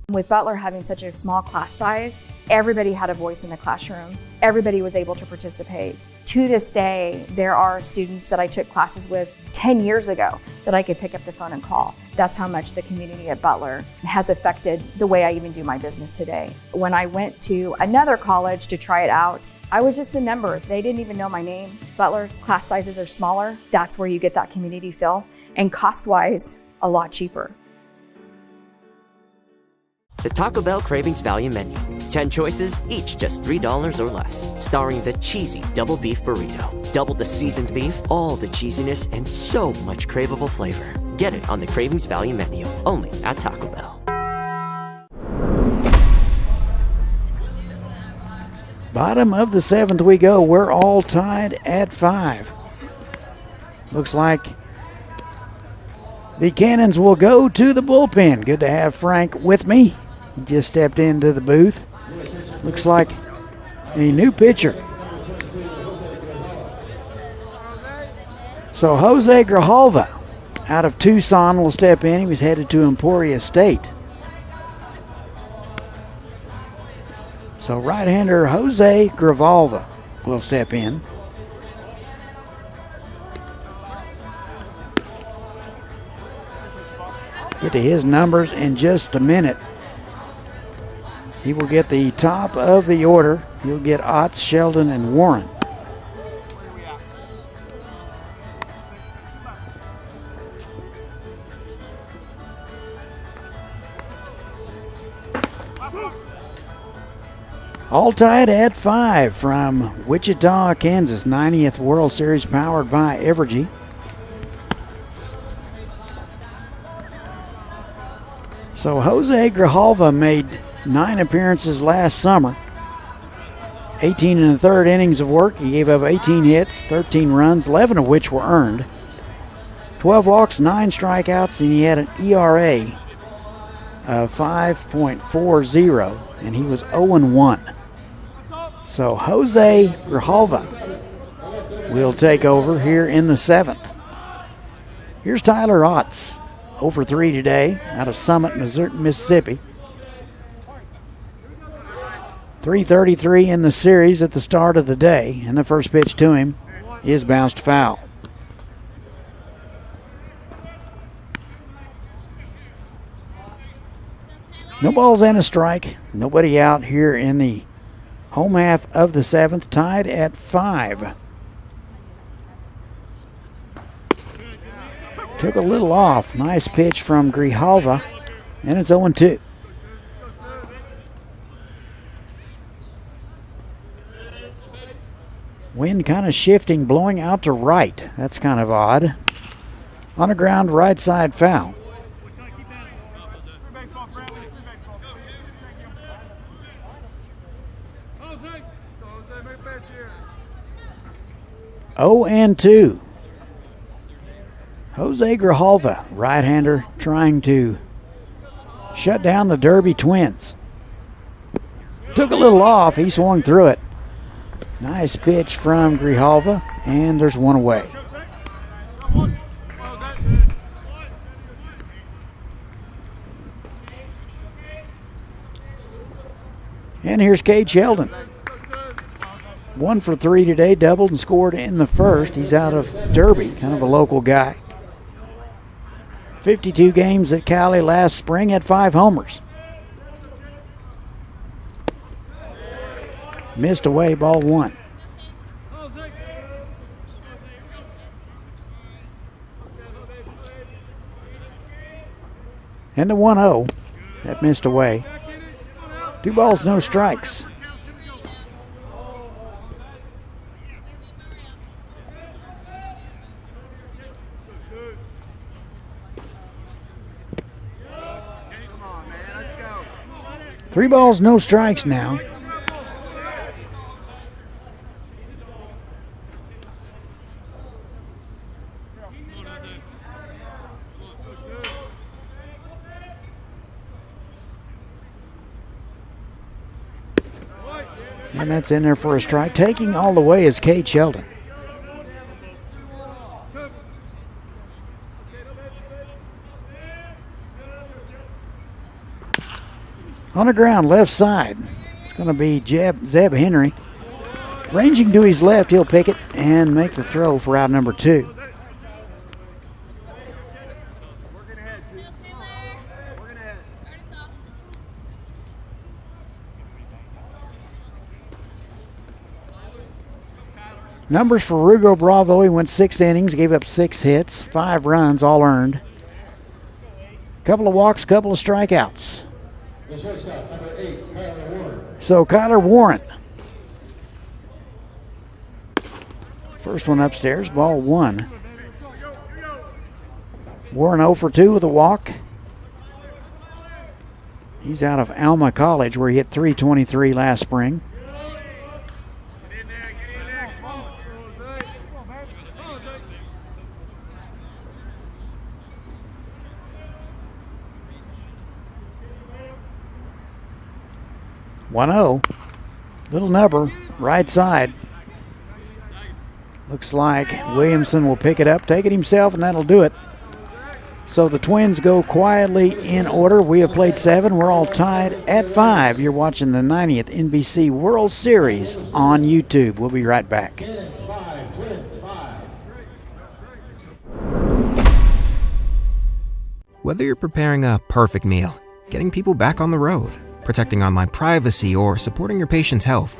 With Butler having such a small class size, everybody had a voice in the classroom. Everybody was able to participate. To this day, there are students that I took classes with 10 years ago that I could pick up the phone and call. That's how much the community at Butler has affected the way I even do my business today. When I went to another college to try it out, I was just a number. They didn't even know my name. Butler's class sizes are smaller. That's where you get that community feel. And cost-wise, a lot cheaper. The Taco Bell Cravings Value Menu. 10 choices, each just $3 or less. Starring the cheesy double beef burrito. Double the seasoned beef, all the cheesiness, and so much craveable flavor. Get it on the Cravings Value Menu, only at Taco Bell. Bottom of the 7th we go. We're all tied at 5. Looks like the Cannons will go to the bullpen. Good to have Frank with me. He just stepped into the booth. Looks like a new pitcher. So Jose Grijalva out of Tucson will step in. He was headed to Emporia State. So right-hander Jose Grijalva will step in. Get to his numbers in just a minute. He will get the top of the order. He'll get Otts, Sheldon, and Warren. All tied at 5 from Wichita, Kansas. 90th World Series powered by Evergy. So Jose Grijalva made 9 appearances last summer. 18 and a third innings of work. He gave up 18 hits, 13 runs, 11 of which were earned. 12 walks, 9 strikeouts, and he had an ERA of 5.40, and he was 0-1. So Jose Grijalva will take over here in the 7th. Here's Tyler Otts, 0-3 today out of Summit, Mississippi. 3:33 in the series at the start of the day, and the first pitch to him is bounced foul. No balls and a strike. Nobody out here in the home half of the 7th, tied at 5. Took a little off. Nice pitch from Grijalva, and it's 0-2. Wind kind of shifting, blowing out to right. That's kind of odd. On the ground, right side foul. Oh and 2. Jose Grijalva, right-hander, trying to shut down the Derby Twins. Took a little off. He swung through it. Nice pitch from Grijalva, and there's one away. And here's Cade Sheldon. 1 for 3 today, doubled and scored in the first. He's out of Derby, kind of a local guy. 52 games at Cali last spring, had 5 homers. Missed away, ball 1. And the 1-0. That missed away. 2 balls, no strikes. Three balls, no strikes now. And that's in there for a strike. Taking all the way is Cade Sheldon. On the ground, left side. It's going to be Zeb Henry. Ranging to his left, he'll pick it and make the throw for out number 2. Numbers for Rugo Bravo. He went 6 innings, gave up 6 hits, 5 runs, all earned. Couple of walks, couple of strikeouts. The shortstop, number 8, Kyler Warren. So Kyler Warren. First one upstairs, ball 1. Warren 0 for 2 with a walk. He's out of Alma College where he hit .323 last spring. .10. Little number, right side. Looks like Williamson will pick it up, take it himself, and that'll do it. So the Twins go quietly in order. We have played 7. We're all tied at 5. You're watching the 90th NBC World Series on YouTube. We'll be right back. Twins 5. Whether you're preparing a perfect meal, getting people back on the road, protecting online privacy, or supporting your patient's health,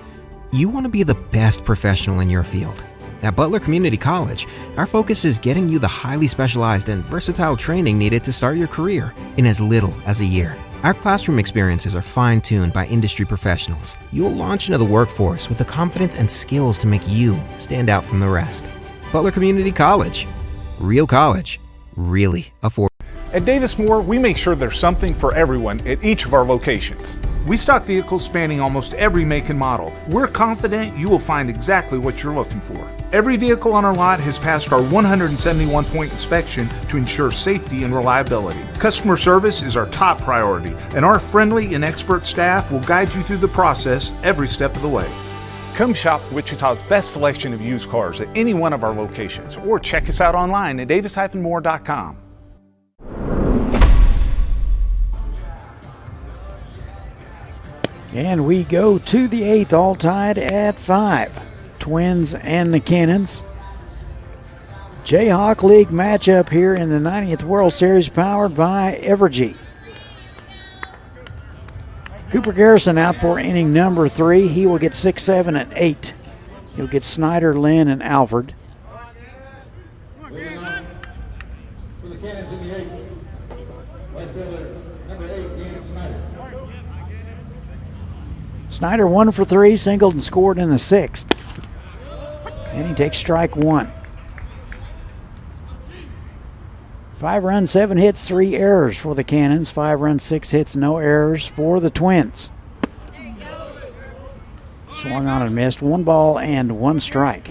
you want to be the best professional in your field. At Butler Community College, our focus is getting you the highly specialized and versatile training needed to start your career in as little as a year. Our classroom experiences are fine-tuned by industry professionals. You'll launch into the workforce with the confidence and skills to make you stand out from the rest. Butler Community College. Real college. Really affordable. At Davis Moore, we make sure there's something for everyone at each of our locations. We stock vehicles spanning almost every make and model. We're confident you will find exactly what you're looking for. Every vehicle on our lot has passed our 171-point inspection to ensure safety and reliability. Customer service is our top priority, and our friendly and expert staff will guide you through the process every step of the way. Come shop Wichita's best selection of used cars at any one of our locations, or check us out online at davis-moore.com. And we go to the 8th, all tied at 5. Twins and the Cannons. Jayhawk League matchup here in the 90th World Series, powered by Evergy. Cooper Garrison out for inning number 3. He will get 6, 7, and 8. He'll get Snyder, Lynn, and Alford. Leading off for the Cannons in the 8th. Right fielder number 8, David Snyder. Snyder 1 for 3, singled and scored in the 6th. And he takes strike 1. 5 runs, 7 hits, 3 errors for the Cannons. 5 runs, 6 hits, no errors for the Twins. Swung on and missed. 1 ball and 1 strike.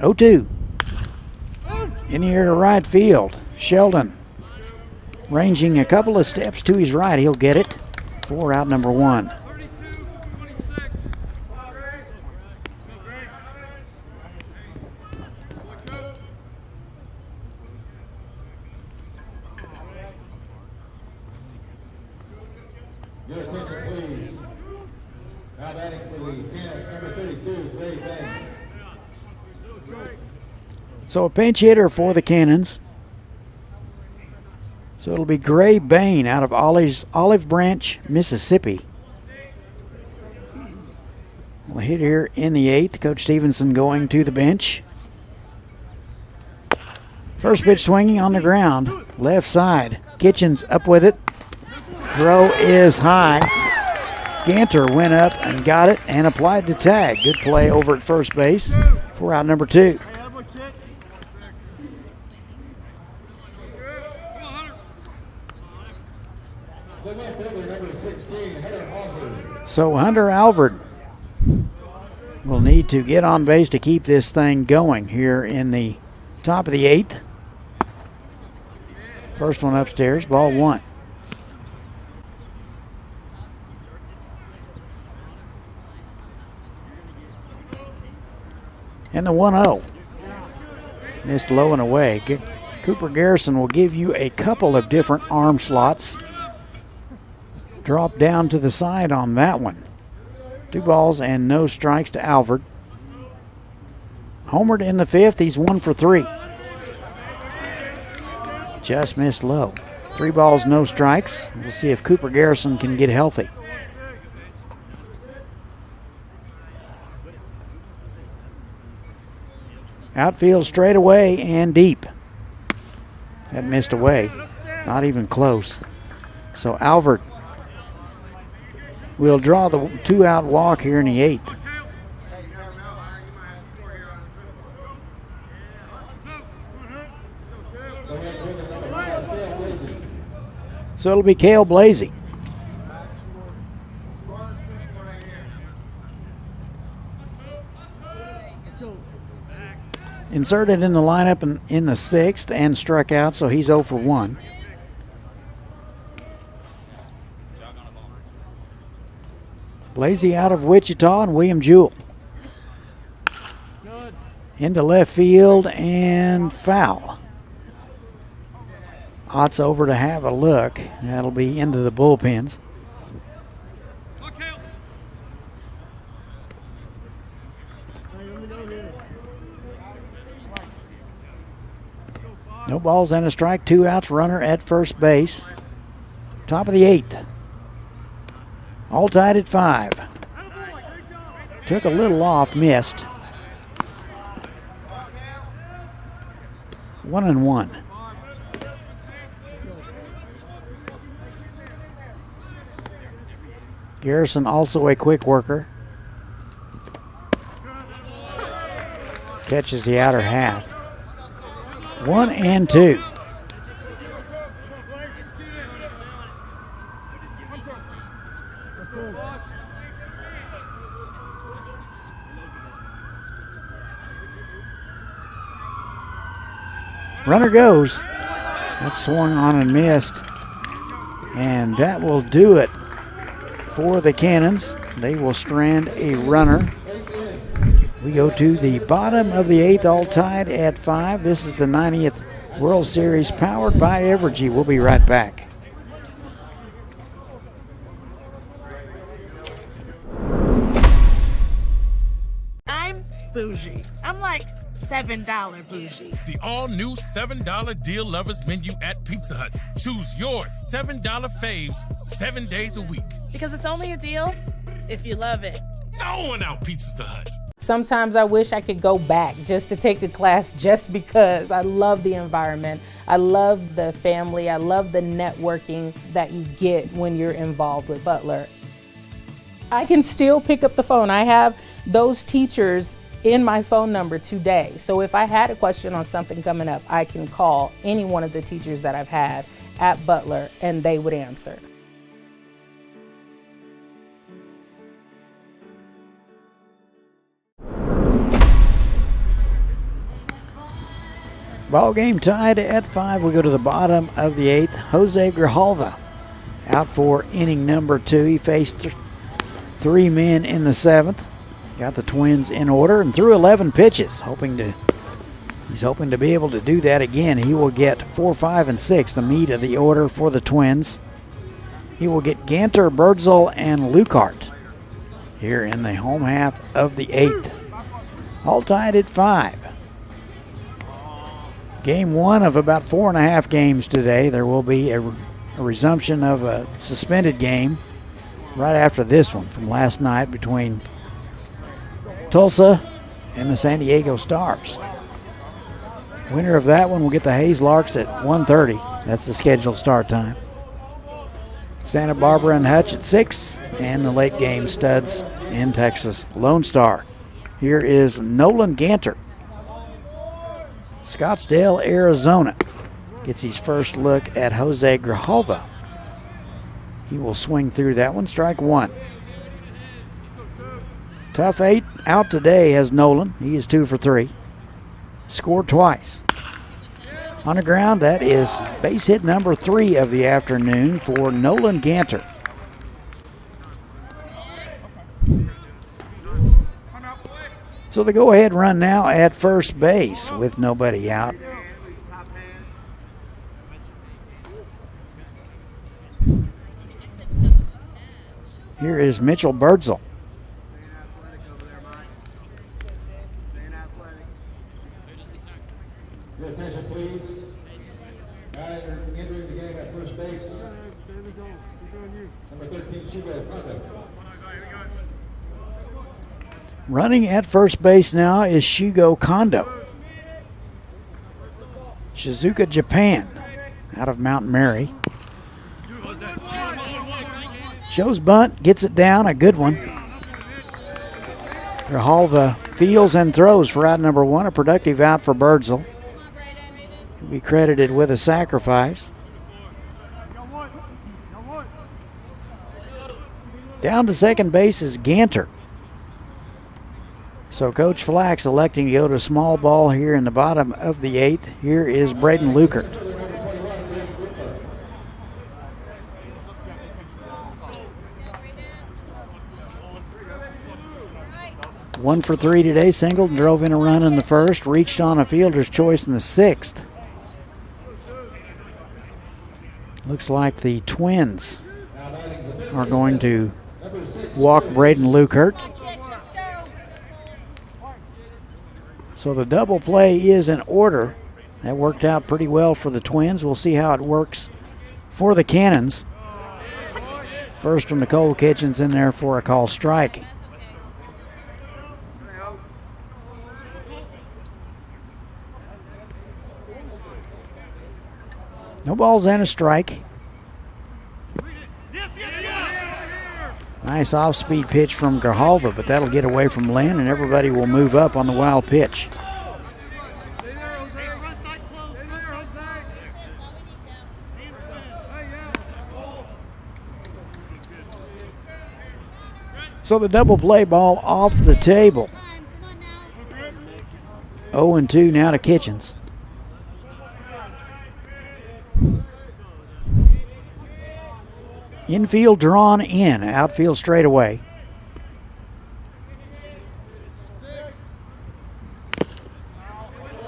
Oh, 2. In the air to right field. Sheldon ranging a couple of steps to his right. He'll get it for out number 1. Your attention, please. Now batting for the Cannons, number 32, Ray Bang. So a pinch hitter for the Cannons. So it'll be Gray Bain out of Olive Branch, Mississippi. We'll hit here in the 8th. Coach Stevenson going to the bench. First pitch swinging on the ground. Left side. Kitchens up with it. Throw is high. Ganter went up and got it and applied the tag. Good play over at first base for out number 2. The left fielder, number 16, Hunter Alford. So Hunter Alford will need to get on base to keep this thing going here in the top of the 8th. First one upstairs, ball 1. And the 1-0. Missed low and away. Cooper Garrison will give you a couple of different arm slots. Drop down to the side on that one. 2 balls and no strikes to Alford. Homered in the 5th. He's 1 for 3. Just missed low. 3 balls, no strikes. We'll see if Cooper Garrison can get healthy. Outfield straight away and deep. That missed away. Not even close. So Alford will draw the 2-out walk here in the 8th. So it'll be Cale Blasey. Inserted in the lineup in the 6th and struck out, so he's 0 for 1. Blasey out of Wichita and William Jewell. Into left field and foul. Ott's over to have a look. That'll be into the bullpens. No balls and a strike, 2 outs, runner at first base. Top of the 8th. All tied at 5. Took a little off, missed. 1-1. Garrison also a quick worker. Catches the outer half. 1-2. Runner goes. That's swung on and missed. And that will do it for the Cannons. They will strand a runner. We go to the bottom of the 8th, all tied at 5. This is the 90th World Series powered by Evergy. We'll be right back. I'm bougie. I'm like $7 bougie. The all-new $7 deal lovers menu at Pizza Hut. Choose your $7 faves 7 days a week. Because it's only a deal if you love it. No one out-pizzas the Hut. Sometimes I wish I could go back just to take the class just because I love the environment. I love the family. I love the networking that you get when you're involved with Butler. I can still pick up the phone. I have those teachers in my phone number today. So if I had a question on something coming up, I can call any one of the teachers that I've had at Butler and they would answer. Ball game tied at 5. We go to the bottom of the 8th. Jose Grijalva out for inning number 2. He faced 3 men in the 7th. Got the Twins in order and threw 11 pitches. He's hoping to be able to do that again. He will get 4, 5, and 6, the meat of the order for the Twins. He will get Ganter, Birdsell, and Lukart here in the home half of the 8th. All tied at 5. Game 1 of about 4.5 games today. There will be a resumption of a suspended game right after this one from last night between Tulsa and the San Diego Stars. Winner of that one will get the Hayes Larks at 1:30. That's the scheduled start time. Santa Barbara and Hutch at 6, and the late game studs in Texas. Lone Star. Here is Nolan Ganter. Scottsdale, Arizona gets his first look at Jose Grijalva. He will swing through that one, strike 1. Tough 8 out today has Nolan. He is 2 for 3. Scored twice. On the ground, that is base hit number 3 of the afternoon for Nolan Ganter. So the go-ahead run now at first base with nobody out. Here is Mitchell Birdsell. Your attention, please. Entering the game at first base, number 13, Shugo Kondo. Running at first base now is Shugo Kondo. Shizuoka, Japan, out of Mount Mary. Shows bunt, gets it down, a good one. Grijalva fields and throws for out number 1, a productive out for Birdsell. He'll be credited with a sacrifice. Down to second base is Ganter. So Coach Flax electing to go to small ball here in the bottom of the 8th. Here is Braden Lukert. One for 3 today, singled and drove in a run in the first, reached on a fielder's choice in the 6th. Looks like the Twins are going to walk Braden Lukert. So the double play is in order. That worked out pretty well for the Twins. We'll see how it works for the Cannons. First from Nicole Kitchens in there for a call strike. No balls and a strike. Nice off-speed pitch from Grijalva, but that'll get away from Lynn, and everybody will move up on the wild pitch. So the double play ball off the table. 0-2 now to Kitchens. Infield drawn in, outfield straight away.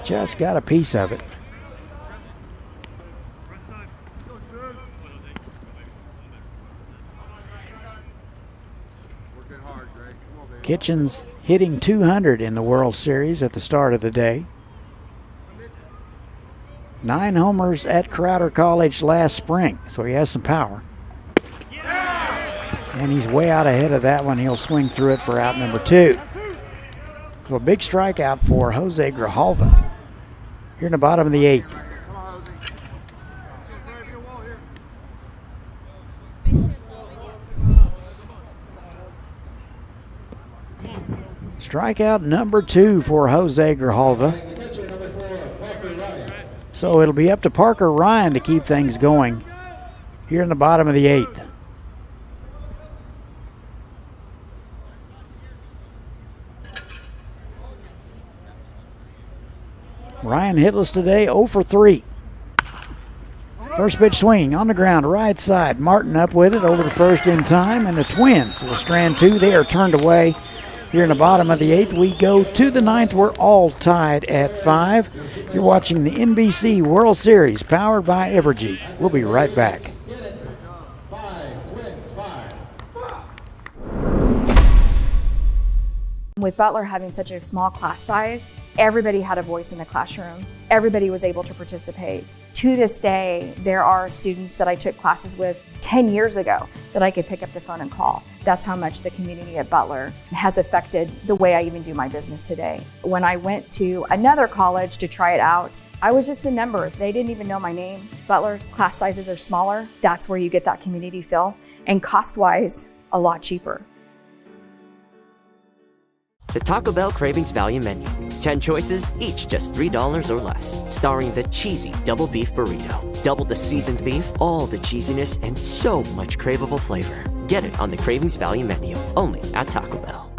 Just got a piece of it. Kitchens hitting .200 in the World Series at the start of the day. 9 homers at Crowder College last spring, so he has some power. And he's way out ahead of that one. He'll swing through it for out number 2. So a big strikeout for Jose Grijalva here in the bottom of the 8th. Strikeout number 2 for Jose Grijalva. So it'll be up to Parker Ryan to keep things going here in the bottom of the 8th. Ryan hitless today, 0 for 3. First pitch swing on the ground, right side. Martin up with it, over to first in time, and the Twins will strand 2. They are turned away. Here in the bottom of the 8th, we go to the 9th. We're all tied at 5. You're watching the NBC World Series, powered by Evergy. We'll be right back. With Butler having such a small class size, everybody had a voice in the classroom. Everybody was able to participate. To this day, there are students that I took classes with 10 years ago that I could pick up the phone and call. That's how much the community at Butler has affected the way I even do my business today. When I went to another college to try it out, I was just a number. They didn't even know my name. Butler's class sizes are smaller. That's where you get that community feel. And cost-wise, a lot cheaper. The Taco Bell Cravings Value Menu. 10 choices, each just $3 or less. Starring the cheesy double beef burrito. Double the seasoned beef, all the cheesiness, and so much craveable flavor. Get it on the Cravings Value Menu, only at Taco Bell.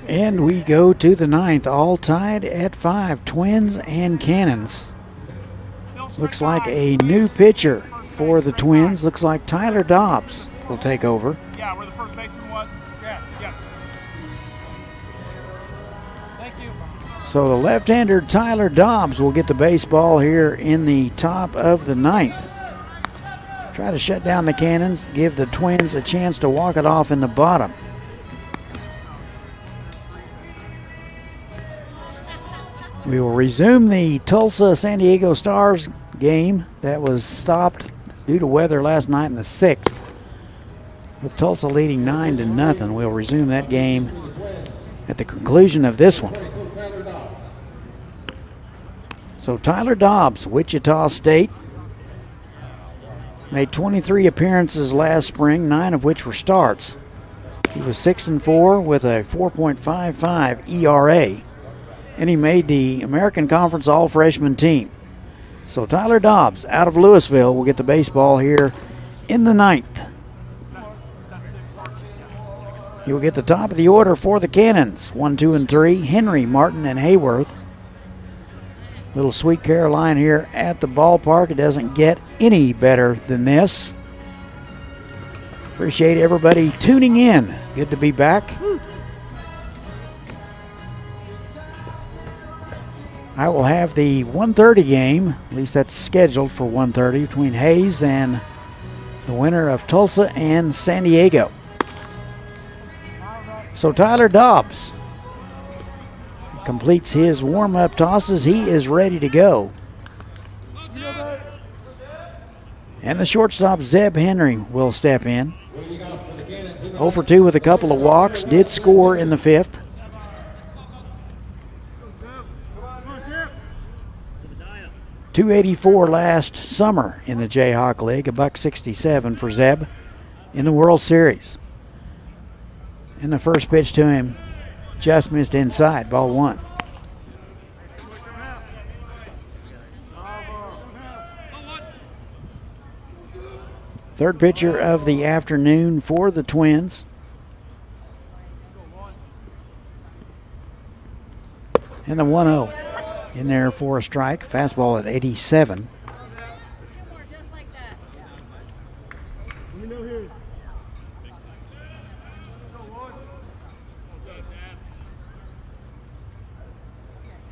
And we go to the 9th, all tied at 5. Twins and Cannons. Looks like a new pitcher for the Twins. Looks like Tyler Dobbs will take over. Yeah, where the first baseman was. Yeah, yes. Thank you. So the left-hander Tyler Dobbs will get the baseball here in the top of the 9th. Try to shut down the Cannons, give the Twins a chance to walk it off in the bottom. We will resume the Tulsa-San Diego Stars game that was stopped due to weather last night in the 6th. With Tulsa leading 9-0, we'll resume that game at the conclusion of this one. So Tyler Dobbs, Wichita State, made 23 appearances last spring, 9 of which were starts. He was 6-4 with a 4.55 ERA, and he made the American Conference All-Freshman team. So Tyler Dobbs out of Louisville will get the baseball here in the 9th. He will get the top of the order for the Cannons. 1, 2, and 3. Henry, Martin, and Hayworth. Little Sweet Caroline here at the ballpark. It doesn't get any better than this. Appreciate everybody tuning in. Good to be back. I will have the 1:30 game, at least that's scheduled for 1:30, between Hayes and the winner of Tulsa and San Diego. So Tyler Dobbs completes his warm-up tosses. He is ready to go. And the shortstop, Zeb Henry, will step in. 0 for 2 with a couple of walks. Did score in the 5th. .284 last summer in the Jayhawk League, $1.67 for Zeb in the World Series. And the first pitch to him just missed inside, ball one. Third pitcher of the afternoon for the Twins. And the 1-0 in there for a strike. Fastball at 87.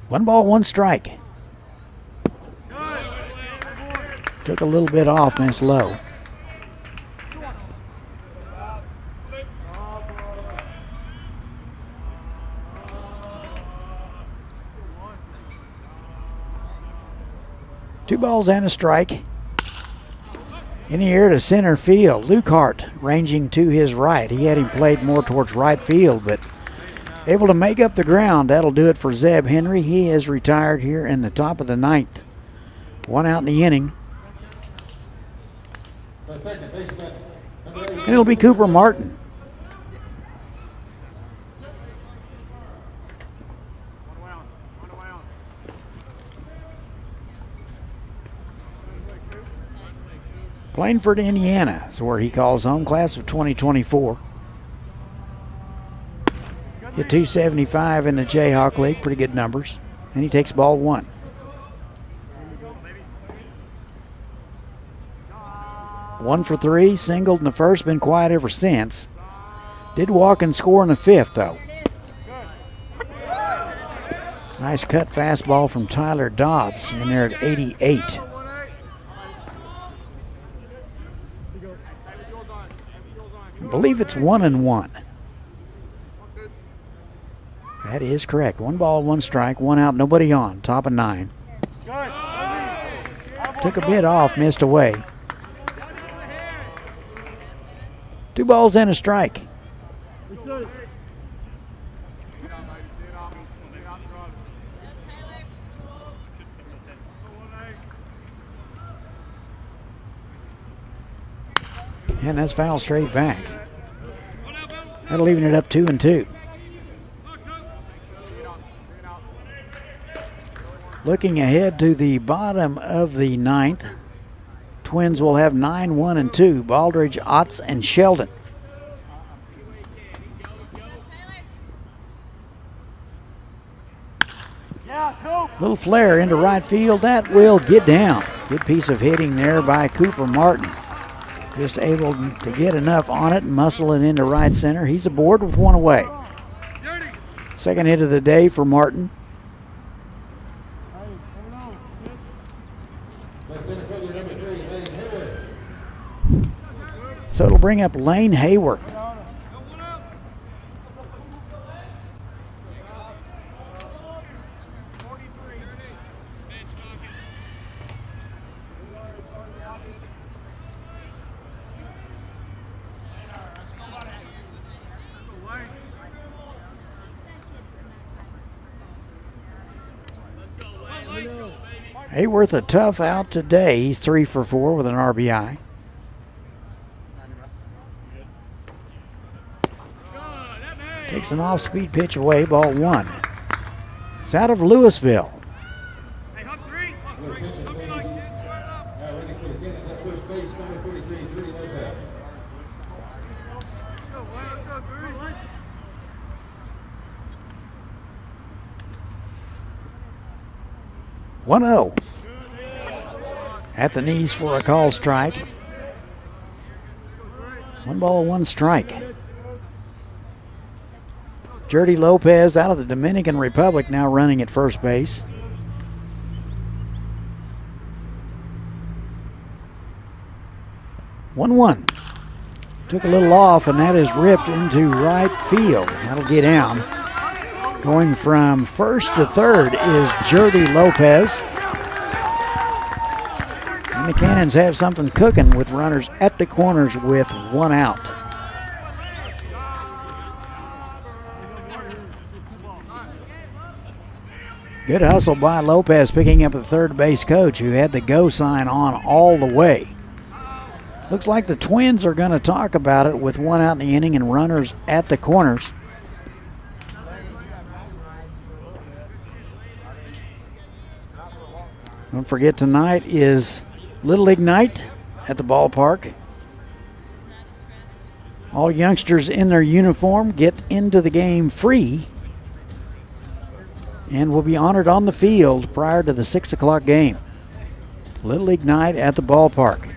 One ball, one strike. Took a little bit off, missed low. Two balls and a strike. In the air to center field. Lukehart ranging to his right. He had him played more towards right field, but able to make up the ground. That'll do it for Zeb Henry. He is retired here in the top of the ninth. One out in the inning. And it'll be Cooper Martin. Plainford, Indiana is where he calls home, class of 2024. Hit .275 in the Jayhawk League, pretty good numbers. And he takes ball one. One for three, singled in the first, been quiet ever since. Did walk and score in the fifth, though. Nice cut fastball from Tyler Dobbs in there at 88. I believe it's 1-1. That is correct. One ball, one strike, one out, nobody on. Top of nine. Took a bit off, missed away. Two balls and a strike. And that's foul straight back. That'll even it up 2-2. Looking ahead to the bottom of the ninth, Twins will have 9, 1, and 2. Baldridge, Otts, and Sheldon. Little flare into right field. That will get down. Good piece of hitting there by Cooper Martin. Just able to get enough on it and muscle it into right center. He's aboard with one away. Second hit of the day for Martin. So it'll bring up Lane Hayworth. Hayworth a tough out today. He's 3 for 4 with an RBI. Takes an off-speed pitch away, ball one. It's out of Louisville. One 1-0. At the knees for a call strike. One ball, one strike. Jordy Lopez out of the Dominican Republic now running at first base. One. Took a little off, and that is ripped into right field. That'll get down. Going from first to third is Jordy Lopez. And the Cannons have something cooking with runners at the corners with one out. Good hustle by Lopez, picking up the third base coach, who had the go sign on all the way. Looks like the Twins are going to talk about it with one out in the inning and runners at the corners. Don't forget, tonight is Little League night at the ballpark. All youngsters in their uniform get into the game free and will be honored on the field prior to the 6 o'clock game. Little League night at the ballpark.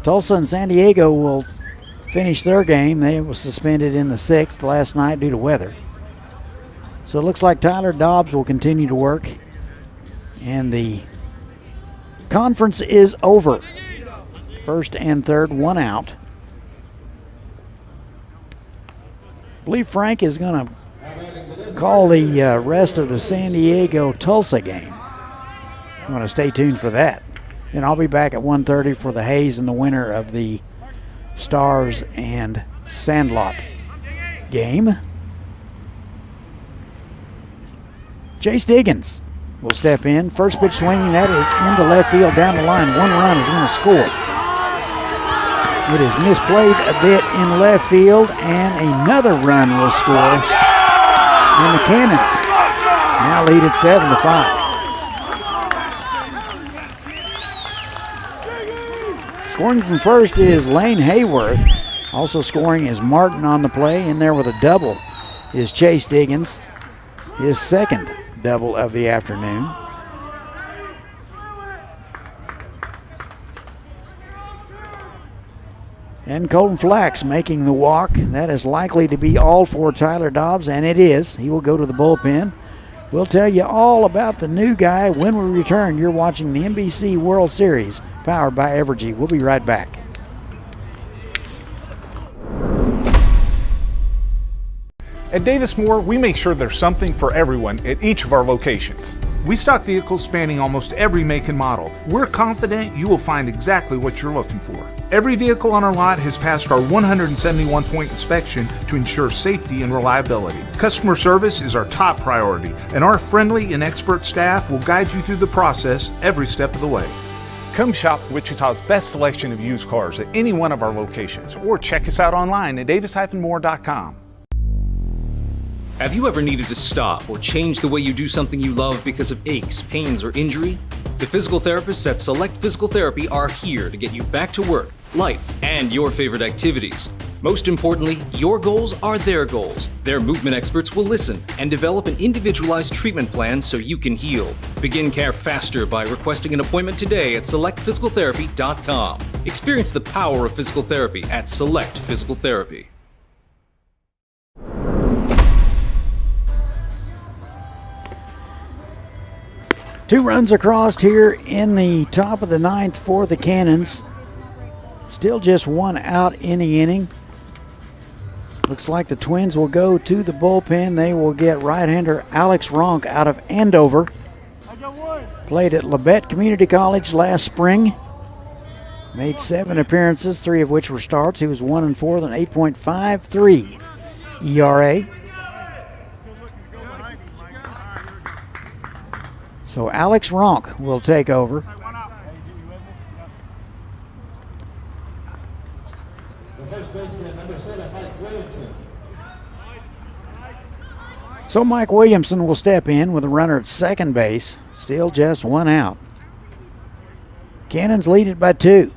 Tulsa and San Diego will finish their game. They were suspended in the 6th last night due to weather. So it looks like Tyler Dobbs will continue to work. And the conference is over. First and third, one out. I believe Frank is going to call the rest of the San Diego-Tulsa game. I'm going to stay tuned for that. And I'll be back at 1:30 for the Hayes and the winner of the Stars and Sandlot game. Chase Diggins will step in. First pitch swinging, that is into left field down the line. One run is going to score. It is misplayed a bit in left field, and another run will score. And the Cannons now lead at 7-5. Scoring from first is Lane Hayworth. Also scoring is Martin on the play. In there with a double is Chase Diggins, his second double of the afternoon. And Colton Flax making the walk. That is likely to be all for Tyler Dobbs, and it is. He will go to the bullpen. We'll tell you all about the new guy when we return. You're watching the NBC World Series, powered by Evergy. We'll be right back. At Davis Moore, we make sure there's something for everyone at each of our locations. We stock vehicles spanning almost every make and model. We're confident you will find exactly what you're looking for. Every vehicle on our lot has passed our 171-point inspection to ensure safety and reliability. Customer service is our top priority, and our friendly and expert staff will guide you through the process every step of the way. Come shop Wichita's best selection of used cars at any one of our locations, or check us out online at davis-moore.com. Have you ever needed to stop or change the way you do something you love because of aches, pains, or injury? The physical therapists at Select Physical Therapy are here to get you back to work, life, and your favorite activities. Most importantly, your goals are their goals. Their movement experts will listen and develop an individualized treatment plan so you can heal. Begin care faster by requesting an appointment today at selectphysicaltherapy.com. Experience the power of physical therapy at Select Physical Therapy. Two runs across here in the top of the ninth for the Cannons. Still just one out in the inning. Looks like the Twins will go to the bullpen. They will get right-hander Alex Ronk out of Andover. Played at Labette Community College last spring. Made 7 appearances, 3 of which were starts. He was 1-4 with an 8.53 ERA. So Alex Ronk will take over. The first baseman, number 7, Mike Williamson. So Mike Williamson will step in with a runner at second base. Still just one out. Cannons lead it by 2.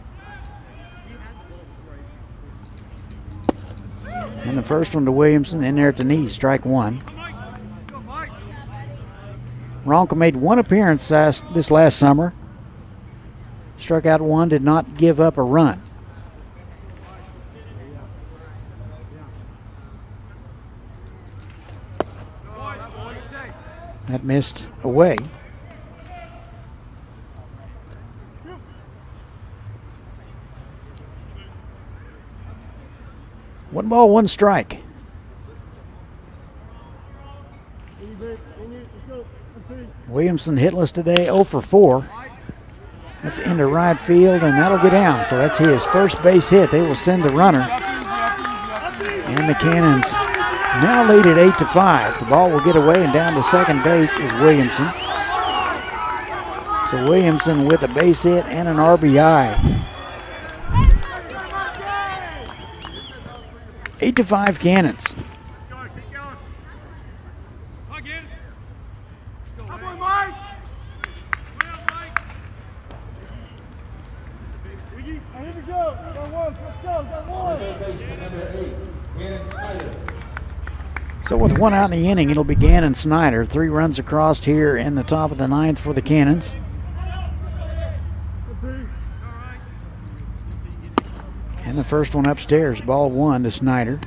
And the first one to Williamson, in there at the knee, strike 1. Ronk made 1 appearance this last summer. Struck out 1, did not give up a run. That missed away. One ball, one strike. Williamson hitless today, 0 for 4. That's into right field, and that'll get down. So that's his first base hit. They will send the runner. And the Cannons now lead at 8-5. The ball will get away, and down to second base is Williamson. So Williamson with a base hit and an RBI. 8-5 Cannons. So with one out in the inning, it'll be Gannon Snyder. 3 runs across here in the top of the 9th for the Cannons. And the first one upstairs, ball 1 to Snyder.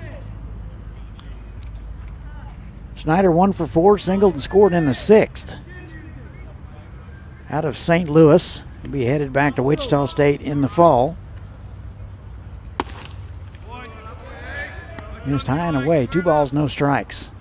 Snyder 1 for 4, singled and scored in the 6th. Out of St. Louis, he'll be headed back to Wichita State in the fall. Missed high and away, 2 balls, no strikes.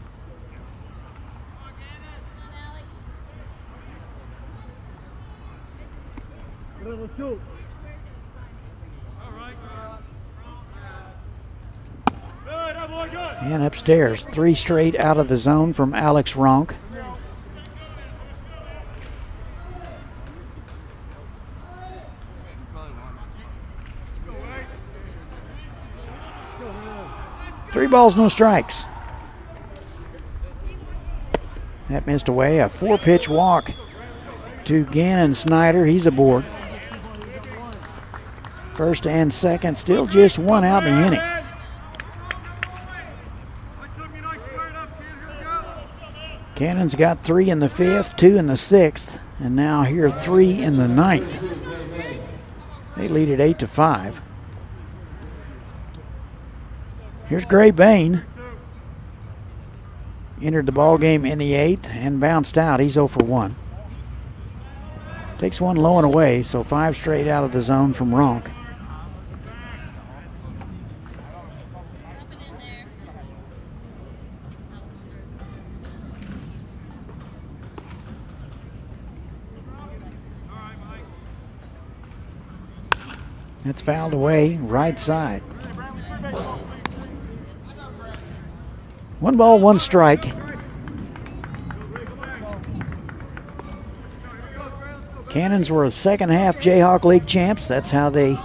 And upstairs, 3 straight out of the zone from Alex Ronk. Three balls, no strikes. That missed away. A 4-pitch walk to Gannon Snyder. He's aboard. First and second, still just 1 out in the inning. Cannon's got 3 in the 5th, 2 in the 6th, and now here 3 in the 9th. They lead at 8-5. Here's Gray Bain. Entered the ball game in the 8th and bounced out. He's 0 for 1. Takes one low and away, so 5 straight out of the zone from Ronk. It's fouled away, right side. 1 ball, 1 strike. Cannons were second half Jayhawk League champs. That's how they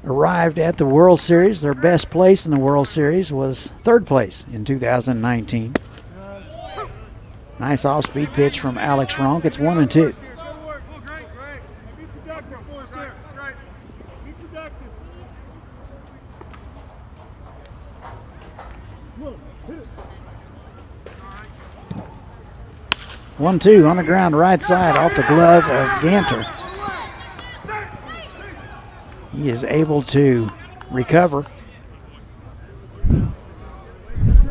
arrived at the World Series. Their best place in the World Series was 3rd place in 2019. Nice off-speed pitch from Alex Ronk. It's 1-2. One, 2 on the ground, right side, off the glove of Ganter. He is able to recover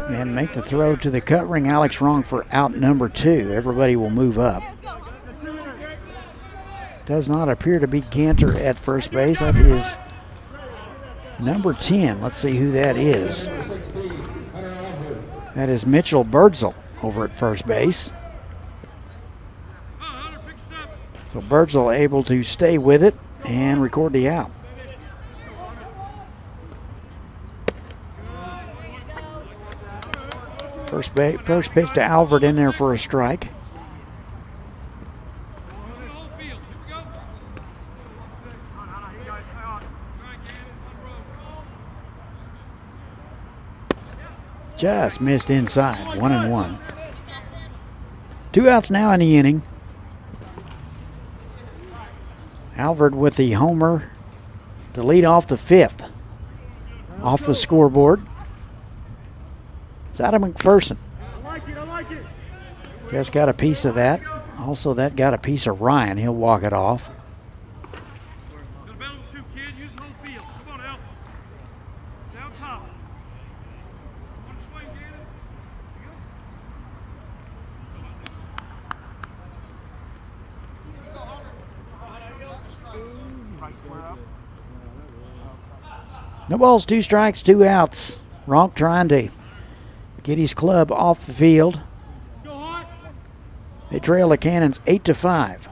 and make the throw to the covering Alex Ronk for out number 2. Everybody will move up. Does not appear to be Ganter at first base. That is number 10. Let's see who that is. That is Mitchell Birdsell over at first base. So Birdsell able to stay with it and record the out. First pitch to Alvord in there for a strike. Just missed inside, 1-1. 2 outs now in the inning. Alvord with the homer to lead off the 5th. Off the scoreboard. It's Adam McPherson. Just got a piece of that. Also, that got a piece of Ryan. He'll walk it off. No balls, 2 strikes, 2 outs. Ronk trying to get his club off the field. They trail the Cannons 8-5.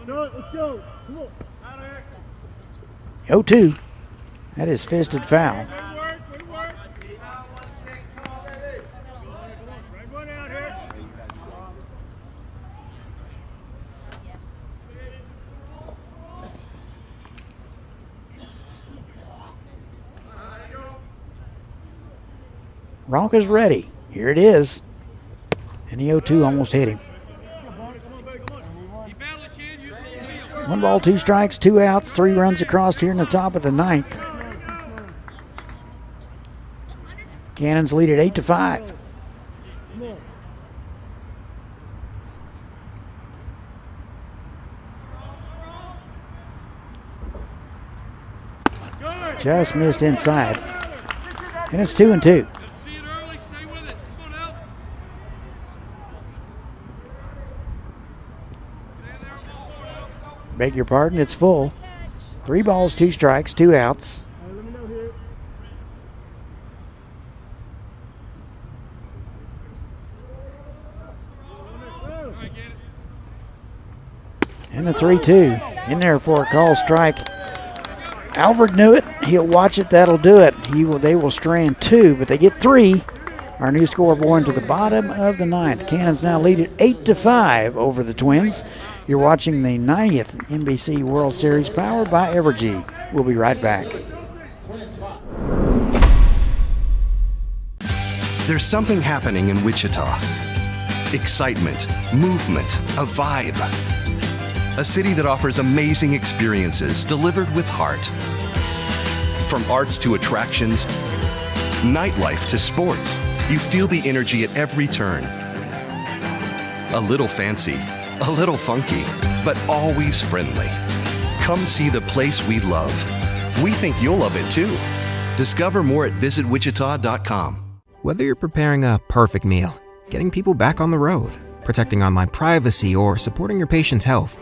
Let's go. 0-2. That is fisted foul. Ronka's ready. Here it is. And the 0-2 almost hit him. 1 ball, 2 strikes, 2 outs, 3 runs across here in the top of the 9th. Cannons lead at 8-5. Just missed inside. And it's 2-2. Beg your pardon, it's full. 3 balls, 2 strikes, 2 outs. And the 3-2 in there for a call strike. Alfred knew it. He'll watch it. That'll do it. They will strand 2, but they get 3. Our new scoreboard to the bottom of the 9th. Cannons now lead at 8-5 over the Twins. You're watching the 90th NBC World Series powered by Evergy. We'll be right back. There's something happening in Wichita. Excitement, movement, a vibe. A city that offers amazing experiences delivered with heart. From arts to attractions, nightlife to sports, you feel the energy at every turn. A little fancy, a little funky, but always friendly. Come see the place we love. We think you'll love it too. Discover more at visitwichita.com. Whether you're preparing a perfect meal, getting people back on the road, protecting online privacy, or supporting your patient's health,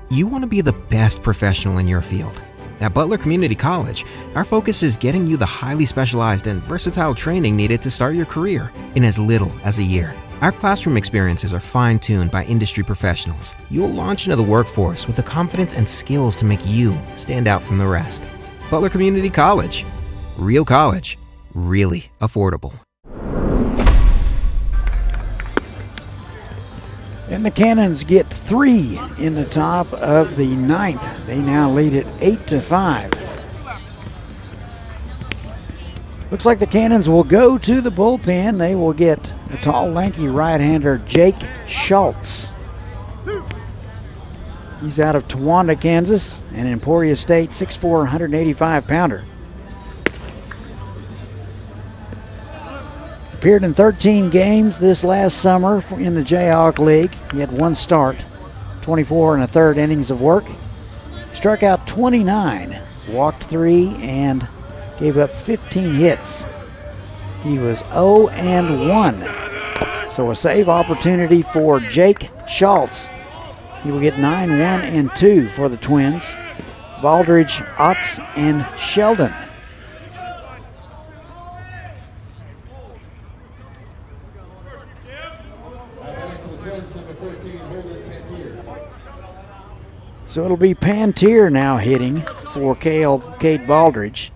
you want to be the best professional in your field. At Butler Community College, our focus is getting you the highly specialized and versatile training needed to start your career in as little as a year. Our classroom experiences are fine-tuned by industry professionals. You'll launch into the workforce with the confidence and skills to make you stand out from the rest. Butler Community College. Real college. Really affordable. And the Cannons get 3 in the top of the 9th. They now lead at 8-5. Looks like the Cannons will go to the bullpen. They will get a tall, lanky right-hander, Jake Schultz. He's out of Towanda, Kansas, and Emporia State, 6'4", 185-pounder. Appeared in 13 games this last summer in the Jayhawk League. He had 1 start, 24 1/3 innings of work. Struck out 29, walked 3, and gave up 15 hits. He was 0-1. So a save opportunity for Jake Schultz. He will get 9, 1, and 2 for the Twins. Baldridge, Otts, and Sheldon. So it'll be Pantier now hitting for Cade Baldridge.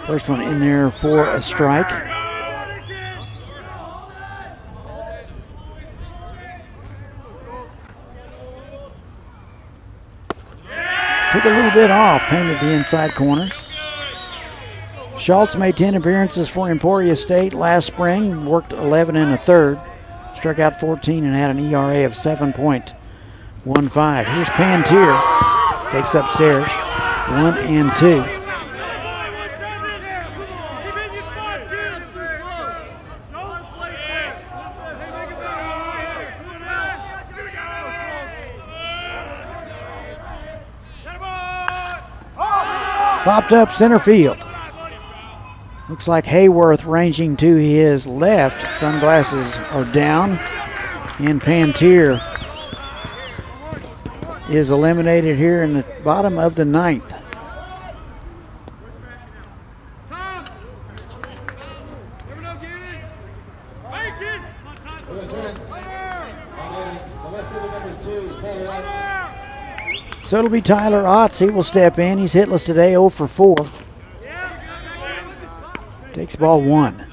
First one in there for a strike. Took a little bit off, painted the inside corner. Schultz made 10 appearances for Emporia State last spring, worked 11 1/3. Struck out 14 and had an ERA of 7.15. Here's Pantier. Takes upstairs. 1 and 2. Popped up center field. Looks like Hayworth ranging to his left. Sunglasses are down. And Pantier is eliminated here in the bottom of the 9th. number 2, Tyler Ott. So it'll be Tyler Otts. He will step in. He's hitless today, 0 for 4. Takes ball 1.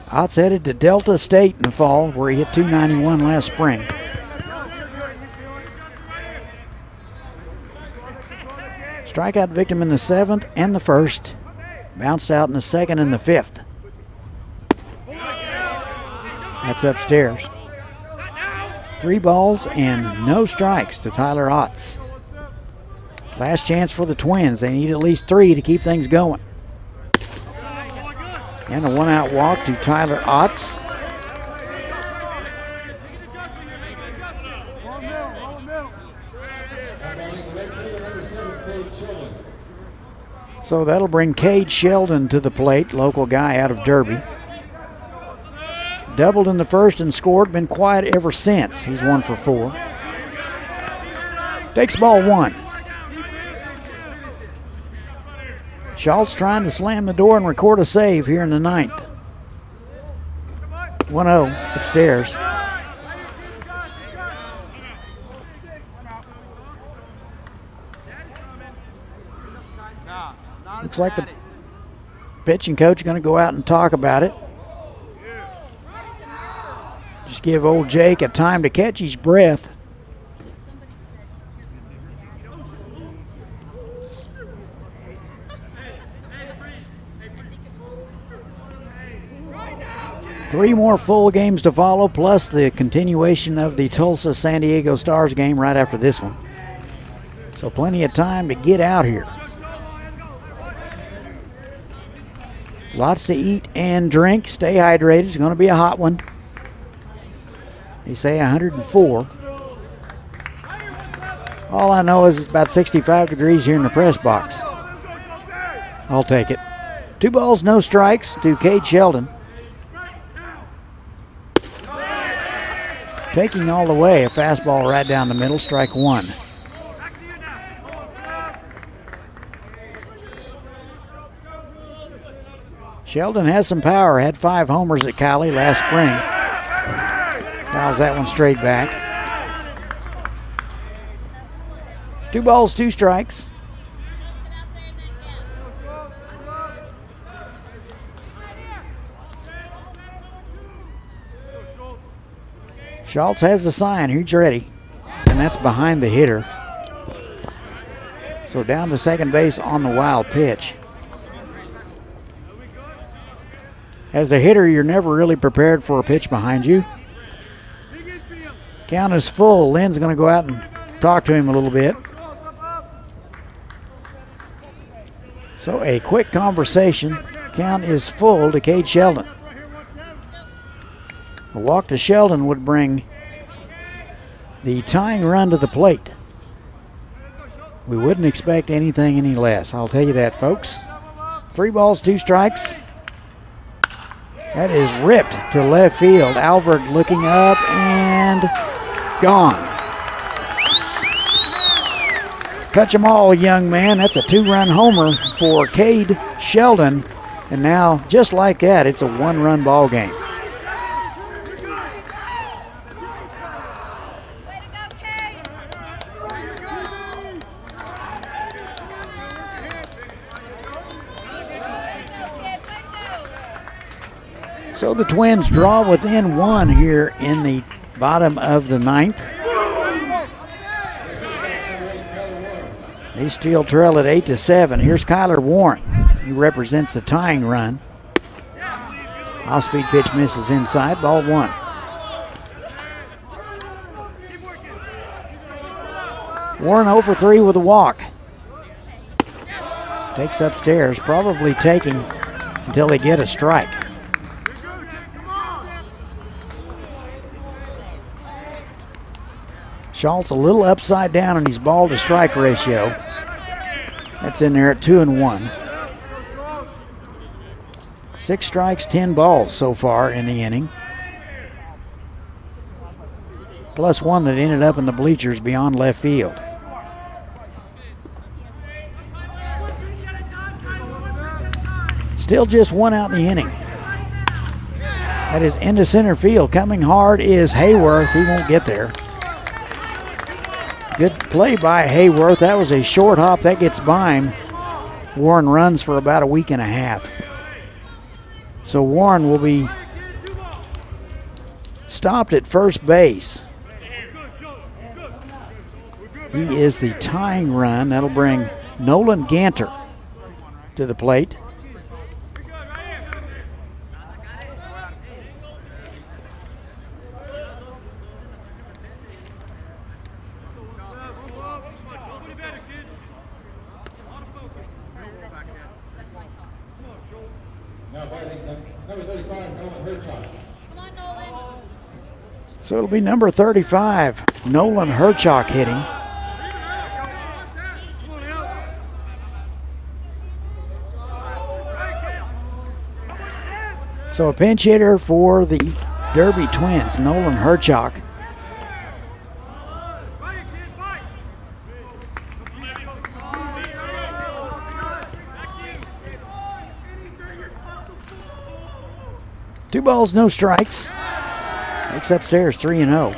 Otts headed to Delta State in the fall, where he hit 291 last spring. Strikeout victim in the 7th and the 1st. Bounced out in the 2nd and the 5th. That's upstairs. 3 balls and no strikes to Tyler Otts. Last chance for the Twins. They need at least 3 to keep things going. And a 1-out walk to Tyler Otts. So that'll bring Cade Sheldon to the plate, local guy out of Derby. Doubled in the 1st and scored, been quiet ever since. He's 1 for 4. Takes ball 1. Schultz trying to slam the door and record a save here in the 9th. 1-0 upstairs. Looks like the pitching coach is going to go out and talk about it. Just give old Jake a time to catch his breath. Three more full games to follow, plus the continuation of the Tulsa-San Diego Stars game right after this one. So plenty of time to get out here. Lots to eat and drink. Stay hydrated. It's going to be a hot one. They say 104. All I know is it's about 65 degrees here in the press box. I'll take it. 2 balls, no strikes to Cade Sheldon. Taking all the way, a fastball right down the middle, strike 1. Sheldon has some power, had 5 homers at Cali last spring. Fouls that one straight back. 2 balls, 2 strikes. Schultz has the sign, he's ready. And that's behind the hitter. So down to second base on the wild pitch. As a hitter, you're never really prepared for a pitch behind you. Count is full. Lynn's going to go out and talk to him a little bit. So a quick conversation. Count is full to Cade Sheldon. A walk to Sheldon would bring the tying run to the plate. We wouldn't expect anything any less. I'll tell you that, folks. 3 balls, 2 strikes. That is ripped to left field. Alvord looking up and gone. Touch 'em all, young man. That's a 2-run homer for Cade Sheldon. And now, just like that, it's a 1-run ball game. So the Twins draw within 1 here in the bottom of the 9th. They still trail at 8-7. Here's Kyler Warren. He represents the tying run. Off-speed pitch misses inside. Ball 1. Warren 0 for 3 with a walk. Takes upstairs, probably taking until they get a strike. Schultz a little upside down in his ball to strike ratio. That's in there at 2-1. 6 strikes, 10 balls so far in the inning. Plus 1 that ended up in the bleachers beyond left field. Still just 1 out in the inning. That is into center field. Coming hard is Hayworth. He won't get there. Good play by Hayworth. That was a short hop. That gets by him. Warren runs for about a week and a half. So Warren will be stopped at first base. He is the tying run. That'll bring Nolan Ganter to the plate. Now fighting number 35, Nolan Herchuk. So it'll be number 35, Nolan Herchuk hitting. So a pinch hitter for the Derby Twins, Nolan Herchuk. Two balls, no strikes. Takes upstairs 3-0.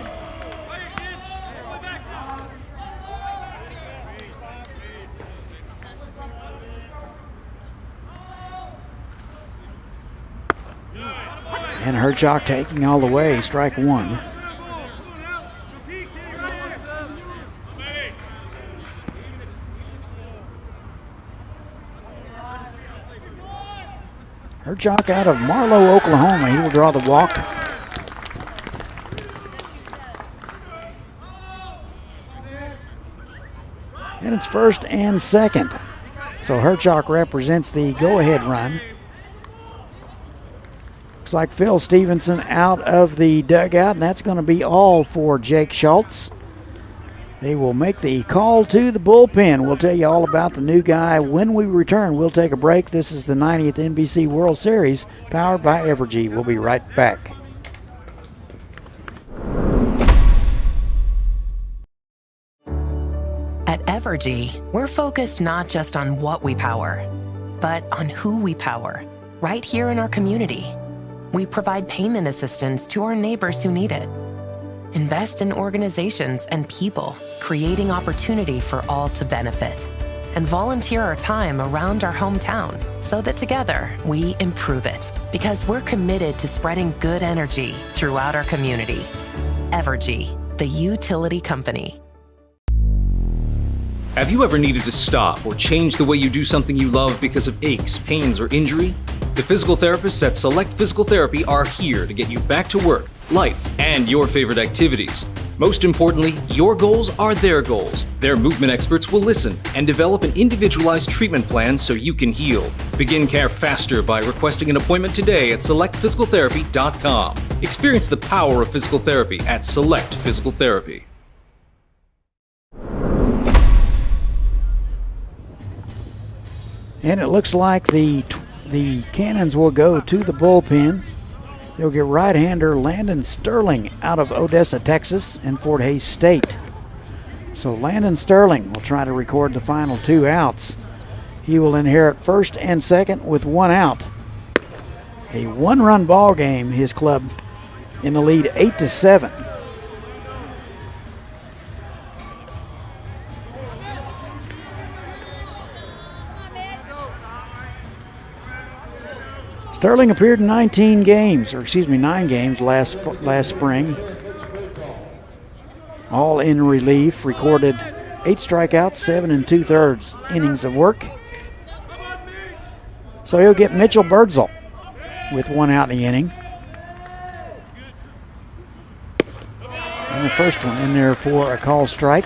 And Herchuk taking all the way, strike one. Herchuk out of Marlow, Oklahoma. He will draw the walk. And it's first and second. So Herchuk represents the go-ahead run. Looks like Phil Stevenson out of the dugout, and that's going to be all for Jake Schultz. They will make the call to the bullpen. We'll tell you all about the new guy when we return. We'll take a break. This is the 90th NBC World Series, powered by Evergy. We'll be right back. At Evergy, we're focused not just on what we power, but on who we power, right here in our community. We provide payment assistance to our neighbors who need it. Invest in organizations and people, creating opportunity for all to benefit. And volunteer our time around our hometown so that together we improve it. Because we're committed to spreading good energy throughout our community. Evergy, the utility company. Have you ever needed to stop or change the way you do something you love because of aches, pains, or injury? The physical therapists at Select Physical Therapy are here to get you back to work, life, and your favorite activities. Most importantly, your goals are their goals. Their movement experts will listen and develop an individualized treatment plan so you can heal. Begin care faster by requesting an appointment today at selectphysicaltherapy.com. Experience the power of physical therapy at Select Physical Therapy. And it looks like the Cannons will go to the bullpen. They'll get right-hander Landon Sterling out of Odessa, Texas, and Fort Hays State. So Landon Sterling will try to record the final two outs. He will inherit first and second with one out. A one-run ball game, his club in the lead 8-7. Sterling appeared in 9 games last spring. All in relief, recorded 8 strikeouts, 7 2/3 innings of work. So he'll get Mitchell Birdsall with one out in the inning. And the first one in there for a call strike.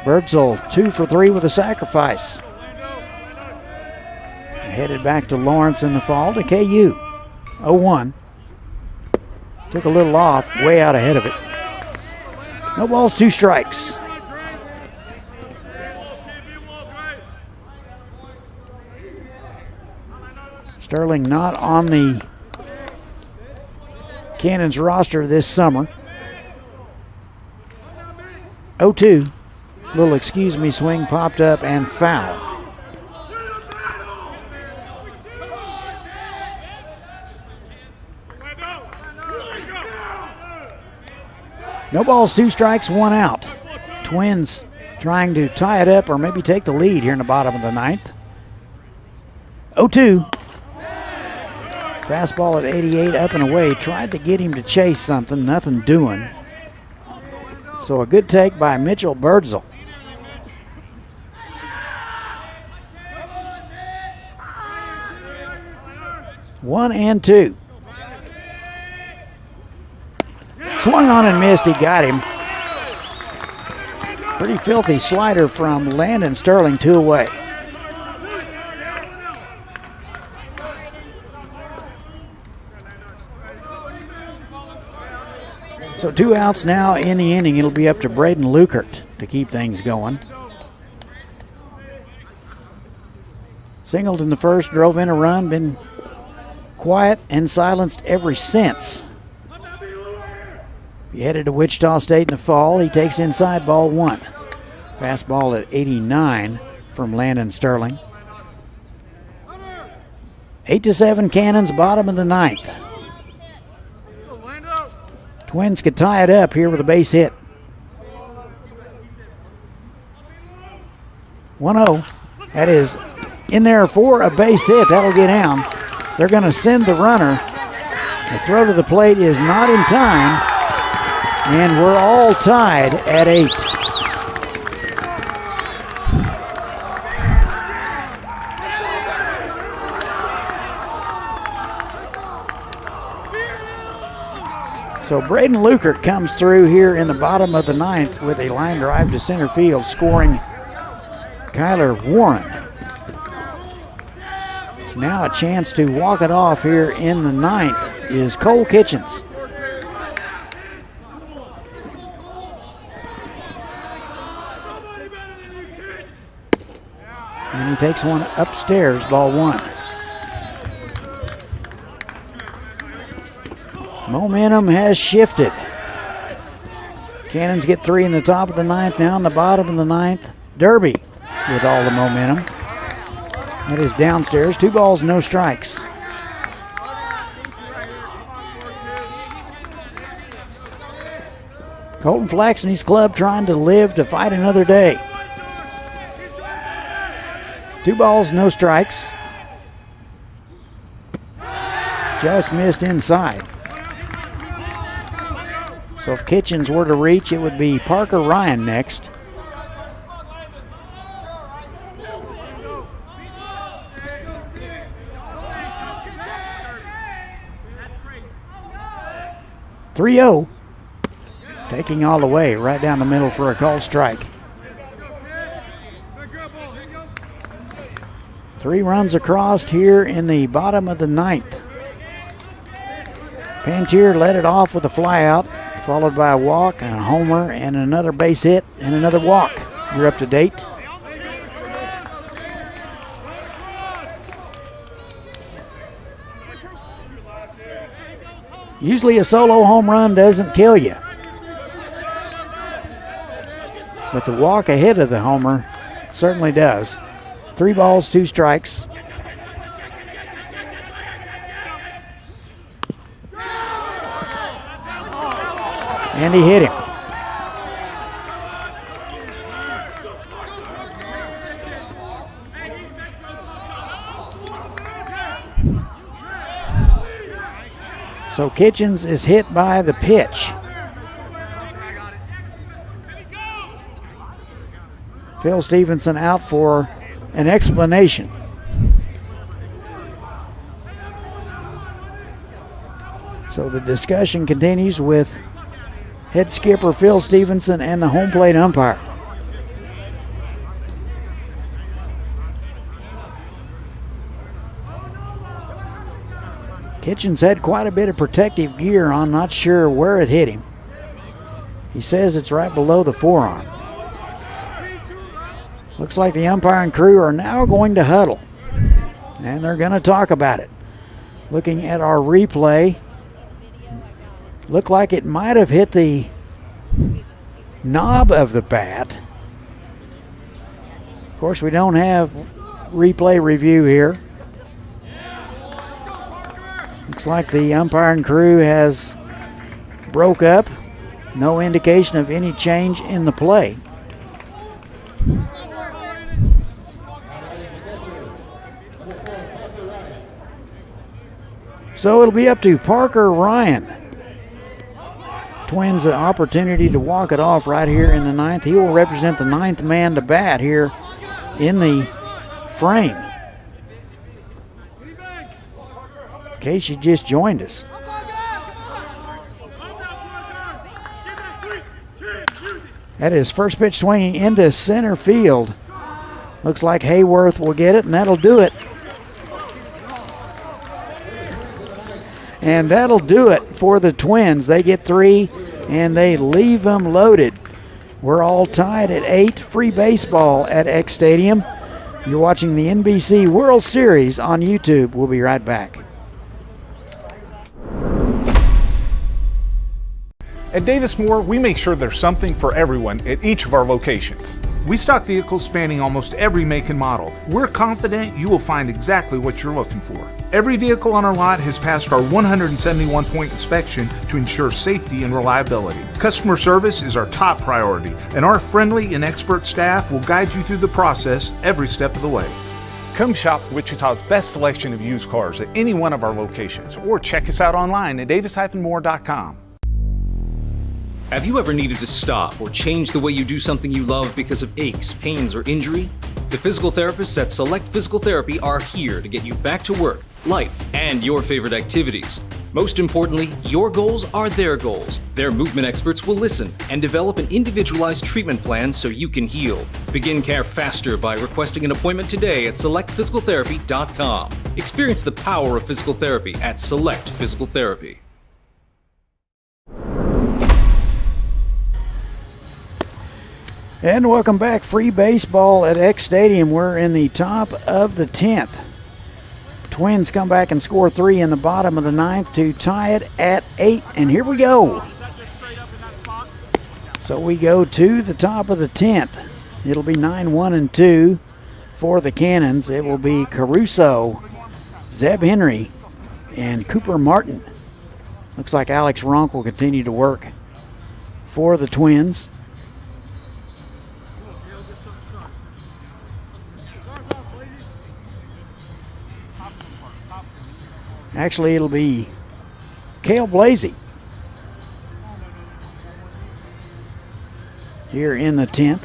Birdsall 2 for 3 with a sacrifice. Headed back to Lawrence in the fall to KU. 0-1. Took a little off, way out ahead of it. No balls, 2 strikes. Sterling not on the Cannons roster this summer. 0-2. Little excuse me swing popped up and foul. No balls, 2 strikes, 1 out. Twins trying to tie it up or maybe take the lead here in the bottom of the 9th. 0-2. Fastball at 88, up and away. Tried to get him to chase something, nothing doing. So a good take by Mitchell Birdsell. One and 2. Swung on and missed. He got him. Pretty filthy slider from Landon Sterling, 2 away. So 2 outs now in the inning. It'll be up to Braden Lukert to keep things going. Singled in the first, drove in a run, been quiet and silenced ever since. He headed to Wichita State in the fall. He takes inside, ball 1. Fastball at 89 from Landon Sterling. 8-7 Cannons, bottom of the 9th. Twins could tie it up here with a base hit. 1-0. That is in there for a base hit. That'll get down. They're going to send the runner. The throw to the plate is not in time. And we're all tied at 8. So Braden Lukert comes through here in the bottom of the 9th with a line drive to center field, scoring Kyler Warren. Now a chance to walk it off here in the 9th is Cole Kitchens. And he takes one upstairs, ball 1. Momentum has shifted. Cannons get 3 in the top of the 9th. Now in the bottom of the 9th, Derby with all the momentum. That is downstairs. 2 balls, no strikes. Colton Flax and his club trying to live to fight another day. 2 balls, no strikes. Just missed inside. So if Kitchens were to reach, it would be Parker Ryan next. .3-0. Taking all the way right down the middle for a called strike. 3 runs across here in the bottom of the 9th. Pantier led it off with a flyout, followed by a walk and a homer and another base hit and another walk. You're up to date. Usually a solo home run doesn't kill you. But the walk ahead of the homer certainly does. 3 balls, 2 strikes. And he hit him. So Kitchens is hit by the pitch. Phil Stevenson out for an explanation. So the discussion continues with head skipper Phil Stevenson and the home plate umpire. Kitchens had quite a bit of protective gear on, not sure where it hit him. He says it's right below the forearm. Looks like the umpire and crew are now going to huddle, and they're going to talk about it. Looking at our replay, looked like it might have hit the knob of the bat. Of course, we don't have replay review here. Looks like the umpire and crew has broke up. No indication of any change in the play. So it'll be up to Parker Ryan. Twins an opportunity to walk it off right here in the ninth. He will represent the ninth man to bat here in the frame. In case you just joined us. That is first pitch swinging into center field. Looks like Hayworth will get it, and that'll do it. And that'll do it for the Twins. They get 3, and they leave them loaded. We're all tied at 8. Free baseball at X Stadium. You're watching the NBC World Series on YouTube. We'll be right back. At Davis Moore, we make sure there's something for everyone at each of our locations. We stock vehicles spanning almost every make and model. We're confident you will find exactly what you're looking for. Every vehicle on our lot has passed our 171-point inspection to ensure safety and reliability. Customer service is our top priority, and our friendly and expert staff will guide you through the process every step of the way. Come shop Wichita's best selection of used cars at any one of our locations, or check us out online at davis-moore.com. Have you ever needed to stop or change the way you do something you love because of aches, pains, or injury? The physical therapists at Select Physical Therapy are here to get you back to work, life, and your favorite activities. Most importantly, your goals are their goals. Their movement experts will listen and develop an individualized treatment plan so you can heal. Begin care faster by requesting an appointment today at selectphysicaltherapy.com. Experience the power of physical therapy at Select Physical Therapy. And welcome back. Free baseball at X Stadium. We're in the top of the 10th. Twins come back and score 3 in the bottom of the 9th to tie it at 8. And here we go. So we go to the top of the 10th. It'll be 9-1-2 for the Cannons. It will be Caruso, Zeb Henry, and Cooper Martin. Looks like Alex Ronk will continue to work for the Twins. Actually, it'll be Cale Blasey here in the 10th.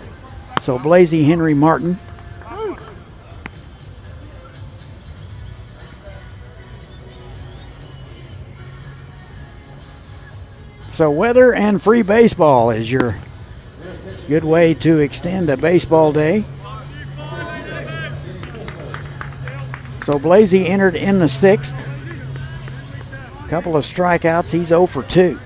So Blasey, Henry, Martin. So weather and free baseball is your good way to extend a baseball day. So Blasey entered in the 6th. Couple of strikeouts. He's 0 for 2.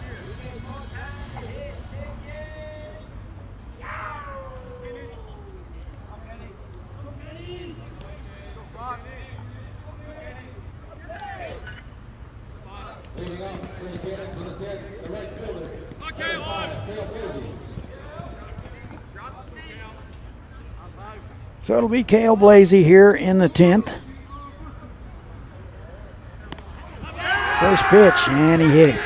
So it'll be Cale Blasey here in the 10th. First pitch, and he hit him.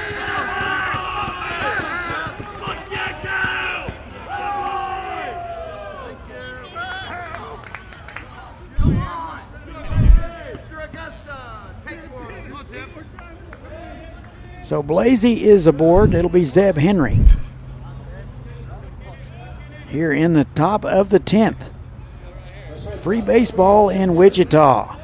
So Blasey is aboard. It'll be Zeb Henry here in the top of the 10th. Free baseball in Wichita.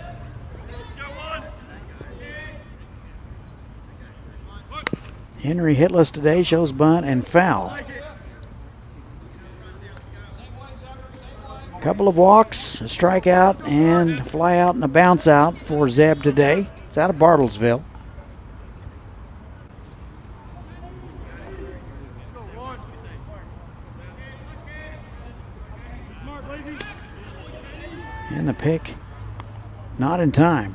Henry hitless today, shows bunt and foul. Couple of walks, a strikeout, and a fly out and a bounce out for Zeb today. It's out of Bartlesville. And the pick, not in time.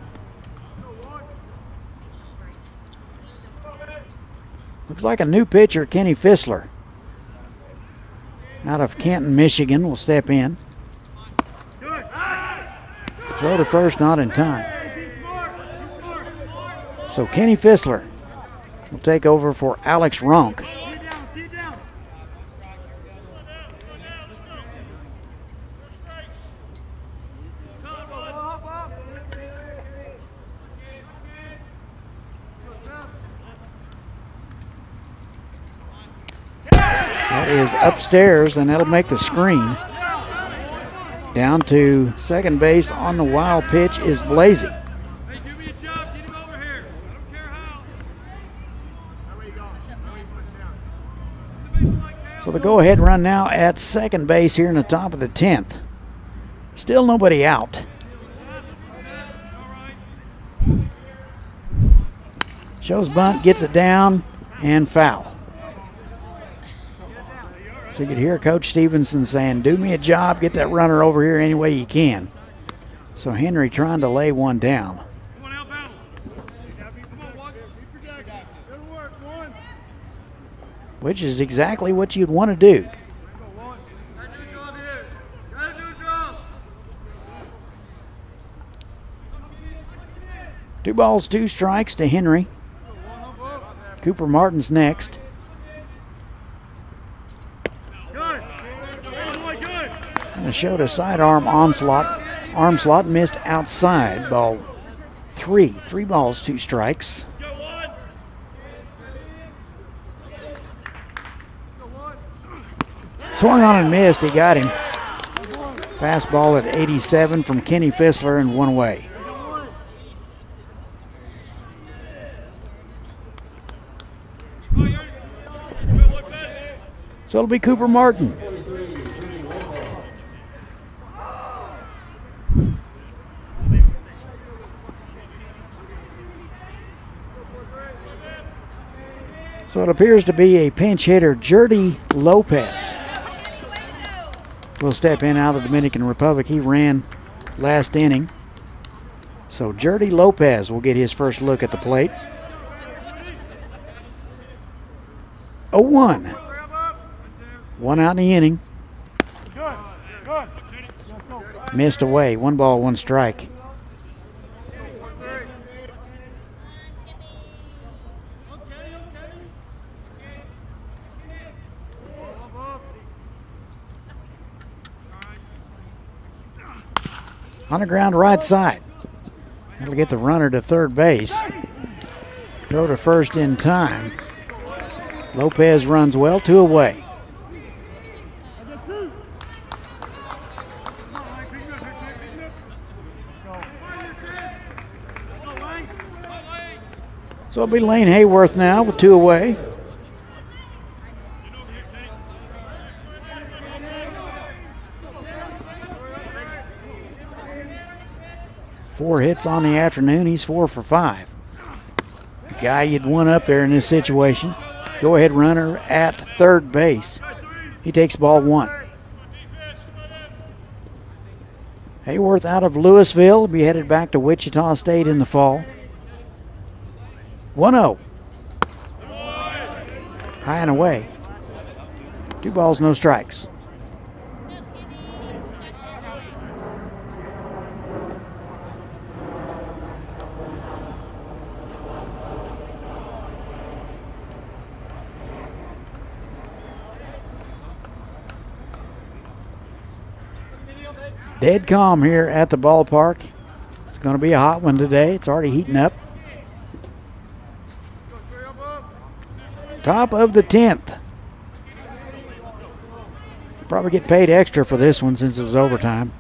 Looks like a new pitcher, Kenny Fissler, out of Canton, Michigan, will step in. Throw to first, not in time. So Kenny Fissler will take over for Alex Ronk. is upstairs, and that'll make the screen. Down to second base on the wild pitch is Blasey. So the go-ahead run now at second base here in the top of the 10th. Still nobody out. Shows bunt, gets it down, and foul. So you could hear Coach Stevenson saying, do me a job, get that runner over here any way you can. So Henry trying to lay one down. Which is exactly what you'd want to do. Two balls, two strikes to Henry. Cooper Martin's next. And it showed a sidearm onslaught. Arm slot missed outside. Ball three. 3 balls, 2 strikes. Swung on and missed. He got him. Fastball at 87 from Kenny Fissler and one away. So it'll be Cooper Martin. So it appears to be a pinch hitter, Jerdy Lopez. Will step in out of the Dominican Republic. He ran last inning. So Jerdy Lopez will get his first look at the plate. 0-1. 1 out in the inning. Missed away. 1 ball, 1 strike. On the ground right side. That'll get the runner to third base. Throw to first in time. Lopez runs well, 2 away. So it'll be Lane Hayworth now with 2 away. Four hits on the afternoon. He's 4 for 5. The guy you'd want up there in this situation. Go ahead runner at third base. He takes ball 1. Hayworth out of Louisville will be headed back to Wichita State in the fall. 1-0. High and away. 2 balls, no strikes. Dead calm here at the ballpark. It's going to be a hot one today. It's already heating up. Top of the 10th. Probably get paid extra for this one since it was overtime.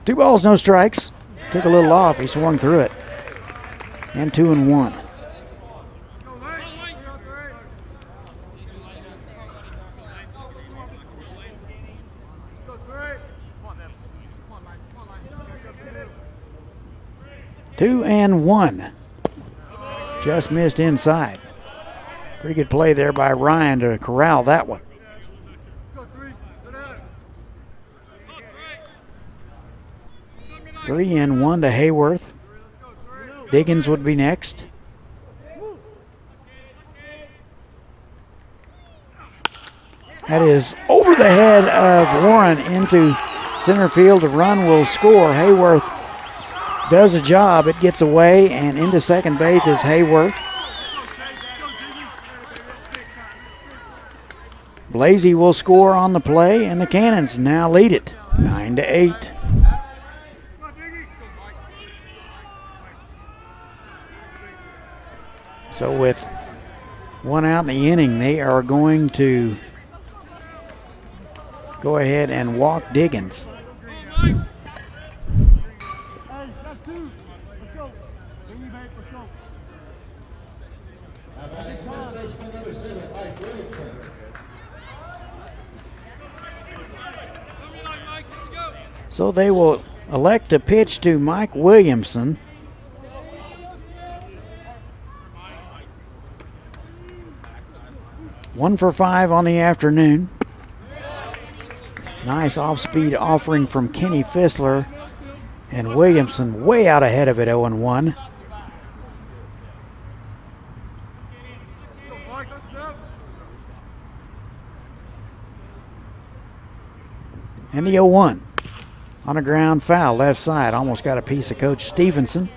2 balls, no strikes. Took a little off. He swung through it. And 2-1. Two and 1. Just missed inside. Pretty good play there by Ryan to corral that one. 3-1 to Hayworth. Diggins would be next. That is over the head of Warren into center field. A run will score. Hayworth does a job. It gets away, and into second base is Hayworth. Blasey will score on the play, and the Cannons now lead it 9-8. So with One out in the inning. They are going to go ahead and walk Diggins. So they will elect to pitch to Mike Williamson. One for 5 on the afternoon. Nice off-speed offering from Kenny Fissler. And Williamson way out ahead of it, 0-1. And the 0-1. On a ground foul, left side. Almost got a piece of Coach Stevenson.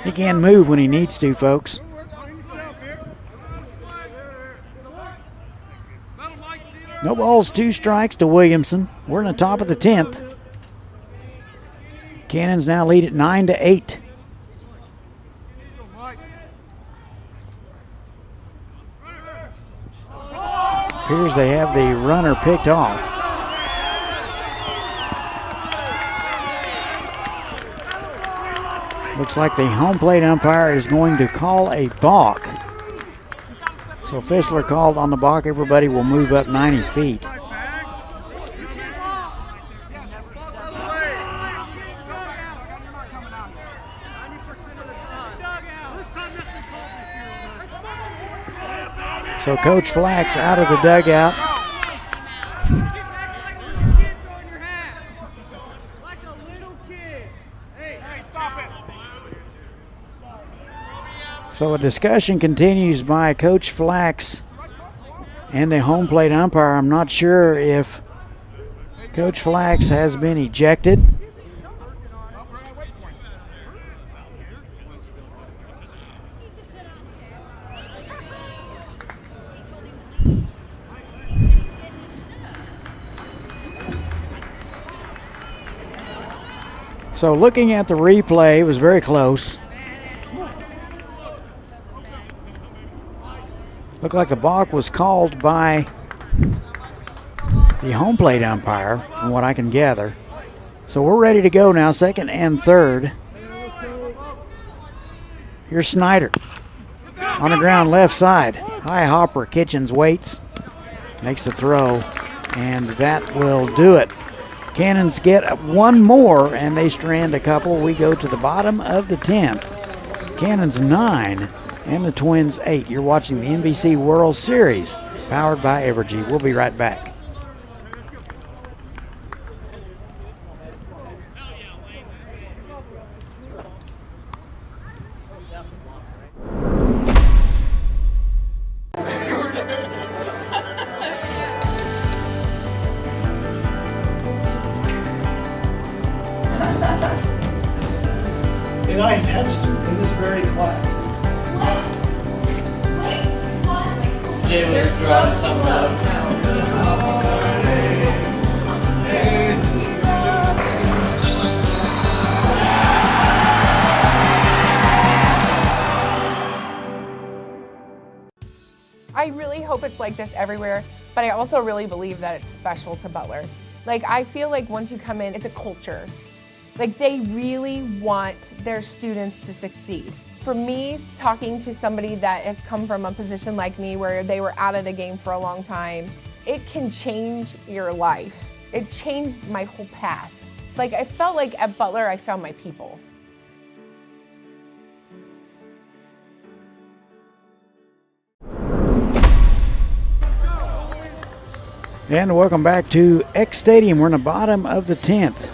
He can move when he needs to, folks. No balls, 2 strikes to Williamson. We're in the top of the 10th. Cannons now lead at 9-8. Appears they have the runner picked off. Looks like the home plate umpire is going to call a balk. So Fissler called on the balk. Everybody will move up 90 feet. So Coach Flax out of the dugout. So a discussion continues by Coach Flax and the home plate umpire. I'm not sure if Coach Flax has been ejected. So looking at the replay, it was very close. Looked like the balk was called by the home plate umpire, from what I can gather. So we're ready to go now, 2nd and 3rd. Here's Snyder. On the ground, left side. High hopper, Kitchens waits. Makes the throw, and that will do it. Cannons get one more, and they strand a couple. We go to the bottom of the 10th. Cannons 9. And the Twins 8. You're watching the NBC World Series, powered by Evergy. We'll be right back. And I had a student in this very class. Jay was drawing some love. I really hope it's like this everywhere, but I also really believe that it's special to Butler. Like, I feel like once you come in, it's a culture. Like, they really want their students to succeed. For me, talking to somebody that has come from a position like me where they were out of the game for a long time, it can change your life. It changed my whole path. Like, I felt like at Butler, I found my people. And welcome back to X Stadium. We're in the bottom of the 10th.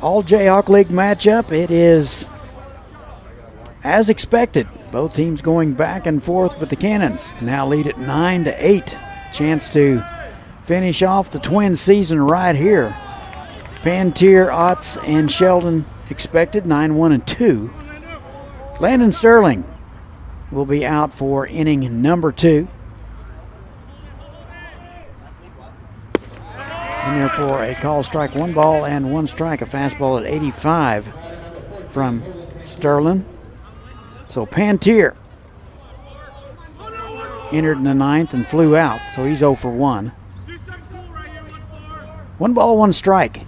All Jayhawk League matchup. It is as expected. Both teams going back and forth, but the Cannons now lead at 9-8. Chance to finish off the Twins season right here. Pantier, Otts, and Sheldon expected 9-1-2. Landon Sterling will be out for inning number 2. In there for a call strike, 1 ball and 1 strike, a fastball at 85 from Sterling. So Pantier entered in the 9th and flew out, so he's 0 for 1. 1 ball, 1 strike.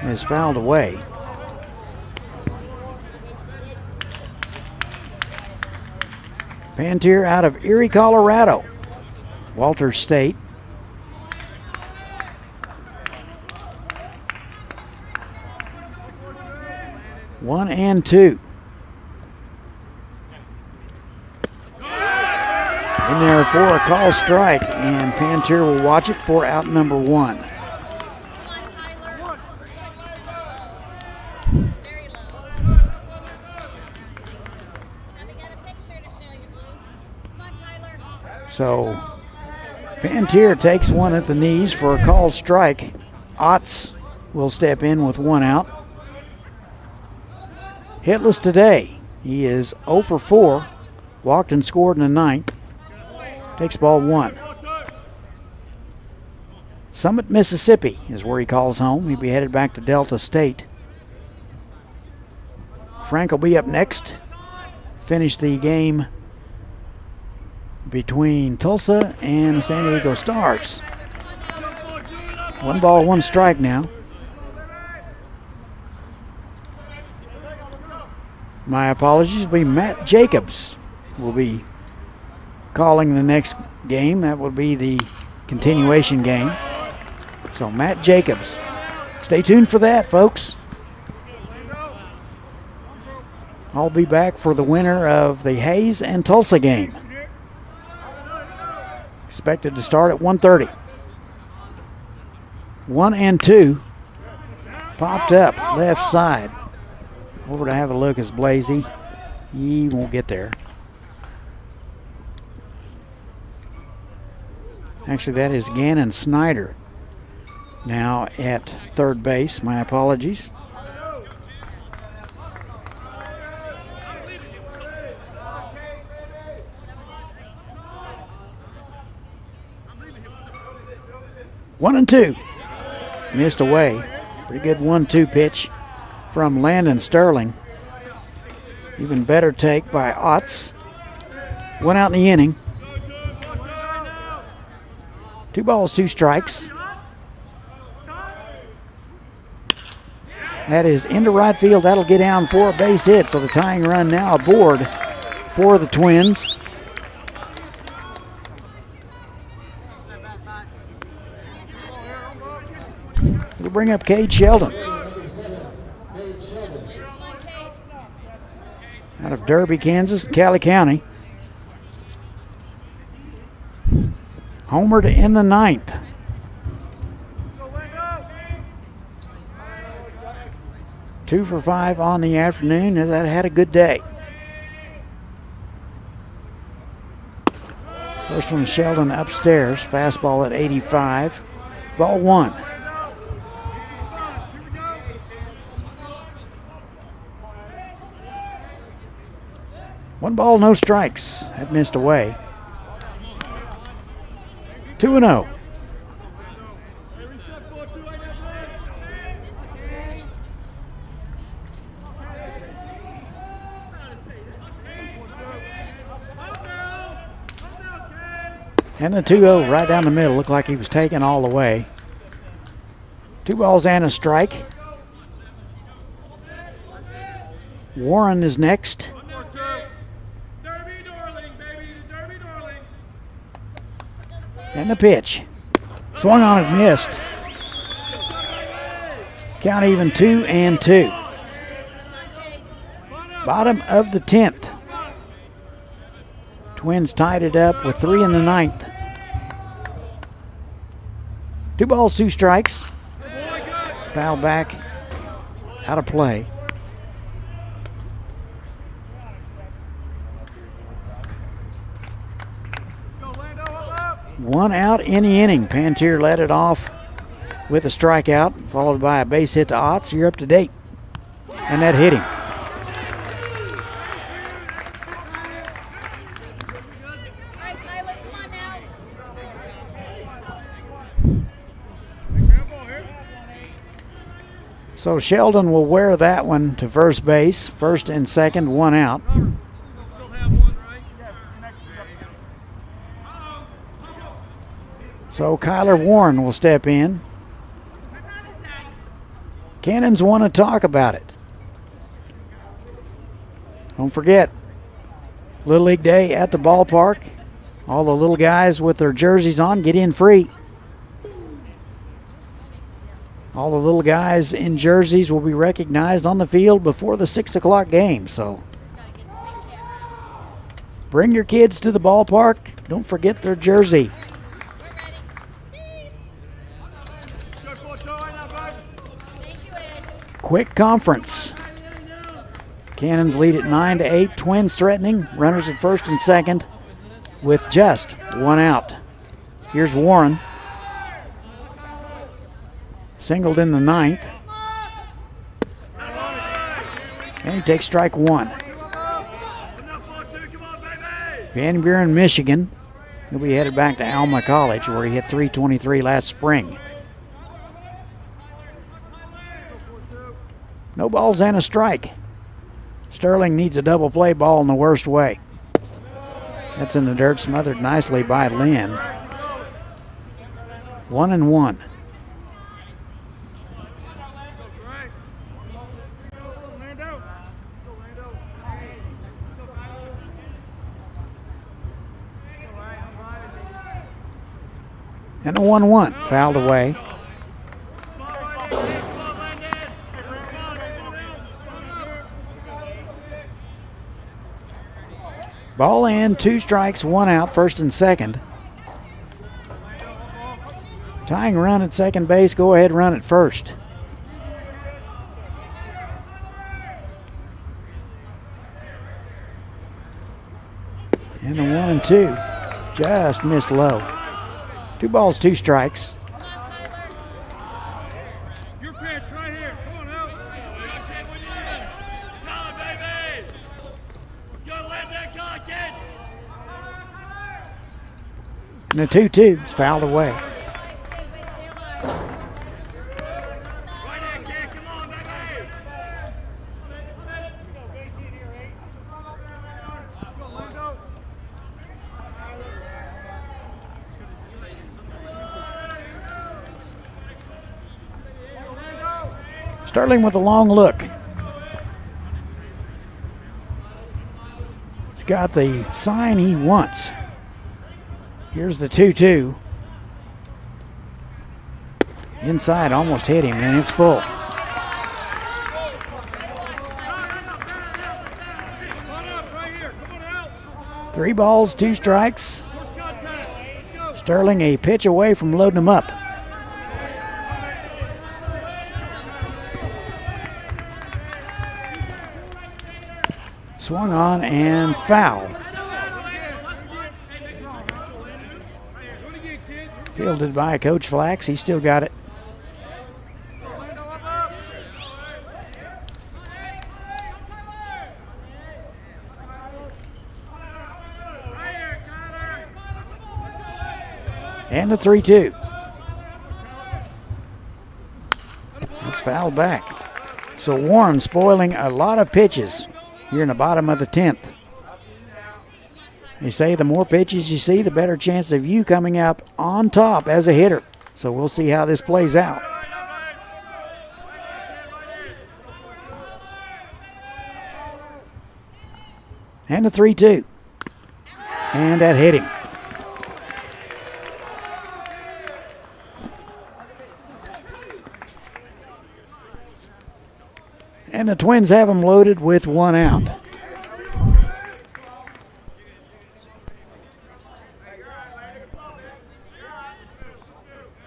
Is fouled away. Pantier out of Erie, Colorado. Walters State. One and 2. In there for a call strike, and Pantier will watch it for out number 1. So Pantier takes one at the knees for a called strike. Otts will step in with 1 out. Hitless today. He is 0 for 4. Walked and scored in the 9th. Takes ball 1. Summit, Mississippi is where he calls home. He'll be headed back to Delta State. Frank will be up next. Finish the game between Tulsa and the San Diego Stars. 1 ball, 1 strike now. My apologies, will be Matt Jacobs will be calling the next game. That will be the continuation game. So Matt Jacobs. Stay tuned for that, folks. I'll be back for the winner of the Hayes and Tulsa game. Expected to start at 1:30. 1 and 2. Popped up left side. Over to have a look is Blasey. He won't get there. Actually, that is Gannon Snyder now at third base. My apologies. One and 2. Missed away. Pretty good 1-2 pitch from Landon Sterling. Even better take by Otts. 1 out in the inning. 2 balls, 2 strikes. That is into right field. That'll get down for a base hit. So the tying run now aboard for the Twins. We'll bring up Cade Sheldon. Out of Derby, Kansas, and Cali County. Homered in the 9th. Two for 5 on the afternoon. That had a good day. First one, Sheldon upstairs. Fastball at 85. Ball 1. One ball, no strikes. That missed away. 2-0. And the 2-0 right down the middle. Looked like he was taken all the way. 2 balls and a strike. Warren is next. And the pitch. Swung on it, missed. Count even 2 and 2. Bottom of the 10th. Twins tied it up with 3 in the 9th. 2 balls, 2 strikes. Foul back, out of play. One out in the inning. Pantier led it off with a strikeout, followed by a base hit to Otts. You're up to date. And that hit him. So Sheldon will wear that one to first base. First and second, one out. So Kyler Warren will step in. Cannons want to talk about it. Don't forget, Little League Day at the ballpark. All the little guys with their jerseys on get in free. All the little guys in jerseys will be recognized on the field before the 6 o'clock game. So bring your kids to the ballpark. Don't forget their jersey. Quick conference. Cannons lead at 9-8. Twins threatening. Runners at first and second with just one out. Here's Warren. Singled in the ninth. And he takes strike one. Van Buren, Michigan. He'll be headed back to Alma College where he hit .323 last spring. No balls and a strike. Sterling needs a double play ball in the worst way. That's in the dirt, smothered nicely by Lynn. 1-1. And a 1-1, fouled away. Ball in, 2 strikes, 1 out, first and second. Tying run at second base, go ahead run at first. And a 1-2, just missed low. 2 balls, 2 strikes. And the 2-2 is fouled away. Sterling with a long look. He's got the sign he wants. Here's the 2-2. Inside, almost hit him, and it's full. Three balls, 2 strikes. Sterling a pitch away from loading him up. Swung on and foul. Fielded by Coach Flax. He still got it. And a 3-2. It's fouled back. So Warren spoiling a lot of pitches here in the bottom of the 10th. They say the more pitches you see, the better chance of you coming out on top as a hitter. So we'll see how this plays out. And a 3-2. And that hit him. And the Twins have them loaded with 1 out.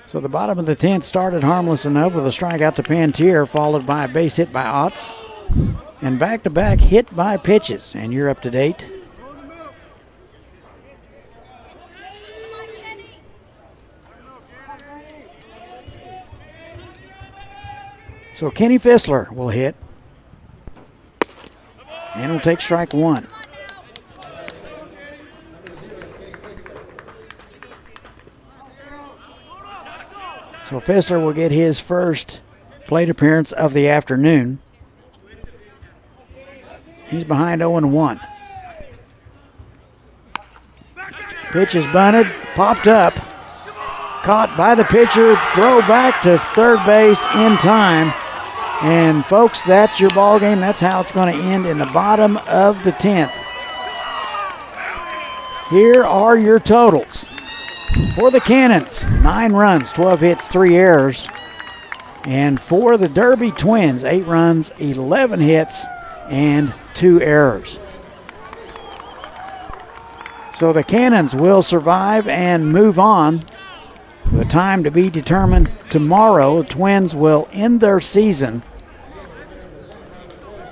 So the bottom of the 10th started harmless enough with a strikeout to Pantier, followed by a base hit by Otts, and back-to-back hit by pitches. And you're up to date. So Kenny Fissler will hit, and will take strike 1. So Fissler will get his first plate appearance of the afternoon. He's behind 0-1. Pitch is bunted, popped up, caught by the pitcher, throw back to third base in time. And folks, that's your ball game. That's how it's going to end in the bottom of the 10th. Here are your totals. For the Cannons, 9 runs, 12 hits, 3 errors. And for the Derby Twins, 8 runs, 11 hits, and 2 errors. So the Cannons will survive and move on. The time to be determined tomorrow. The Twins will end their season.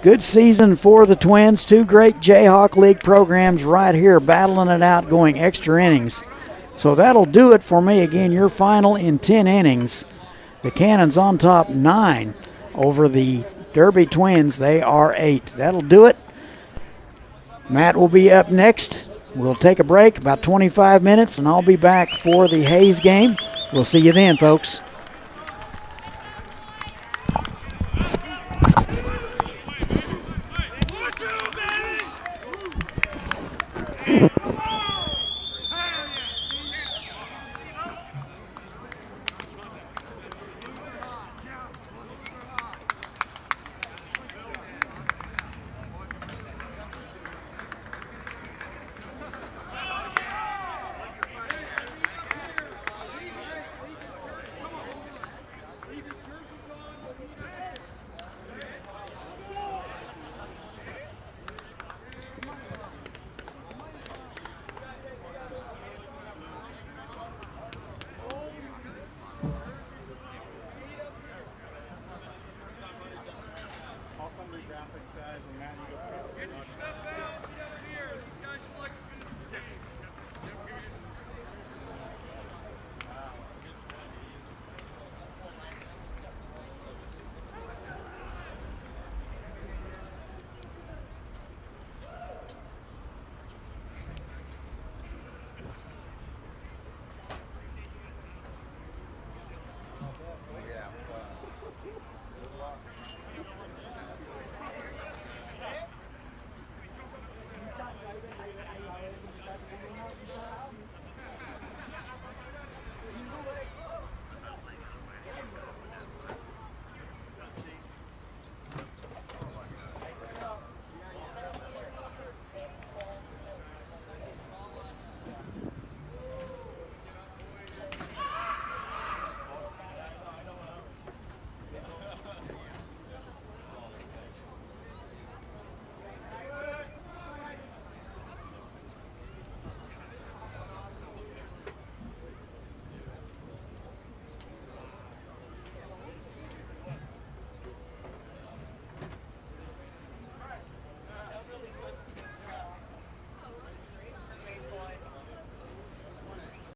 Good season for the Twins. 2 great Jayhawk League programs right here battling it out, going extra innings. So that'll do it for me. Again, your final in 10 innings. The Cannons on top 9 over the Derby Twins. They are 8. That'll do it. Matt will be up next. We'll take a break, about 25 minutes, and I'll be back for the Hayes game. We'll see you then, folks.